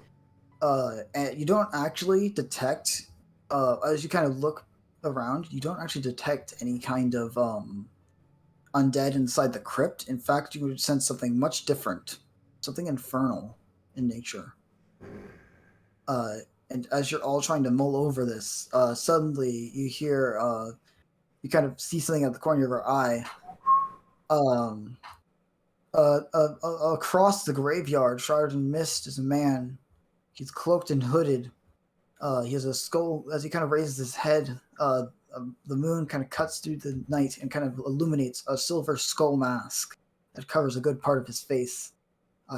And you don't actually detect. As you kind of look around, you don't actually detect any kind of undead inside the crypt. In fact, you would sense something much different, something infernal in nature. And as you're all trying to mull over this, suddenly you hear, you kind of see something at the corner of your eye. Across the graveyard, shrouded in mist, is a man. He's cloaked and hooded. He has a skull. As he kind of raises his head, the moon kind of cuts through the night and kind of illuminates a silver skull mask that covers a good part of his face.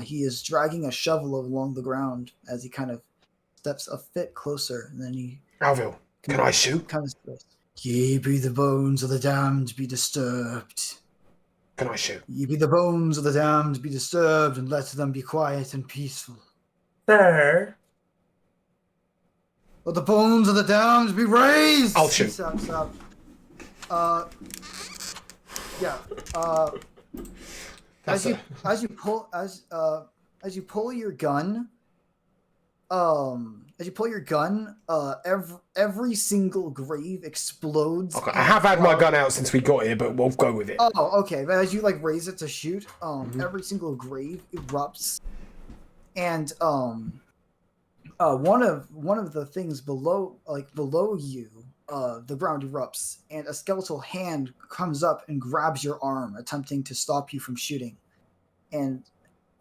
He is dragging a shovel along the ground as he kind of steps a bit closer, and then he... Alvil, can I shoot? Kind of says, "Ye be the bones of the damned, be disturbed. Can I shoot? Ye be the bones of the damned, be disturbed, and let them be quiet and peaceful. Sir. Let the bones of the damned be raised!" I'll shoot. He steps up. Yeah. As you pull your gun, every single grave explodes. Okay, I have had my gun out since we got here, but we'll go with it. Oh, okay. But as you like raise it to shoot, every single grave erupts, and one of the things below you, the ground erupts, and a skeletal hand comes up and grabs your arm, attempting to stop you from shooting. And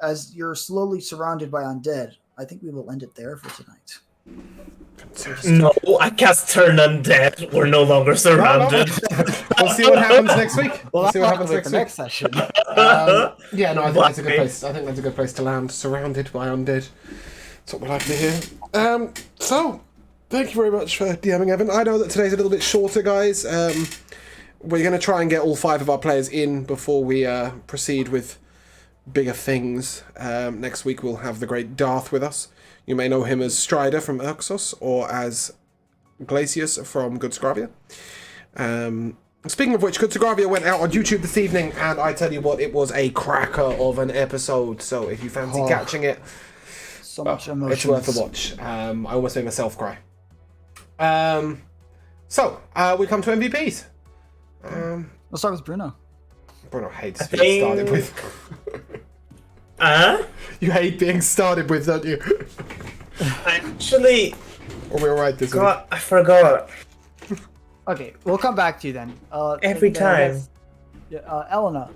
as you're slowly surrounded by undead, I think we will end it there for tonight. No, I cast Turn Undead. We're no longer surrounded. We'll see what happens next week. We'll see what happens the next session. Yeah, no, I think that's a good place. I think that's a good place to land, surrounded by undead. That's what we like to hear. So, thank you very much for DMing, Evan. I know that today's a little bit shorter, guys. We're going to try and get all 5 of our players in before we proceed with bigger things. Next week we'll have the great Darth with us. You may know him as Strider from Urxos or as Glacius from Good Scravia. Speaking of which, Good Scravia went out on YouTube this evening, and I tell you what, it was a cracker of an episode. So if you fancy catching it, so much emotion. it's worth a watch. I almost made myself cry. So we come to MVPs. We'll start with Bruno. Bruno hates being started with. You hate being started with, don't you? Actually, Or we were right this week. I forgot. Okay, we'll come back to you then. Every time. Elena,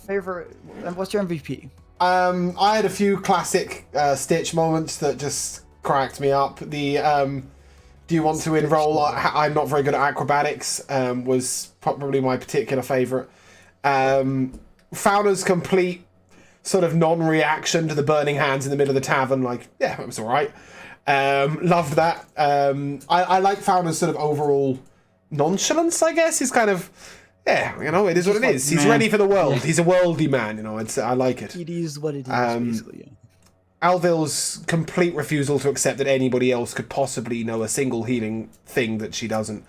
favorite, and what's your MVP? I had a few classic Stitch moments that just cracked me up. The do you want to enroll? I'm not very good at acrobatics. Was probably my particular favourite. Fauna's complete sort of non-reaction to the burning hands in the middle of the tavern, like, yeah, it was alright. Loved that. I like Fauna's sort of overall nonchalance, I guess. He's kind of, yeah, you know, it is what it is. He's ready for the world. Yeah. He's a worldly man, you know, I like it. It is what it is, basically, yeah. Alvil's complete refusal to accept that anybody else could possibly know a single healing thing that she doesn't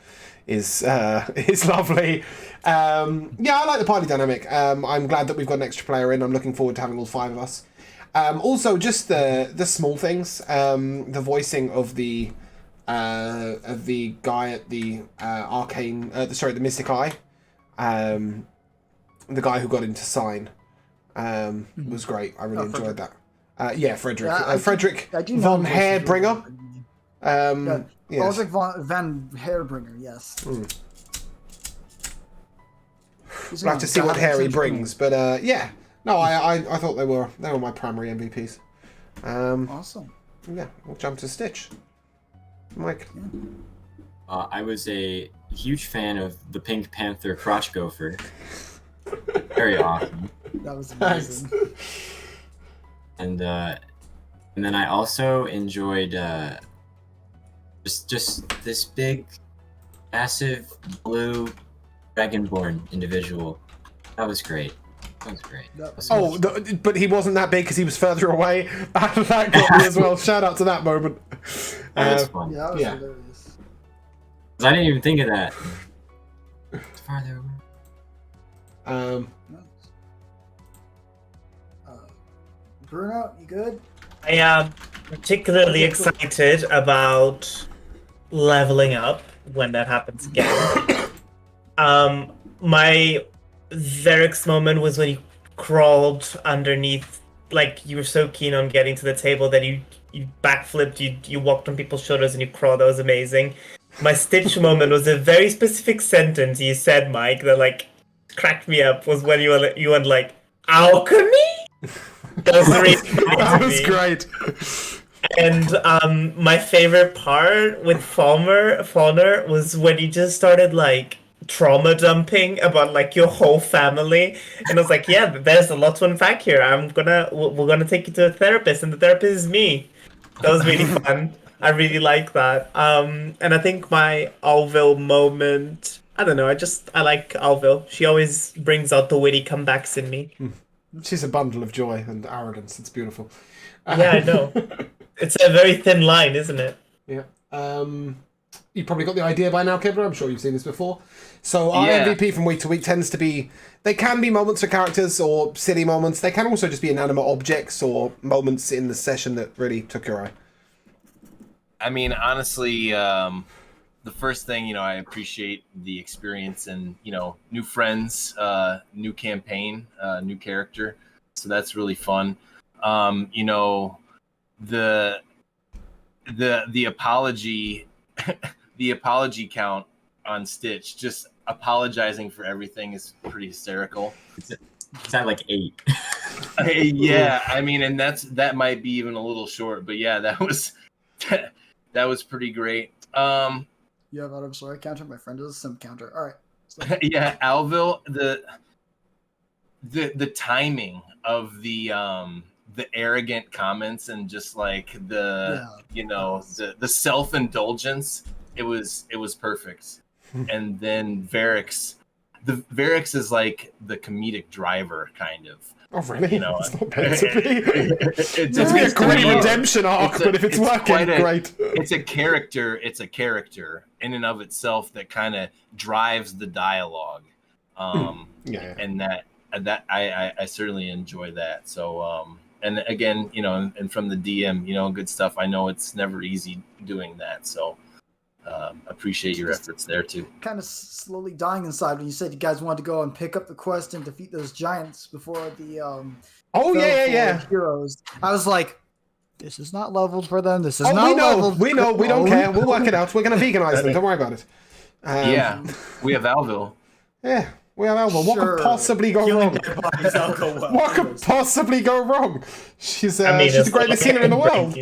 is lovely. Yeah, I like the party dynamic. I'm glad that we've got an extra player in. I'm looking forward to having all 5 of us. Also, just the small things. The voicing of the guy at the arcane, the Mystic Eye, the guy who got into Sign, was great. I really enjoyed that. Yeah, Frederick. Frederick von Hairbringer. Yes. Frederick van Hairbringer, yes. We'll have to see what Harry brings, but yeah. No, I thought they were my primary MVPs. Awesome. Yeah, we'll jump to Stitch. Mike. I was a huge fan of the Pink Panther Crotch Gopher. Very awesome. That was amazing. And then I also enjoyed just this big, massive blue dragonborn individual. That was great. But he wasn't that big because he was further away. That got me as well. Shout out to that moment. That was fun. Yeah, that was hilarious. I didn't even think of that. It's farther away. Bruno, you good? I am particularly excited about leveling up when that happens again. My Verix moment was when you crawled underneath, like you were so keen on getting to the table that you backflipped, you walked on people's shoulders and you crawled. That was amazing. My Stitch moment was a very specific sentence you said, Mike, that like cracked me up. Was when you went like, alchemy? That was really funny That was great. And my favorite part with Faulner was when you just started like trauma dumping about like your whole family, and I was like, yeah, there's a lot to unpack here. We're gonna take you to a therapist, and the therapist is me. That was really fun. I really like that. And I think my Alvil moment, I don't know, I like Alvil. She always brings out the witty comebacks in me. She's a bundle of joy and arrogance. It's beautiful. Yeah, I know. It's a very thin line, isn't it? Yeah. You probably got the idea by now, Kibler. I'm sure you've seen this before. So our MVP from week to week tends to be, they can be moments for characters or silly moments. They can also just be inanimate objects or moments in the session that really took your eye. I mean, honestly, the first thing, I appreciate the experience and, new friends, new campaign, new character. So that's really fun. The apology, the apology count on Stitch, just apologizing for everything, is pretty hysterical. It's at like 8. Yeah, I mean, and that might be even a little short, but yeah, that was pretty great. You have I'm sorry counter. My friend does a sim counter. All right. So, Yeah, Alville, the timing of the arrogant comments and just like the self-indulgence, it was perfect. And then Varix is like the comedic driver, kind of. Oh, really? You know, It's not meant to be. it's It's a great redemption arc, but if it's working, great. It's a character in and of itself that kind of drives the dialogue. Yeah. And that I certainly enjoy that. So and again, and from the DM, good stuff. I know it's never easy doing that. So appreciate your efforts there too. kind of slowly dying inside when you said you guys wanted to go and pick up the quest and defeat those giants before the Oh yeah. heroes. I was like, this is not leveled for them. This is Oh, not we know. leveled. We know. We don't care. We'll work it out. We're going to veganize them. Don't worry about it. Yeah, we have Alville. Yeah, we have Alva. What could possibly go wrong? What could possibly go wrong? She's the greatest healer in the world.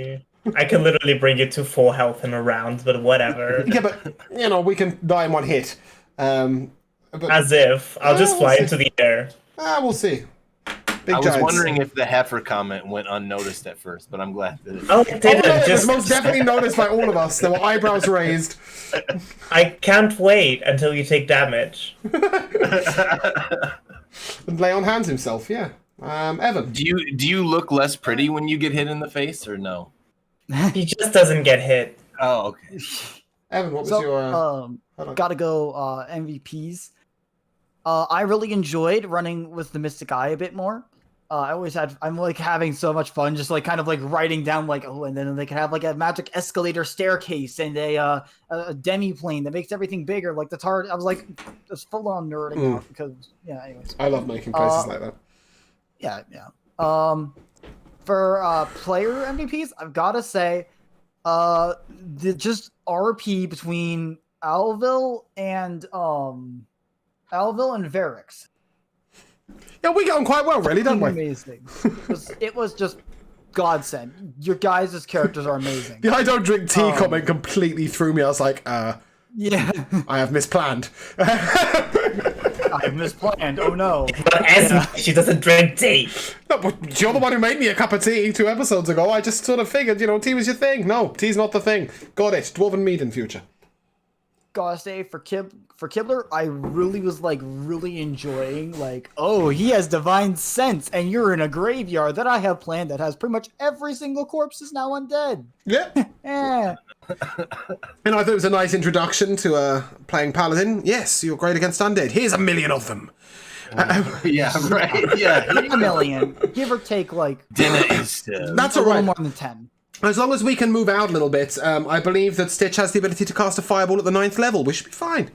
I can literally bring you to 4 health in a round, but whatever. Yeah, but we can die in one hit. But, As if. I'll just fly into the air. We'll see. Big I was giants. wondering if the heifer comment went unnoticed at first, but I'm glad that it. Oh, it didn't. It was most definitely noticed by all of us. There were eyebrows raised. I can't wait until you take damage. And lay on hands himself, yeah. Evan. Do you look less pretty when you get hit in the face, or no? He just doesn't get hit. Oh, okay. Evan, what was your... Gotta go MVPs. I really enjoyed running with the Mystic Eye a bit more. I'm like having so much fun, just like kind of like writing down like, and then they can have like a magic escalator staircase and a demi plane that makes everything bigger, like the turret. I was like just full on nerding out because anyways. I love making places like that. Yeah. For player MVPs, I've gotta say, just RP between Alville and Varix. Yeah, we get on quite well, really, don't we? Amazing. It was just godsend. Your guys' characters are amazing. The I don't drink tea comment completely threw me. I was like, yeah. I have misplanned. I've misplanned. Oh no. But she doesn't drink tea. No, but you're the one who made me a cup of tea 2 episodes ago. I just sort of figured, tea was your thing. No, tea's not the thing. Got it. Dwarven meat in future. Gotta say, for Kibler, I really was like really enjoying he has divine sense, and you're in a graveyard that I have planned that has pretty much every single corpse is now undead. Yeah. Yeah. And I thought it was a nice introduction to playing Paladin. Yes, you're great against undead. Here's 1 million of them. Yeah, right. Yeah. 1 million, give or take dinner is that's a all right. little more than 10. As long as we can move out a little bit, I believe that Stitch has the ability to cast a fireball at the 9th level. We should be fine.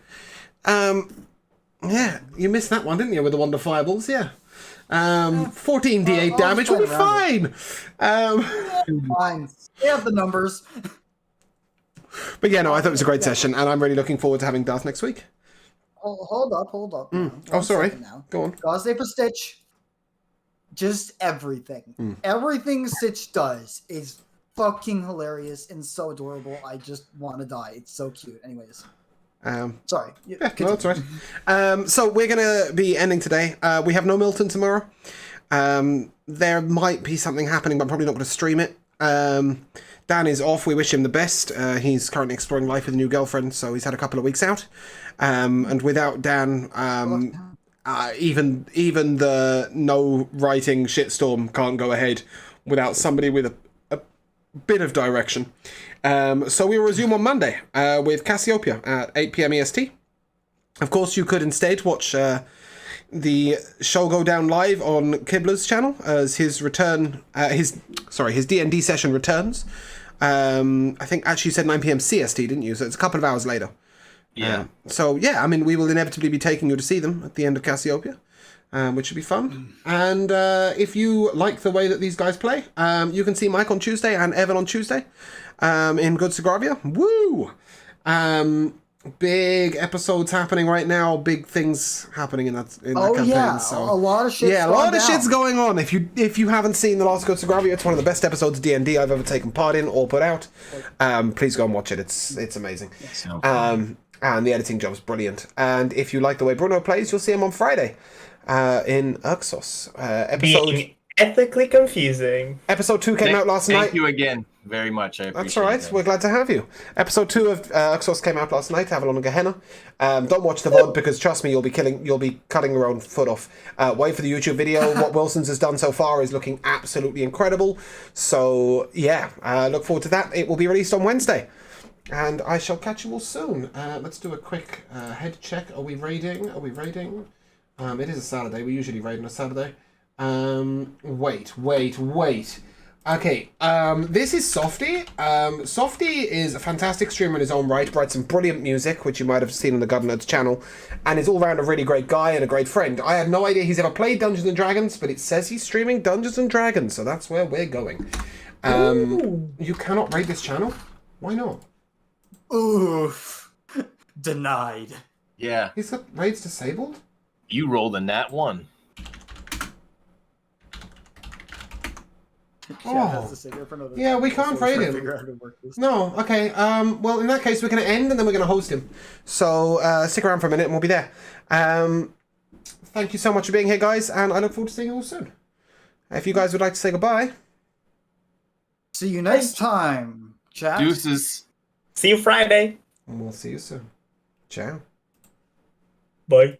Yeah, you missed that one, didn't you, with the Wonder Fireballs? Yeah. 14 d8 damage. We'll be fine. Fine. They have the numbers. But yeah, no, I thought it was a great session, and I'm really looking forward to having Darth next week. Oh, hold up. Oh, sorry. Go on. Gotta say for Stitch, just everything. Everything Stitch does is fucking hilarious and so adorable. I just want to die. It's so cute. Anyways. Sorry. Yeah, no, that's right. So we're going to be ending today. We have no Milton tomorrow. There might be something happening, but I'm probably not going to stream it. Dan is off. We wish him the best. He's currently exploring life with a new girlfriend, so he's had a couple of weeks out. And without Dan, even the no writing shitstorm can't go ahead without somebody with a bit of direction. So we will resume on Monday with Cassiopeia at 8 p.m. EST. Of course, you could instead watch the show go down live on Kibler's channel as his return, his D&D session returns. I think actually you said 9 p.m. CST, didn't you? So it's a couple of hours later. Yeah. So yeah, I mean, we will inevitably be taking you to see them at the end of Cassiopeia. Which should be fun. And if you like the way that these guys play, you can see Mike on Tuesday and Evan on Tuesday in Good Sagravia. Woo! Big episodes happening right now. Big things happening in that campaign. Yeah, So a lot of shit's yeah, a gone lot of down. shit's going on. If you haven't seen The Last Ghost of Gravia, it's one of the best episodes of D&D I've ever taken part in or put out. Please go and watch it. It's amazing. So, And the editing job's brilliant. And if you like the way Bruno plays, you'll see him on Friday in Uxos. Being ethically confusing. Episode 2 came out last night. Thank you again very much. I appreciate That's all right. that. We're glad to have you. Episode 2 of Uxos came out last night. Have a on Gehenna. Don't watch the VOD because trust me, you'll be cutting your own foot off. Wait for the YouTube video. What Wilson's has done so far is looking absolutely incredible. So yeah, look forward to that. It will be released on Wednesday. And I shall catch you all soon. Let's do a quick head check. Are we raiding? It is a Saturday. We usually raid on a Saturday. Wait. Okay, this is Softy. Softy is a fantastic streamer in his own right, writes some brilliant music, which you might have seen on the God Nerds channel, and is all round a really great guy and a great friend. I had no idea he's ever played Dungeons & Dragons, but it says he's streaming Dungeons & Dragons, so that's where we're going. You cannot raid this channel? Why not? Oof. Denied. Yeah, He's got raids disabled? you rolled a nat 1. Yeah, we can't raid him. No, okay. Well, in that case, we're going to end and then we're going to host him. So stick around for a minute and we'll be there. Thank you so much for being here, guys, and I look forward to seeing you all soon. If you guys would like to say goodbye. See you next time, chat. Deuces. See you Friday. And we'll see you soon. Ciao. Bye.